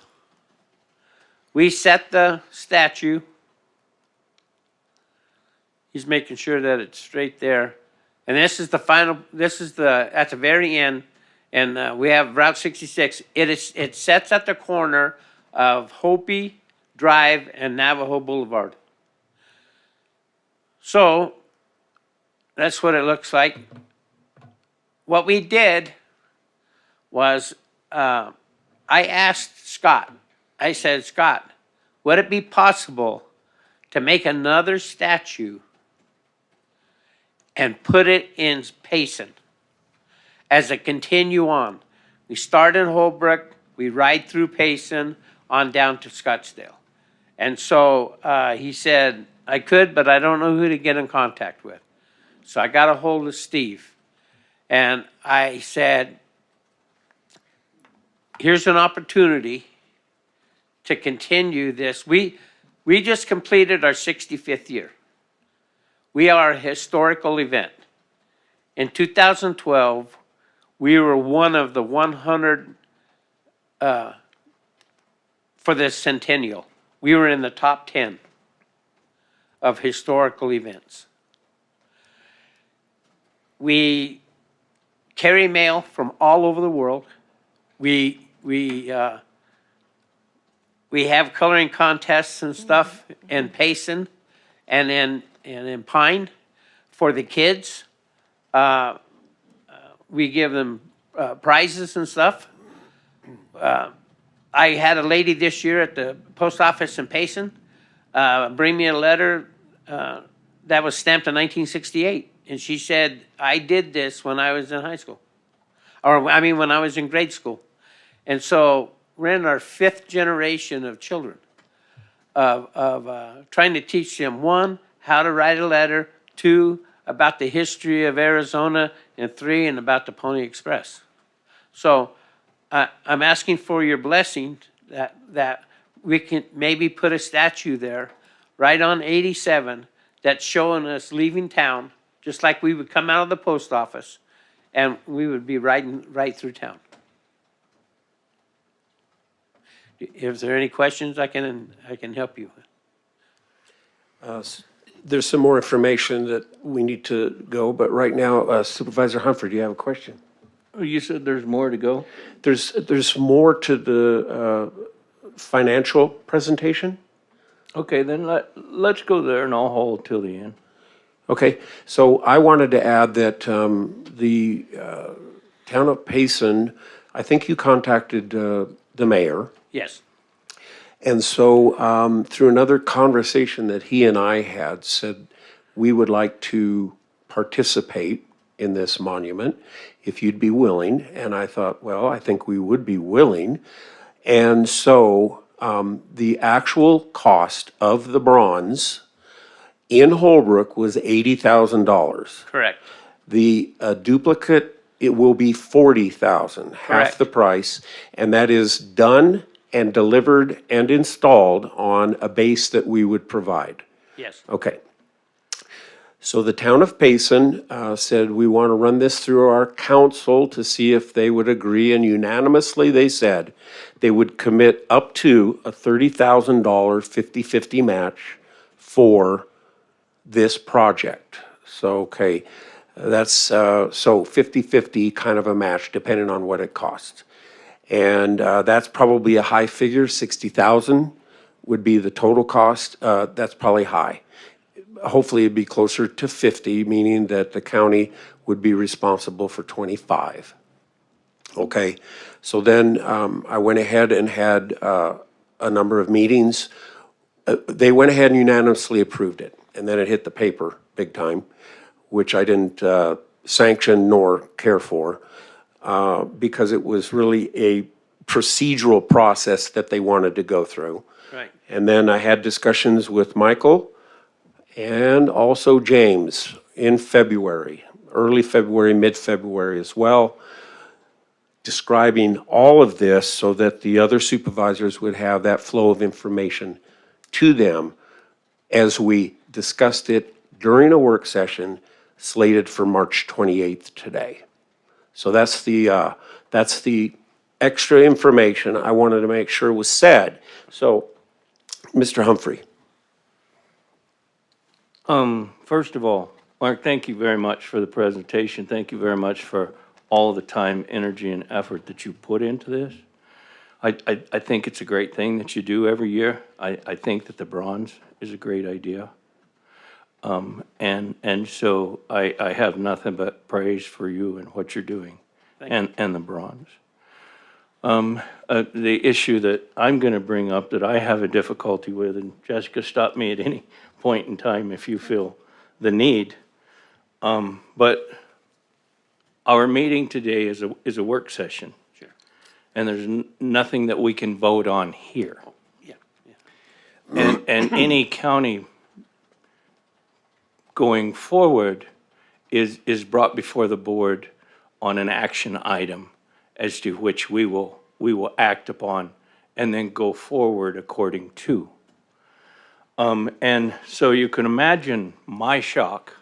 We set the statue. He's making sure that it's straight there. And this is the final, at the very end. And we have Route 66. It sets at the corner of Hopi Drive and Navajo Boulevard. So that's what it looks like. What we did was I asked Scott, I said, Scott, would it be possible to make another statue and put it in Payson as a continue on? We start in Holbrook, we ride through Payson on down to Scottsdale. And so he said, I could, but I don't know who to get in contact with. So I got a hold of Steve. And I said, here's an opportunity to continue this. We just completed our 65th year. We are a historical event. In 2012, we were one of the 100 for the centennial. We were in the top 10 of historical events. We carry mail from all over the world. We have coloring contests and stuff in Payson and in Pine for the kids. We give them prizes and stuff. I had a lady this year at the post office in Payson bring me a letter that was stamped in 1968. And she said, I did this when I was in high school. Or, I mean, when I was in grade school. And so we're in our 5th generation of children of trying to teach them, 1, how to write a letter, 2, about the history of Arizona, and 3, and about the Pony Express. So I'm asking for your blessing that we can maybe put a statue there right on 87 that's showing us leaving town, just like we would come out of the post office and we would be riding right through town. If there are any questions, I can help you. There's some more information that we need to go, but right now, Supervisor Humphrey, do you have a question? Oh, you said there's more to go? There's more to the financial presentation? Okay, then let's go there and I'll hold till the end. Okay, so I wanted to add that the town of Payson, I think you contacted the mayor. Yes. And so through another conversation that he and I had, said we would like to participate in this monument if you'd be willing. And I thought, well, I think we would be willing. And so the actual cost of the bronze in Holbrook was $80,000. Correct. The duplicate, it will be $40,000, half Correct. the price, and that is done and delivered and installed on a base that we would provide. Yes. Okay. So the town of Payson said, we want to run this through our council to see if they would agree, and unanimously they said they would commit up to a $30,000 50-50 match for this project. So, okay, that's so 50-50 kind of a match depending on what it costs. And that's probably a high figure, 60,000 would be the total cost. That's probably high. Hopefully it'd be closer to 50, meaning that the county would be responsible for 25. Okay, so then I went ahead and had a number of meetings. They went ahead and unanimously approved it, and then it hit the paper big time, which I didn't sanction nor care for, because it was really a procedural process that they wanted to go through. Right. And then I had discussions with Michael and also James in February, early February, mid-February as well, describing all of this so that the other supervisors would have that flow of information to them as we discussed it during a work session slated for March 28th today. So that's the extra information I wanted to make sure was said. So, Mr. Humphrey. First of all, Mark, thank you very much for the presentation. Thank you very much for all the time, energy, and effort that you put into this. I think it's a great thing that you do every year. I think that the bronze is a great idea. And so I have nothing but praise for you and what you're doing and the bronze. The issue that I'm going to bring up that I have a difficulty with, and Jessica, stop me at any point in time if you feel the need. But our meeting today is a work session. Sure. And there's nothing that we can vote on here. Yeah. And any county going forward is brought before the board on an action item as to which we will act upon and then go forward according to. And so you can imagine my shock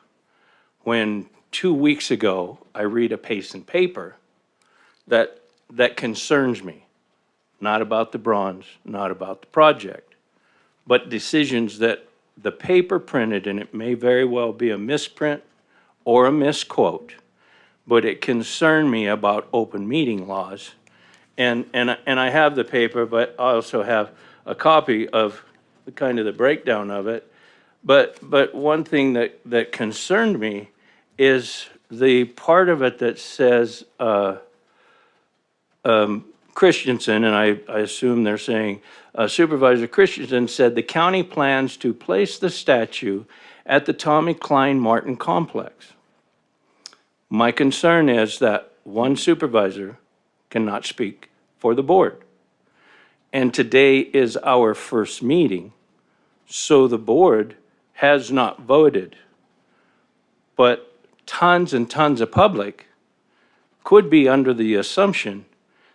when 2 weeks ago, I read a Payson paper that concerns me, not about the bronze, not about the project, but decisions that the paper printed, and it may very well be a misprint or a misquote, but it concerned me about open meeting laws. And I have the paper, but I also have a copy of the kind of the breakdown of it. But one thing that concerned me is the part of it that says Christensen, and I assume they're saying Supervisor Christensen said the county plans to place the statue at the Tommy Klein Martin complex. My concern is that one supervisor cannot speak for the board. And today is our first meeting, so the board has not voted. But tons and tons of public could be under the assumption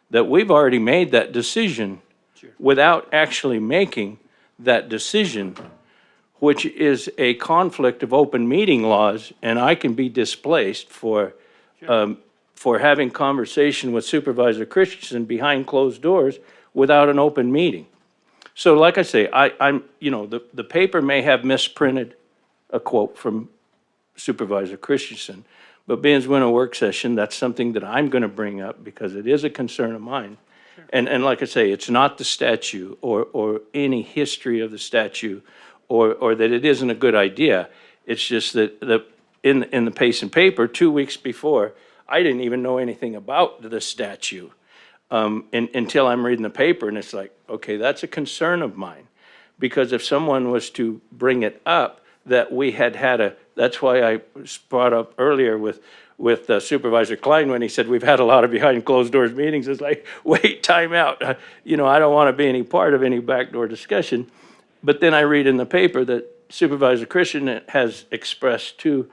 that we've already made that decision without actually making that decision, which is a conflict of open meeting laws, and I can be displaced for having conversation with Supervisor Christensen behind closed doors without an open meeting. So like I say, I'm the paper may have misprinted a quote from Supervisor Christensen, but being we're in a work session, that's something that I'm going to bring up because it is a concern of mine. And like I say, it's not the statue or any history of the statue or that it isn't a good idea. It's just that in the Payson paper, 2 weeks before, I didn't even know anything about the statue until I'm reading the paper, and it's like, okay, that's a concern of mine. Because if someone was to bring it up, that we had that's why I brought up earlier with Supervisor Klein when he said we've had a lot of behind closed doors meetings. It's like, wait, time out. I don't want to be any part of any backdoor discussion. But then I read in the paper that Supervisor Christian has expressed to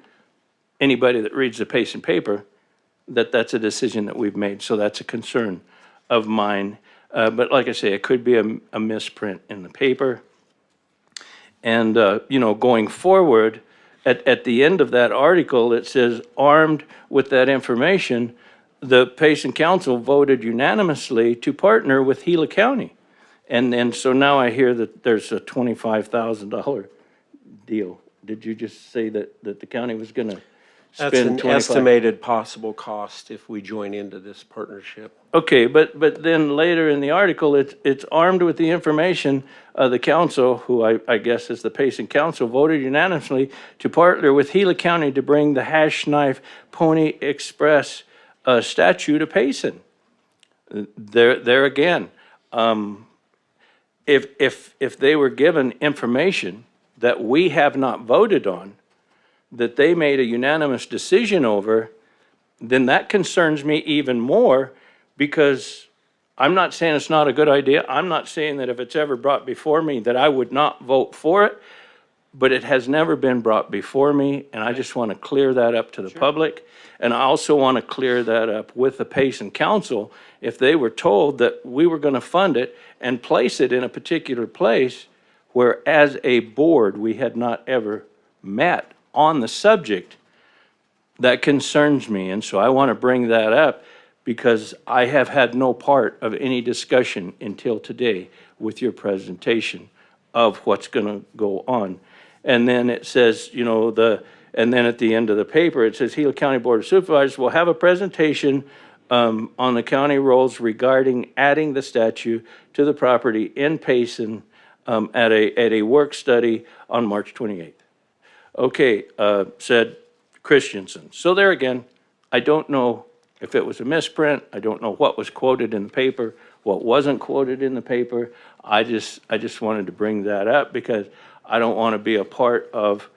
anybody that reads the Payson paper that that's a decision that we've made. So that's a concern of mine. But like I say, it could be a misprint in the paper. And, going forward, at the end of that article, it says, armed with that information, the Payson Council voted unanimously to partner with Gila County. And so now I hear that there's a $25,000 deal. Did you just say that the county was going to spend That's an 25? estimated possible cost if we join into this partnership. Okay, but then later in the article, it's armed with the information, the council, who I guess is the Payson Council, voted unanimously to partner with Gila County to bring the Hash Knife Pony Express statue to Payson. There again, if they were given information that we have not voted on, that they made a unanimous decision over, then that concerns me even more, because I'm not saying it's not a good idea. I'm not saying that if it's ever brought before me that I would not vote for it, but it has never been brought before me, and I just want to clear that up to the public. And I also want to clear that up with the Payson Council. If they were told that we were going to fund it and place it in a particular place where as a board we had not ever met on the subject, that concerns me. And so I want to bring that up because I have had no part of any discussion until today with your presentation of what's going to go on. And then it says, and then at the end of the paper, it says Gila County Board of Supervisors will have a presentation on the county rules regarding adding the statue to the property in Payson at a work study on March 28th. Okay, said Christensen. So there again, I don't know if it was a misprint. I don't know what was quoted in the paper, what wasn't quoted in the paper. I just wanted to bring that up because I don't want to be a part of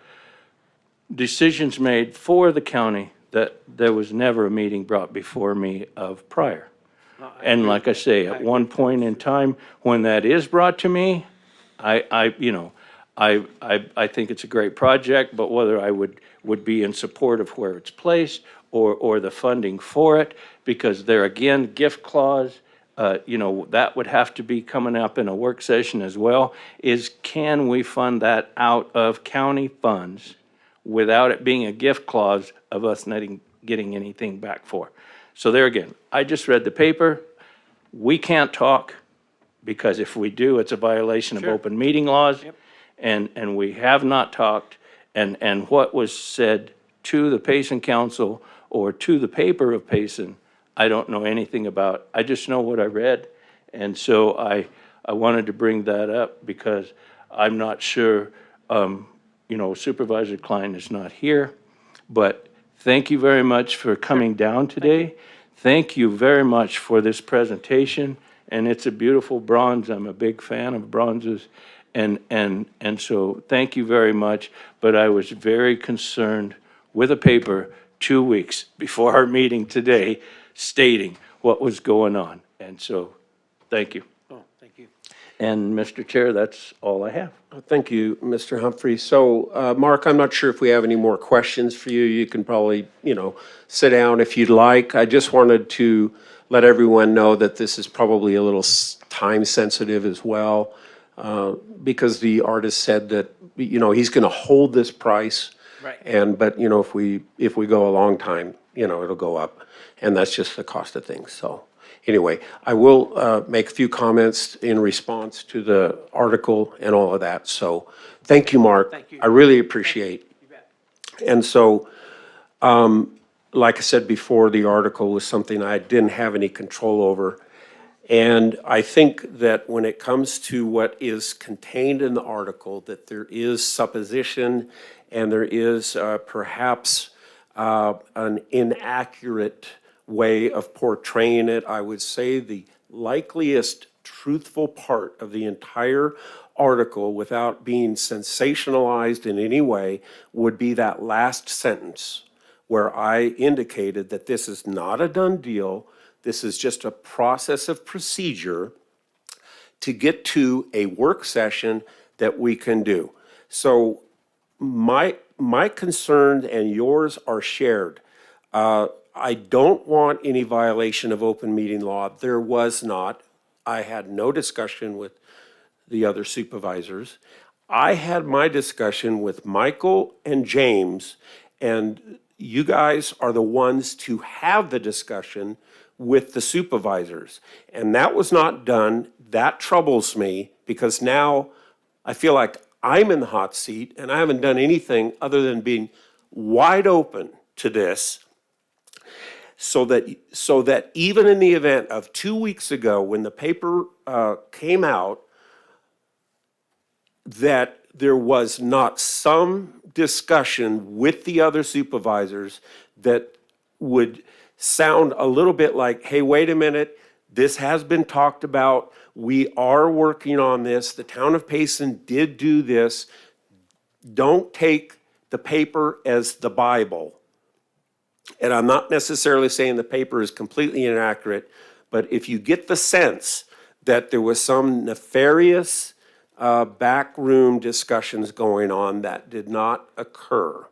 decisions made for the county that there was never a meeting brought before me of prior. And like I say, at one point in time, when that is brought to me, I think it's a great project, but whether I would be in support of where it's placed or the funding for it, because there again, gift clause, that would have to be coming up in a work session as well, is can we fund that out of county funds without it being a gift clause of us not getting anything back for? So there again, I just read the paper. We can't talk, because if we do, it's a violation of open meeting laws. And we have not talked, and what was said to the Payson Council or to the paper of Payson, I don't know anything about. I just know what I read, and so I wanted to bring that up because I'm not sure, Supervisor Klein is not here, but thank you very much for coming down today. Thank you very much for this presentation, and it's a beautiful bronze. I'm a big fan of bronzes, and so thank you very much, but I was very concerned with a paper 2 weeks before our meeting today stating what was going on, and so, thank you. Oh, thank you. And Mr. Chair, that's all I have. Thank you, Mr. Humphrey. So, Mark, I'm not sure if we have any more questions for you. You can probably, sit down if you'd like. I just wanted to let everyone know that this is probably a little time sensitive as well, because the artist said that, he's going to hold this price. Right. But if we go a long time, it'll go up, and that's just the cost of things. So anyway, I will make a few comments in response to the article and all of that. So thank you, Mark. Thank you. I really appreciate. You bet. And so, like I said before, the article was something I didn't have any control over. And I think that when it comes to what is contained in the article, that there is supposition and there is perhaps an inaccurate way of portraying it. I would say the likeliest truthful part of the entire article, without being sensationalized in any way, would be that last sentence where I indicated that this is not a done deal. This is just a process of procedure to get to a work session that we can do. So my concern and yours are shared. I don't want any violation of open meeting law. There was not. I had no discussion with the other supervisors. I had my discussion with Michael and James, and you guys are the ones to have the discussion with the supervisors. And that was not done. That troubles me, because now I feel like I'm in the hot seat and I haven't done anything other than being wide open to this, so that even in the event of 2 weeks ago when the paper came out, that there was not some discussion with the other supervisors that would sound a little bit like, hey, wait a minute, this has been talked about. We are working on this. The town of Payson did do this. Don't take the paper as the Bible. And I'm not necessarily saying the paper is completely inaccurate, but if you get the sense that there was some nefarious backroom discussions going on, that did not occur.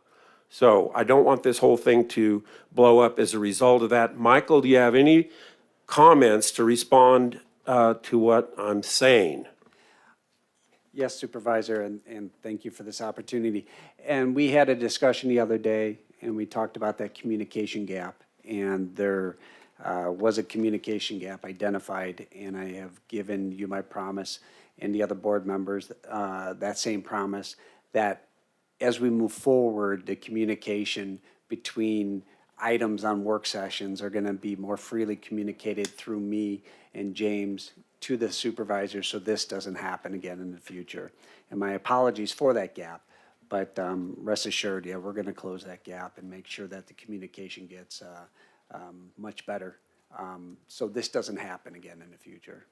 So I don't want this whole thing to blow up as a result of that. Michael, do you have any comments to respond to what I'm saying? Yes, Supervisor, and thank you for this opportunity. And we had a discussion the other day, and we talked about that communication gap. And there was a communication gap identified, and I have given you my promise and the other board members that same promise, that as we move forward, the communication between items on work sessions are going to be more freely communicated through me and James to the supervisor, so this doesn't happen again in the future. And my apologies for that gap, but rest assured, yeah, we're going to close that gap and make sure that the communication gets much better, so this doesn't happen again in the future.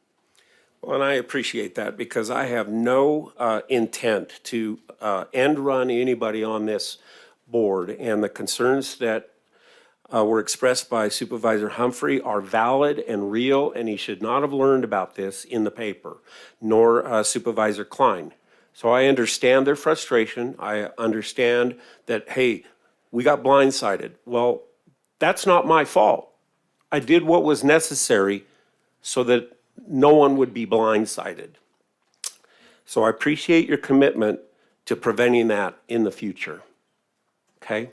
Well, and I appreciate that, because I have no intent to end run anybody on this board, and the concerns that were expressed by Supervisor Humphrey are valid and real, and he should not have learned about this in the paper, nor Supervisor Klein. So I understand their frustration. I understand that, hey, we got blindsided. Well, that's not my fault. I did what was necessary so that no one would be blindsided. So I appreciate your commitment to preventing that in the future. Okay?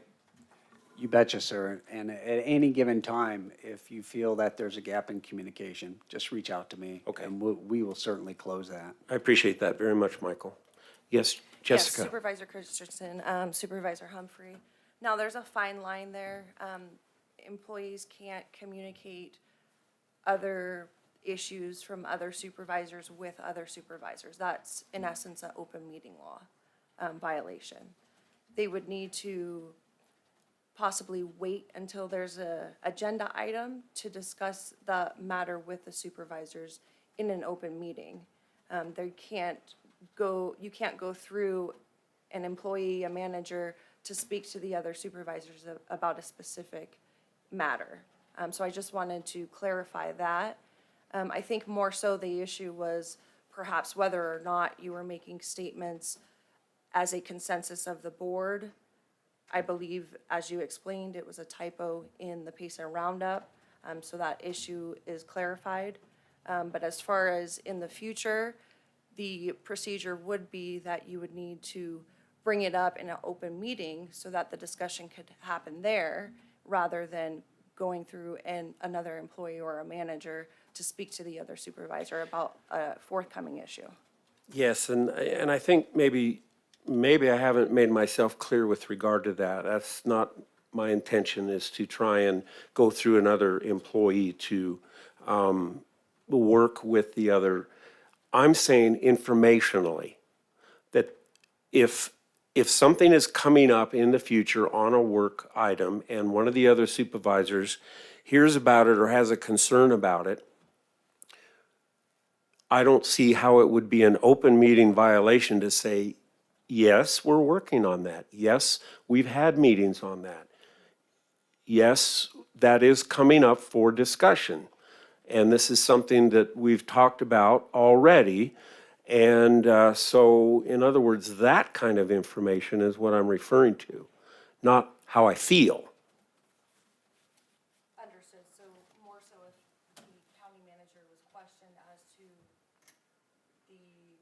You betcha, sir. And at any given time, if you feel that there's a gap in communication, just reach out to me. Okay. And we will certainly close that. I appreciate that very much, Michael. Yes, Yes, Jessica? Supervisor Christensen, Supervisor Humphrey. Now, there's a fine line there. Employees can't communicate other issues from other supervisors with other supervisors. That's in essence an open meeting law violation. They would need to possibly wait until there's a agenda item to discuss the matter with the supervisors in an open meeting. You can't go through an employee, a manager, to speak to the other supervisors about a specific matter. So I just wanted to clarify that. I think more so the issue was perhaps whether or not you were making statements as a consensus of the board. I believe, as you explained, it was a typo in the Payson Roundup, so that issue is clarified. But as far as in the future, the procedure would be that you would need to bring it up in an open meeting so that the discussion could happen there, rather than going through another employee or a manager to speak to the other supervisor about a forthcoming issue. Yes, and I think maybe I haven't made myself clear with regard to that. That's not my intention, is to try and go through another employee to work with the other. I'm saying informationally that if something is coming up in the future on a work item and one of the other supervisors hears about it or has a concern about it, I don't see how it would be an open meeting violation to say, yes, we're working on that. Yes, we've had meetings on that. Yes, that is coming up for discussion. And this is something that we've talked about already. And so, in other words, that kind of information is what I'm referring to, not how I feel. Understood. So more so if the county manager was questioned as to the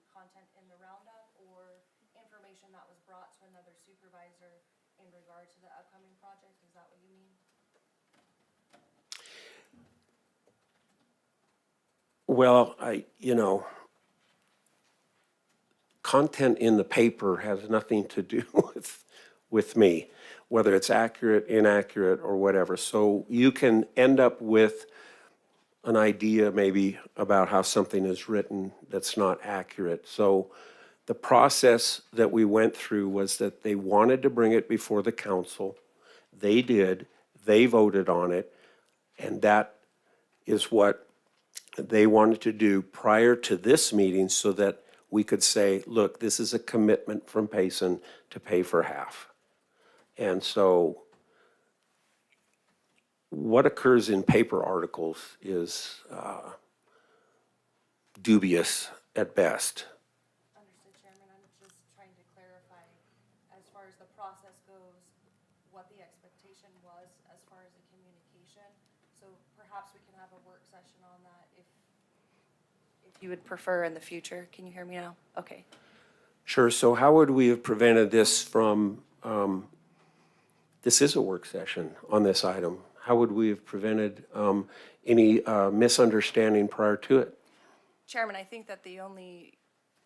content in the roundup or information that was brought to another supervisor in regard to the upcoming project, is that what you mean? Well, content in the paper has nothing to do with me, whether it's accurate, inaccurate, or whatever. So you can end up with an idea maybe about how something is written that's not accurate. So the process that we went through was that they wanted to bring it before the council. They did. They voted on it. And that is what they wanted to do prior to this meeting so that we could say, look, this is a commitment from Payson to pay for half. And so what occurs in paper articles is dubious at best. Understood, Chairman. I'm just trying to clarify, as far as the process goes, what the expectation was as far as the communication. So perhaps we can have a work session on that if you would prefer in the future. Can you hear me now? Okay. Sure, so how would we have prevented this from, this is a work session on this item. How would we have prevented any misunderstanding prior to it? Chairman, I think that the only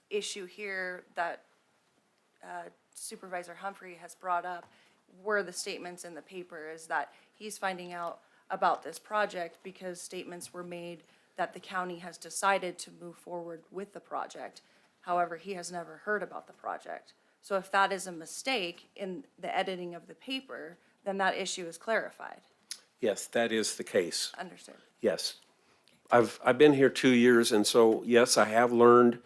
issue here that Supervisor Humphrey has brought up were the statements in the paper, is that he's finding out about this project because statements were made that the county has decided to move forward with the project. However, he has never heard about the project. So if that is a mistake in the editing of the paper, then that issue is clarified. Yes, that is the case. Understood. Yes. I've been here 2 years, and so, yes, I have learned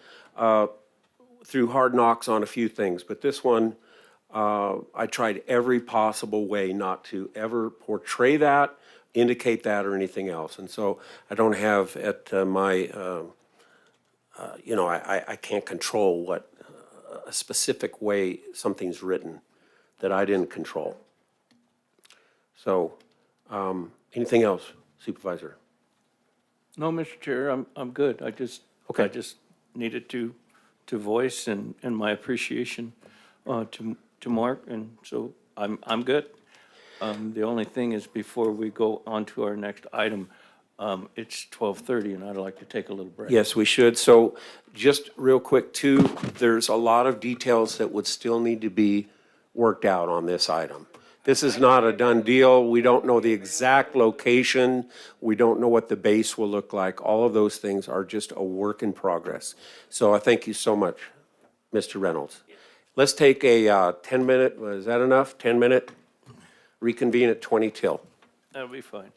through hard knocks on a few things, but this one, I tried every possible way not to ever portray that, indicate that, or anything else. And so I don't have at my, I can't control what a specific way something's written that I didn't control. So, anything else, Supervisor? No, Mr. Chair, I'm good. I Okay. just needed to voice and my appreciation, to Mark, and so I'm good. The only thing is before we go on to our next item, it's 12:30 and I'd like to take a little break. Yes, we should. So just real quick too, there's a lot of details that would still need to be worked out on this item. This is not a done deal. We don't know the exact location. We don't know what the base will look like. All of those things are just a work in progress. So I thank you so much, Mr. Reynolds. Let's take a 10-minute, is that enough? 10-minute? Reconvene at 20 till. That'll be fine.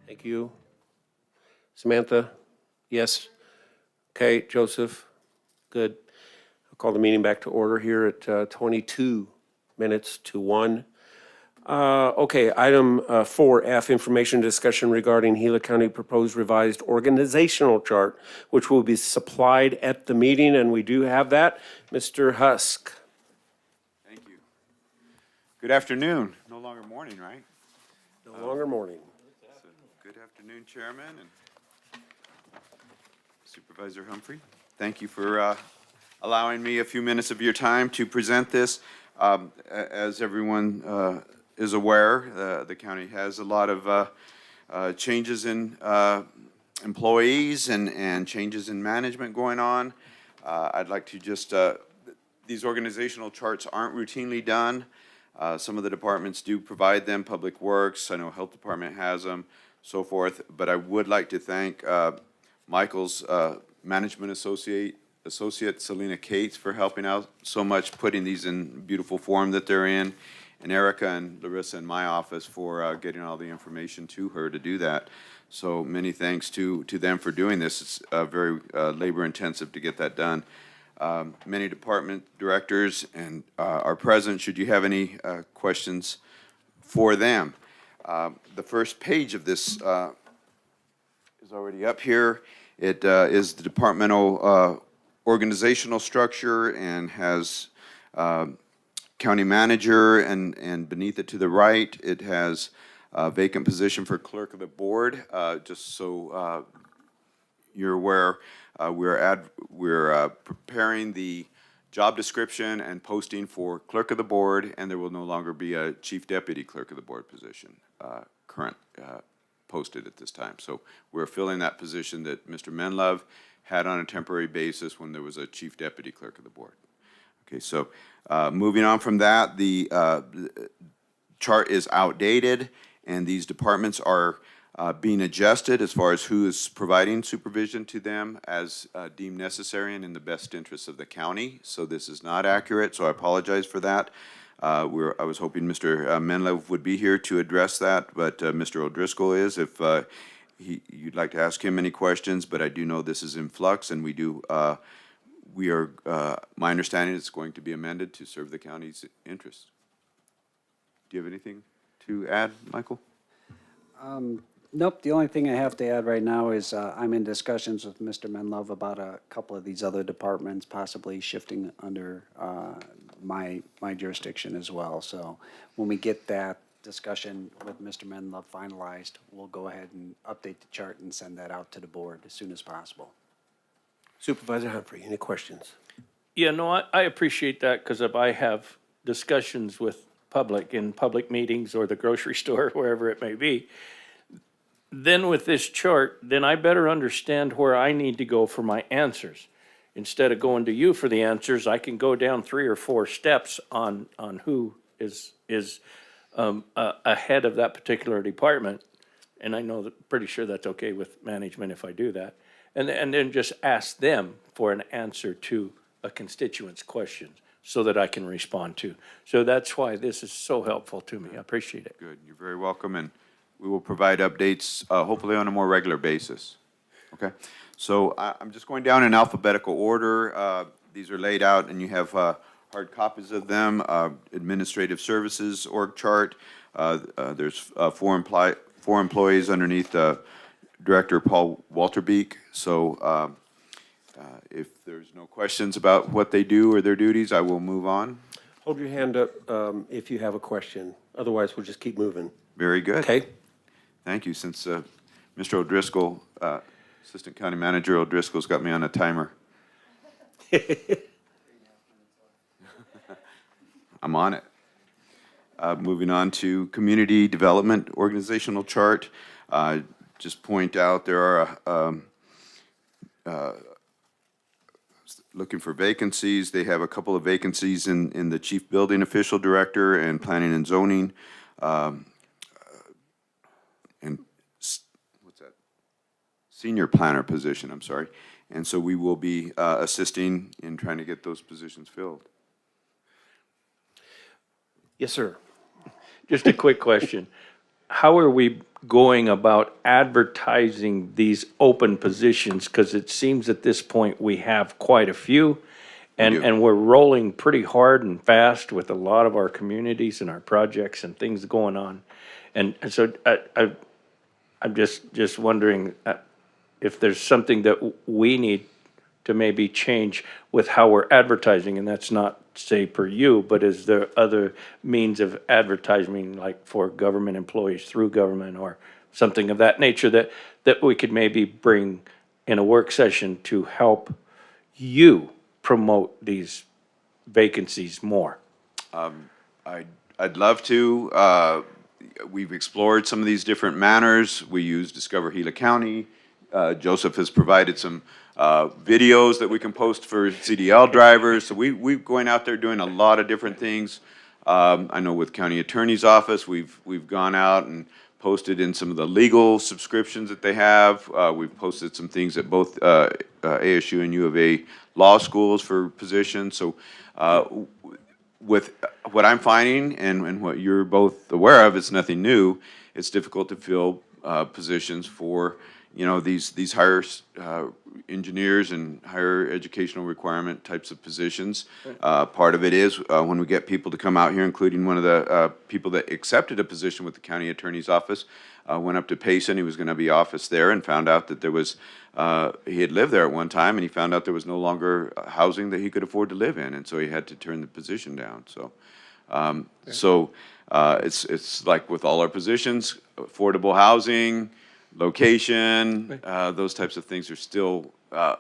Thank you. Samantha? Yes? Okay, Joseph? Good. I'll call the meeting back to order here at 22 minutes to 1. Okay, item 4F, information discussion regarding Gila County proposed revised organizational chart, which will be supplied at the meeting, and we do have that. Mr. Husk. Thank you. Good afternoon. No longer morning, right? No longer morning. So, good afternoon, Chairman and Supervisor Humphrey. Thank you for allowing me a few minutes of your time to present this. As everyone is aware, the county has a lot of changes in employees and changes in management going on. I'd like to just, these organizational charts aren't routinely done. Some of the departments do provide them, Public Works, I know Health Department has them, so forth. But I would like to thank Michael's management associate Selena Cates for helping out so much, putting these in beautiful form that they're in, and Erica and Larissa in my office for getting all the information to her to do that. So many thanks to them for doing this. It's very labor intensive to get that done. Many department directors and are present should you have any questions for them. The first page of this is already up here. It is the departmental organizational structure and has county manager, and beneath it to the right, it has a vacant position for clerk of the board. Just so you're aware, we're preparing the job description and posting for clerk of the board, and there will no longer be a chief deputy clerk of the board position posted at this time. So we're filling that position that Mr. Menlove had on a temporary basis when there was a chief deputy clerk of the board. Okay, so moving on from that, the chart is outdated, and these departments are being adjusted as far as who is providing supervision to them as deemed necessary and in the best interest of the county. So this is not accurate, so I apologize for that. I was hoping Mr. Menlove would be here to address that, but Mr. O'Driscoll is. If you'd like to ask him any questions, but I do know this is in flux, and my understanding is it's going to be amended to serve the county's interests. Do you have anything to add, Michael? Nope, the only thing I have to add right now is I'm in discussions with Mr. Menlove about a couple of these other departments possibly shifting under my jurisdiction as well. So when we get that discussion with Mr. Menlove finalized, we'll go ahead and update the chart and send that out to the board as soon as possible. Supervisor Humphrey, any questions? Yeah, no, I appreciate that, because if I have discussions with public in public meetings or the grocery store, wherever it may be, then with this chart, then I better understand where I need to go for my answers. Instead of going to you for the answers, I can go down 3 or 4 steps on who is ahead of that particular department. And I know that, pretty sure that's okay with management if I do that. And then just ask them for an answer to a constituent's question so that I can respond to. So that's why this is so helpful to me. I appreciate it. Good, you're very welcome, and we will provide updates hopefully on a more regular basis. Okay, so I'm just going down in alphabetical order. These are laid out, and you have hard copies of them. Administrative Services org chart. There's 4 employees underneath Director Paul Walterbeek. So if there's no questions about what they do or their duties, I will move on. Hold your hand up if you have a question. Otherwise, we'll just keep moving. Very good. Okay? Thank you. Since Mr. O'Driscoll, Assistant County Manager O'Driscoll's got me on a timer. I'm on it. Moving on to Community Development Organizational Chart. Just point out there are looking for vacancies. They have a couple of vacancies in the Chief Building Official Director and Planning and Zoning. And what's that? Senior Planner position, I'm sorry. And so we will be assisting in trying to get those positions filled. Yes, sir. Just a quick question. how are we going about advertising these open positions? Because it seems at this point we have quite a few. do. And we're rolling pretty hard and fast with a lot of our communities and our projects and things going on. And so I'm just wondering if there's something that we need to maybe change with how we're advertising, and that's not say per you, but is there other means of advertising, like for government employees through government or something of that nature that we could maybe bring in a work session to help you promote these vacancies more? I'd love to. We've explored some of these different manners. We use Discover Gila County. Joseph has provided some videos that we can post for CDL drivers. So we're going out there doing a lot of different things. I know with County Attorney's Office, we've gone out and posted in some of the legal subscriptions that they have. We've posted some things at both ASU and U of A law schools for positions. So with what I'm finding and what you're both aware of, it's nothing new. It's difficult to fill positions for, these higher engineers and higher educational requirement types of positions. Part of it is when we get people to come out here, including one of the people that accepted a position with the county attorney's office, went up to Payson. He was going to be office there and found out that there was, he had lived there at one time, and he found out there was no longer housing that he could afford to live in, and so he had to turn the position down. So, it's like with all our positions, affordable housing, location, those types of things are still a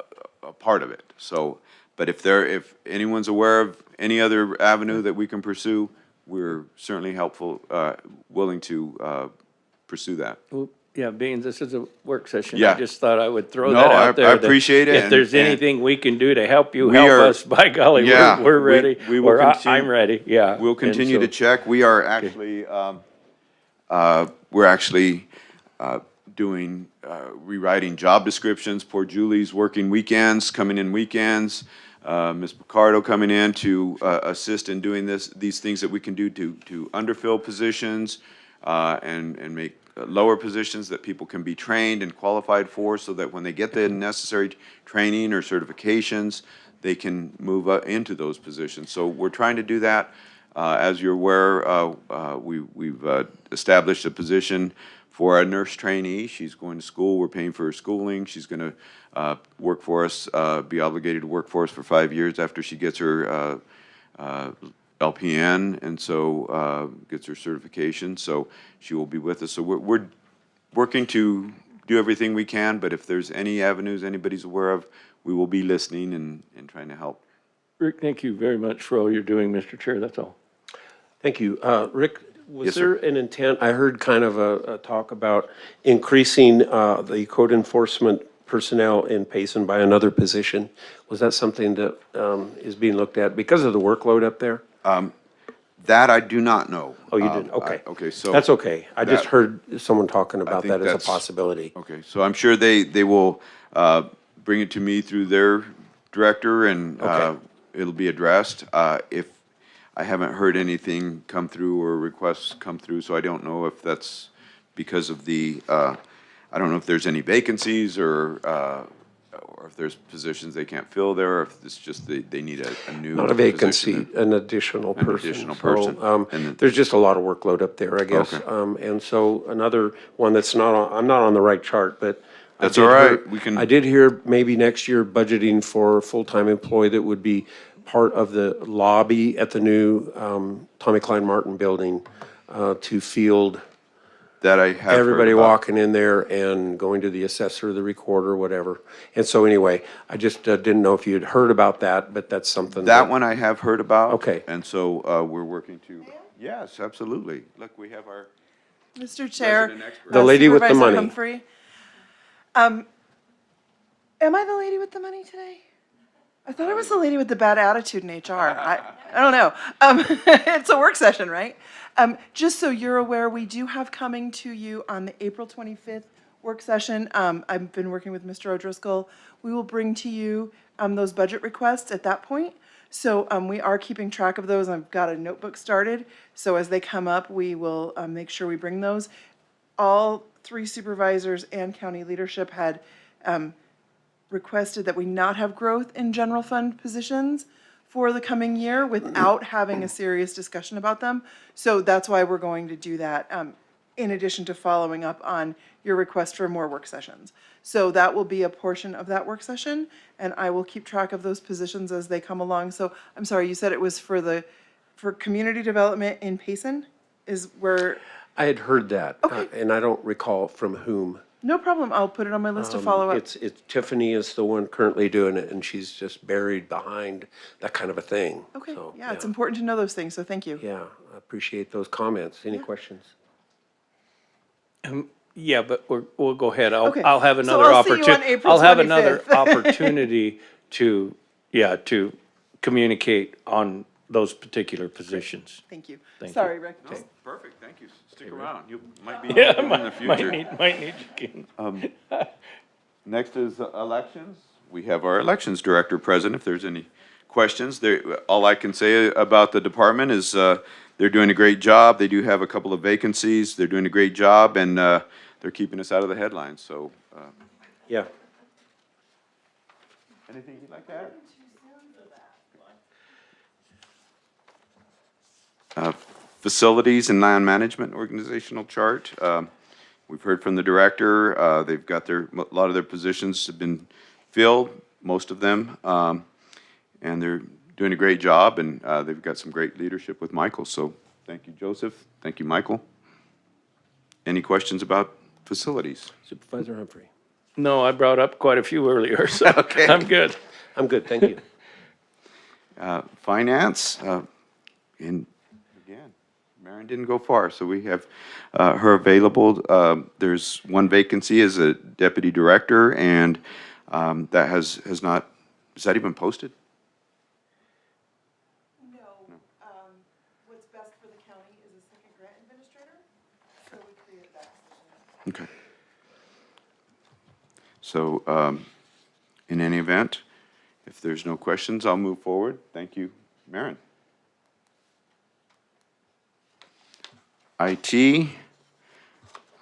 part of it. So, but if anyone's aware of any other avenue that we can pursue, we're certainly willing to pursue that. Well, yeah, being this is a work session, Yeah. I just thought I would throw No, that I out there. that appreciate it, If there's and anything we can do to help you, we help are- us, by golly, Yeah, we're ready. we will Or continue- I'm ready, yeah. We'll And continue so- to check. We are actually, we're actually doing, rewriting job descriptions. Poor Julie's working weekends, coming in weekends. Ms. Picardo coming in to assist in doing these things that we can do to underfill positions and make lower positions that people can be trained and qualified for, so that when they get the necessary training or certifications, they can move into those positions. So we're trying to do that. As you're aware, we've established a position for a nurse trainee. She's going to school. We're paying for her schooling. She's going to work for us, be obligated to work for us for 5 years after she gets her LPN, and so gets her certification. So she will be with us. So we're working to do everything we can, but if there's any avenues anybody's aware of, we will be listening and trying to help. Rick, thank you very much for all you're doing, Mr. Chair, that's all. Thank you. Rick, was Yes, there sir. an intent, I heard kind of a talk about increasing the code enforcement personnel in Payson by another position. Was that something that is being looked at because of the workload up there? That I do not know. Oh, you didn't? Okay. Okay, so. That's okay. I just that- heard someone talking about think that as a that's- possibility. Okay, so I'm sure they will bring it to me through their director, and Okay. it'll be addressed. If I haven't heard anything come through or requests come through, so I don't know if that's because of I don't know if there's any vacancies or if there's positions they can't fill there, or if it's just they need a new. Not a vacancy, position. an additional An person. additional So, person. And then- there's just a lot of workload up there, I guess. Okay. And so another one that's not on, I'm not on the right chart, but. I That's did all right. hear- We can- I did hear maybe next year budgeting for a full-time employee that would be part of the lobby at the new Tommy Klein Martin building to field That I have heard everybody about. walking in there and going to the assessor, the recorder, whatever. And so anyway, I just didn't know if you had heard about that, but that's something. That one I have heard about. Okay. And so we're working to, yes, absolutely. Look, we have our, Mr. Chair. Resident expert. The lady with the Supervisor money. Humphrey. Am I the lady with the money today? I thought I was the lady with the bad attitude in HR. I don't know. It's a work session, right? Just so you're aware, we do have coming to you on the April 25th work session. I've been working with Mr. O'Driscoll. We will bring to you those budget requests at that point. So we are keeping track of those. I've got a notebook started. So as they come up, we will make sure we bring those. all three supervisors and county leadership had requested that we not have growth in general fund positions for the coming year without having a serious discussion about them. So that's why we're going to do that, in addition to following up on your request for more work sessions. So that will be a portion of that work session, and I will keep track of those positions as they come along. So I'm sorry, you said it was for community development in Payson is where, I had heard that, Okay. and I don't recall from whom. no problem, I'll put it on my list to follow up. It's Tiffany is the one currently doing it, and she's just buried behind that kind of a thing. Okay, So, yeah, it's important to know those things, so thank you. Yeah, I appreciate those comments. Any questions? Yeah, but we'll go ahead. Okay. I'll have So another I'll see you on opportunity. April I'll have another 25th. opportunity to communicate on those particular positions. Thank you. Thank you. Sorry, Rick. Perfect, thank you. Stick around. You might be Yeah, in the future. might need you. Next is elections. We have our elections director present, if there's any questions. All I can say about the department is they're doing a great job. They do have a couple of vacancies. They're doing a great job, and they're keeping us out of the headlines, so. Yeah. Anything you'd like to add? Facilities and land management organizational chart. We've heard from the director. They've got a lot of their positions have been filled, most of them. And they're doing a great job, and they've got some great leadership with Michael. So thank you, Joseph. Thank you, Michael. Any questions about facilities? Supervisor Humphrey. No, I brought up quite a few earlier, so Okay. I'm good. I'm good, thank you. Finance, and again, Marion didn't go far, so we have her available. There's one vacancy as a deputy director, and that has not, has that even posted? No, what's best for the county is a second grant administrator, so we created that position. Okay. So, in any event, if there's no questions, I'll move forward. Thank you, Marion. IT,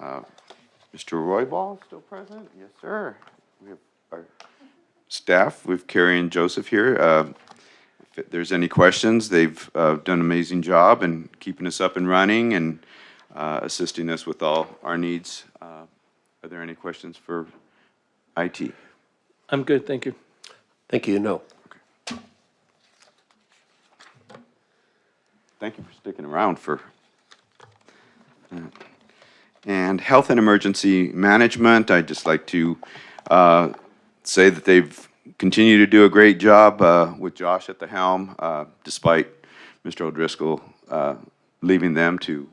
Mr. Roybal still present? Yes, sir. We have our staff, we've Carrie and Joseph here. If there's any questions, they've done an amazing job in keeping us up and running and assisting us with all our needs. Are there any questions for IT? I'm good, thank you. Thank you, no. Thank you for sticking around for. And health and emergency management, I'd just like to say that they've continued to do a great job with Josh at the helm, despite Mr. O'Driscoll leaving them to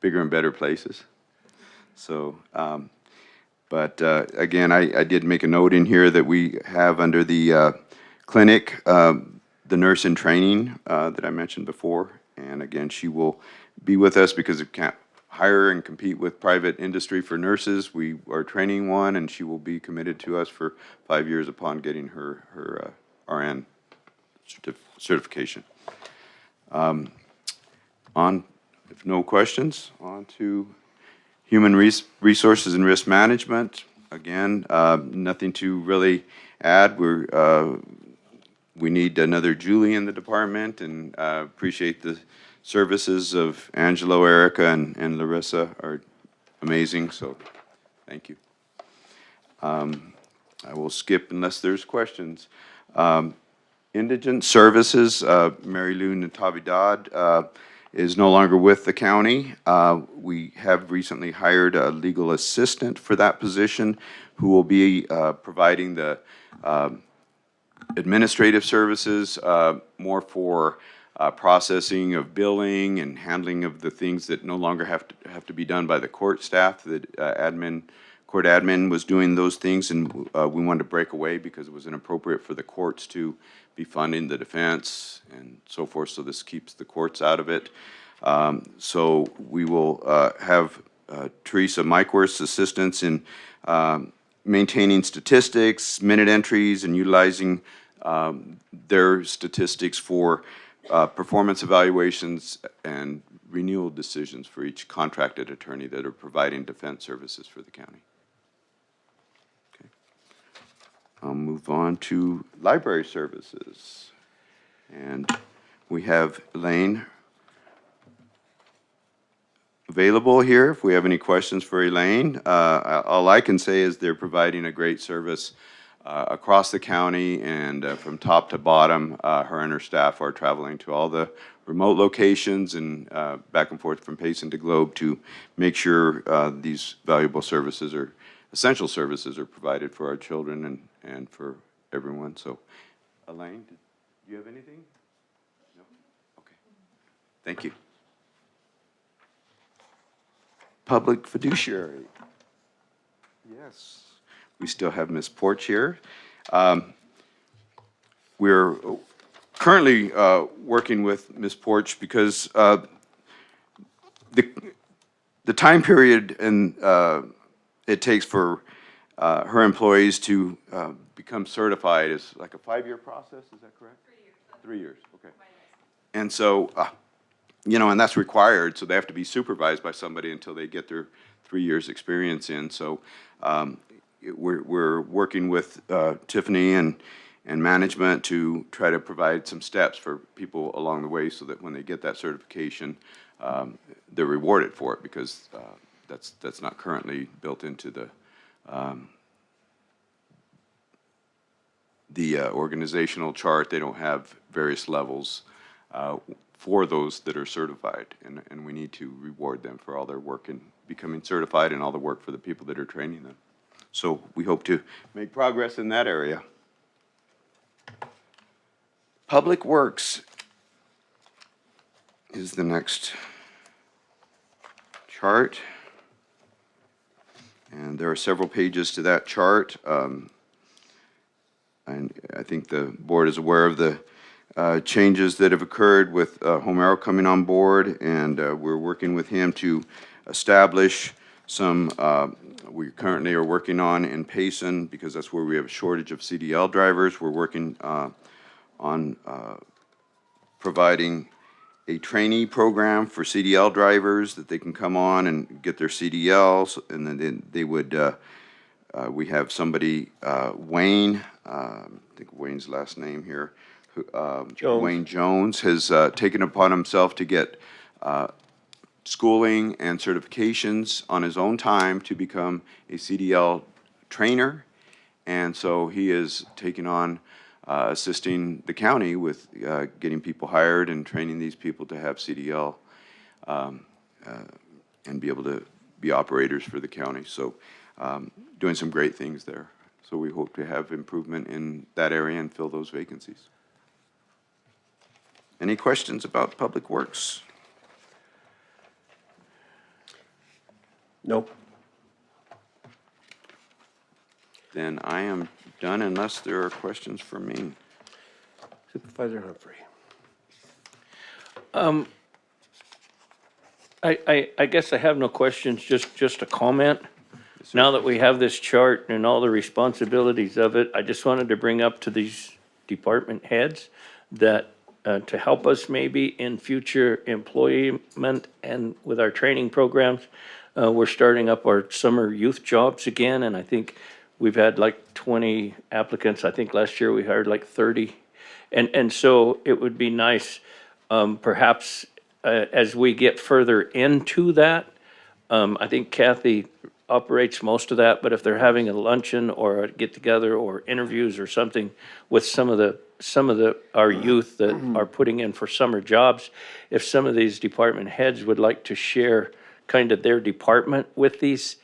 bigger and better places. So, but again, I did make a note in here that we have under the clinic, the nurse in training that I mentioned before. And again, she will be with us because we can't hire and compete with private industry for nurses. We are training one, and she will be committed to us for 5 years upon getting her RN certification. If no questions, on to human resources and risk management. Again, nothing to really add. We need another Julie in the department, and appreciate the services of Angelo, Erica, and Larissa are amazing, so thank you. I will skip unless there's questions. Indigent Services, Mary Lou Natavidad is no longer with the county. We have recently hired a legal assistant for that position who will be providing the administrative services, more for processing of billing and handling of the things that no longer have to be done by the court staff. The court admin was doing those things, and we wanted to break away because it was inappropriate for the courts to be funding the defense and so forth, so this keeps the courts out of it. So we will have Teresa Myquist's assistance in maintaining statistics, minute entries, and utilizing their statistics for performance evaluations and renewal decisions for each contracted attorney that are providing defense services for the county. Okay. I'll move on to library services. And we have Elaine available here if we have any questions for Elaine. All I can say is they're providing a great service across the county, and from top to bottom, her and her staff are traveling to all the remote locations and back and forth from Payson to Globe to make sure these valuable services or essential services are provided for our children and for everyone. So, Elaine, do you have anything? No? Okay. Thank you. Public fiduciary. Yes. We still have Ms. Porch here. We're currently working with Ms. Porch because the time period and it takes for her employees to become certified is like a 5-year process, is that correct? 3 years. 3 years, okay. And so, and that's required, so they have to be supervised by somebody until they get their 3 years experience in. So we're working with Tiffany and management to try to provide some steps for people along the way so that when they get that certification, they're rewarded for it, because that's not currently built into the organizational chart. They don't have various levels for those that are certified, and we need to reward them for all their work in becoming certified and all the work for the people that are training them. So we hope to make progress in that area. Public Works is the next chart. And there are several pages to that chart. And I think the board is aware of the changes that have occurred with Homero coming on board, and we're working with him to establish some, we currently are working on in Payson, because that's where we have a shortage of CDL drivers. We're working on providing a trainee program for CDL drivers that they can come on and get their CDLs, and then they would, we have somebody, Wayne, I think Wayne's last name here, Wayne Jones has taken upon himself to get schooling and certifications on his own time to become a CDL trainer. And so he is taking on assisting the county with getting people hired and training these people to have CDL and be able to be operators for the county. So doing some great things there. So we hope to have improvement in that area and fill those vacancies. Any questions about Public Works? Nope. Then I am done unless there are questions for me. Supervisor Humphrey. I guess I have no questions, just a comment. Now that we have this chart and all the responsibilities of it, I just wanted to bring up to these department heads that to help us maybe in future employment and with our training programs, we're starting up our summer youth jobs again, and I think we've had like 20 applicants. I think last year we hired like 30. And so it would be nice, perhaps as we get further into that, I think Kathy operates most of that, but if they're having a luncheon or a get-together or interviews or something with some of our youth that are putting in for summer jobs, if some of these department heads would like to share kind of their department with these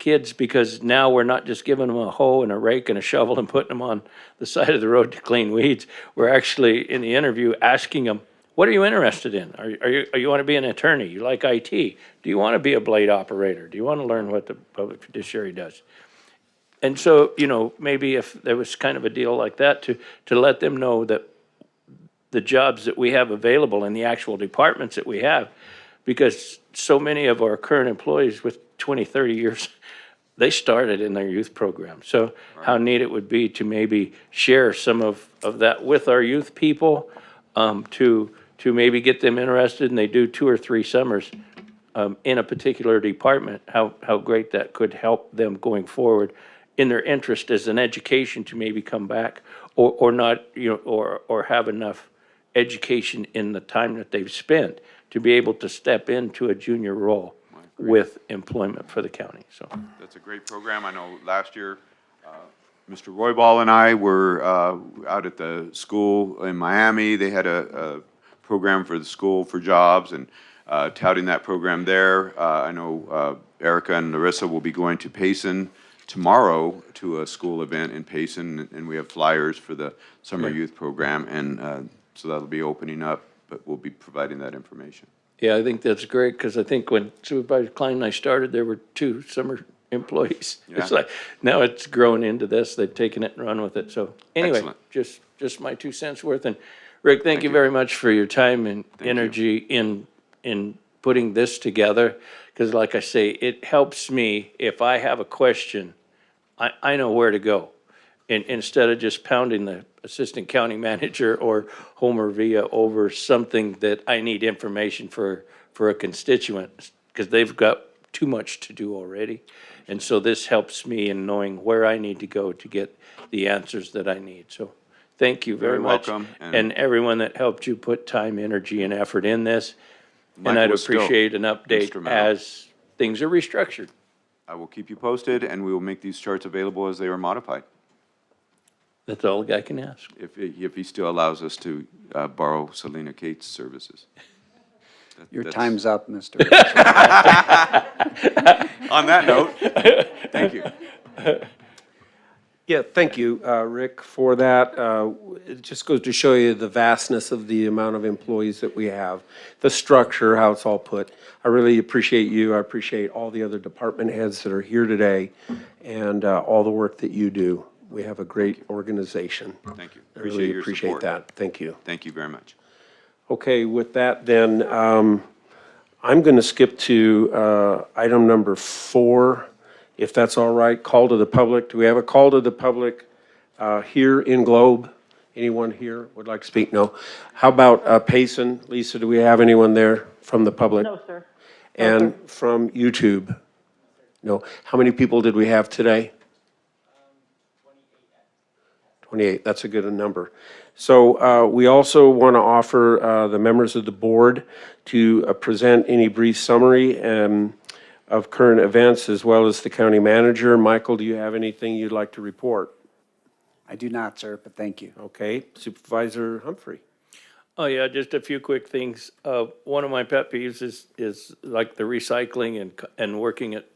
kids, because now we're not just giving them a hoe and a rake and a shovel and putting them on the side of the road to clean weeds. We're actually in the interview asking them, what are you interested in? Are you want to be an attorney? You like IT? Do you want to be a blade operator? Do you want to learn what the public fiduciary does? And so, maybe if there was kind of a deal like that to let them know that the jobs that we have available in the actual departments that we have, because so many of our current employees with 20, 30 years, they started in their youth program. So how neat it would be to maybe share some of that with our youth people, to to maybe get them interested and they do 2 or 3 summers in a particular department, how great that could help them going forward in their interest as an education to maybe come back or not, or have enough education in the time that they've spent to be able to step into a junior role with employment for the county, so. That's a great program. I know last year, Mr. Royball and I were out at the school in Miami. They had a program for the school for jobs and touting that program there. I know Erica and Larissa will be going to Payson tomorrow to a school event in Payson, and we have flyers for the summer youth program, and so that'll be opening up, but we'll be providing that information. Yeah, I think that's great, because I think when Supervisor Klein and I started, there were 2 summer employees. It's Yeah. like, now it's grown into this, they've taken it and run with it, so. Anyway, Excellent. just my 2 cents worth, and Rick, thank you very much for your time and Thank you. energy in putting this together, because like I say, it helps me, if I have a question, I know where to go. And instead of just pounding the assistant county manager or Homer Villa over something that I need information for a constituent, because they've got too much to do already. And so this helps me in knowing where I need to go to get the answers that I need. So thank you very Very much. welcome, And and- everyone that helped you put time, energy, and effort in this. And Michael I'd was still appreciate an update instrumental. as things are restructured. I will keep you posted, and we will make these charts available as they are modified, That's all a guy can ask. if he still allows us to borrow Selena Kate's services. Your That's- time's up, Mr. On that note, thank you. Yeah, thank you, Rick, for that. It just goes to show you the vastness of the amount of employees that we have, the structure, how it's all put. I really appreciate you. I appreciate all the other department heads that are here today and all the work that you do. We have a great organization. Thank you. I Appreciate really your appreciate support. that. Thank you. Thank you very much. Okay, with that then, I'm going to skip to item number 4, if that's all right, call to the public. Do we have a call to the public here in Globe? Anyone here would like to speak? No. How about Payson? Lisa, do we have anyone there from the public? No, sir. And from YouTube? No. How many people did we have today? 28, that's a good number. So we also want to offer the members of the board to present any brief summary of current events, as well as the county manager. Michael, do you have anything you'd like to report? I do not, sir, but thank you. Okay, Supervisor Humphrey. Oh, yeah, just a few quick things. One of my pet peeves is like the recycling and working at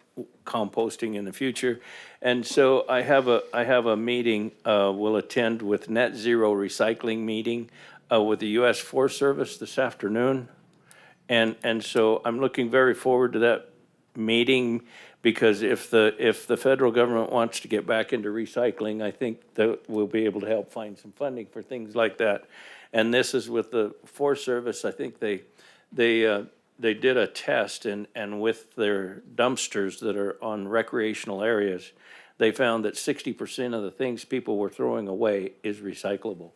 composting in the future. And so I have a meeting, we'll attend with Net Zero Recycling meeting with the U.S. Forest Service this afternoon. And so I'm looking very forward to that meeting, because if the federal government wants to get back into recycling, I think that we'll be able to help find some funding for things like that. And this is with the Forest Service. I think they did a test, and with their dumpsters that are on recreational areas, they found that 60% of the things people were throwing away is recyclable.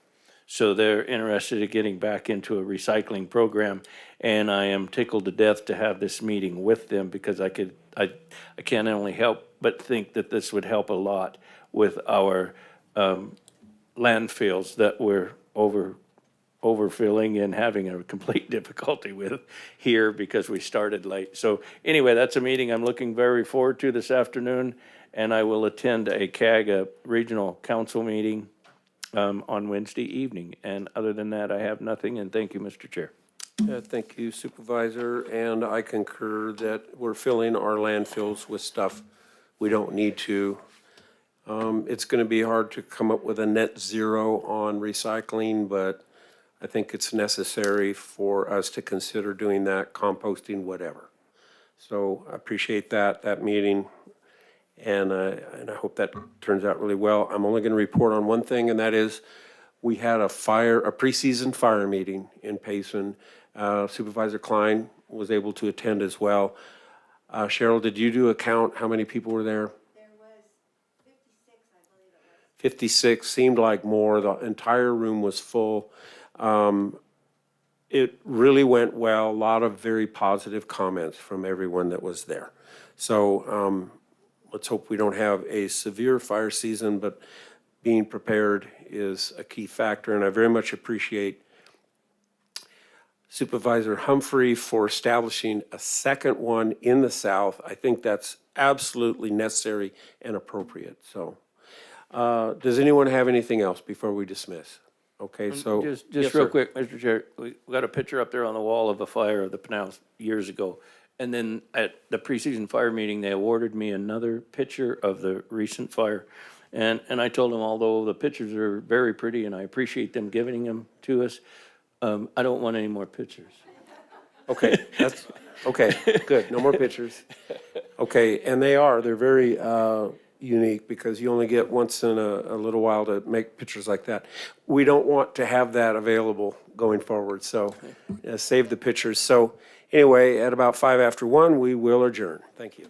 So they're interested in getting back into a recycling program, and I am tickled to death to have this meeting with them, because I can't only help but think that this would help a lot with our landfills that we're overfilling and having a complete difficulty with here because we started late. So anyway, that's a meeting I'm looking very forward to this afternoon, and I will attend a CAG, a regional council meeting, on Wednesday evening. And other than that, I have nothing, and thank you, Mr. Chair. Thank you, Supervisor, and I concur that we're filling our landfills with stuff we don't need to. It's going to be hard to come up with a net zero on recycling, but I think it's necessary for us to consider doing that, composting, whatever. So I appreciate that meeting, and I hope that turns out really well. I'm only going to report on one thing, and that is we had a preseason fire meeting in Payson. Supervisor Klein was able to attend as well. Cheryl, did you do a count? How many people were there? There was 56, I believe it was. 56, seemed like more. The entire room was full. it really went well. A lot of very positive comments from everyone that was there. So let's hope we don't have a severe fire season, but being prepared is a key factor. And I very much appreciate Supervisor Humphrey for establishing a second one in the south. I think that's absolutely necessary and appropriate. So does anyone have anything else before we dismiss? Okay, so. Just Yes, real sir. quick, Mr. Chair, we got a picture up there on the wall of a fire of the Pinellas years ago. And then at the preseason fire meeting, they awarded me another picture of the recent fire. And I told them, although the pictures are very pretty and I appreciate them giving them to us, I don't want any more pictures. Okay, that's, okay, good, no more pictures. Okay, and they're very unique because you only get once in a little while to make pictures like that. We don't want to have that available going forward, so save the pictures. So anyway, at about 1:05, we will adjourn. Thank you.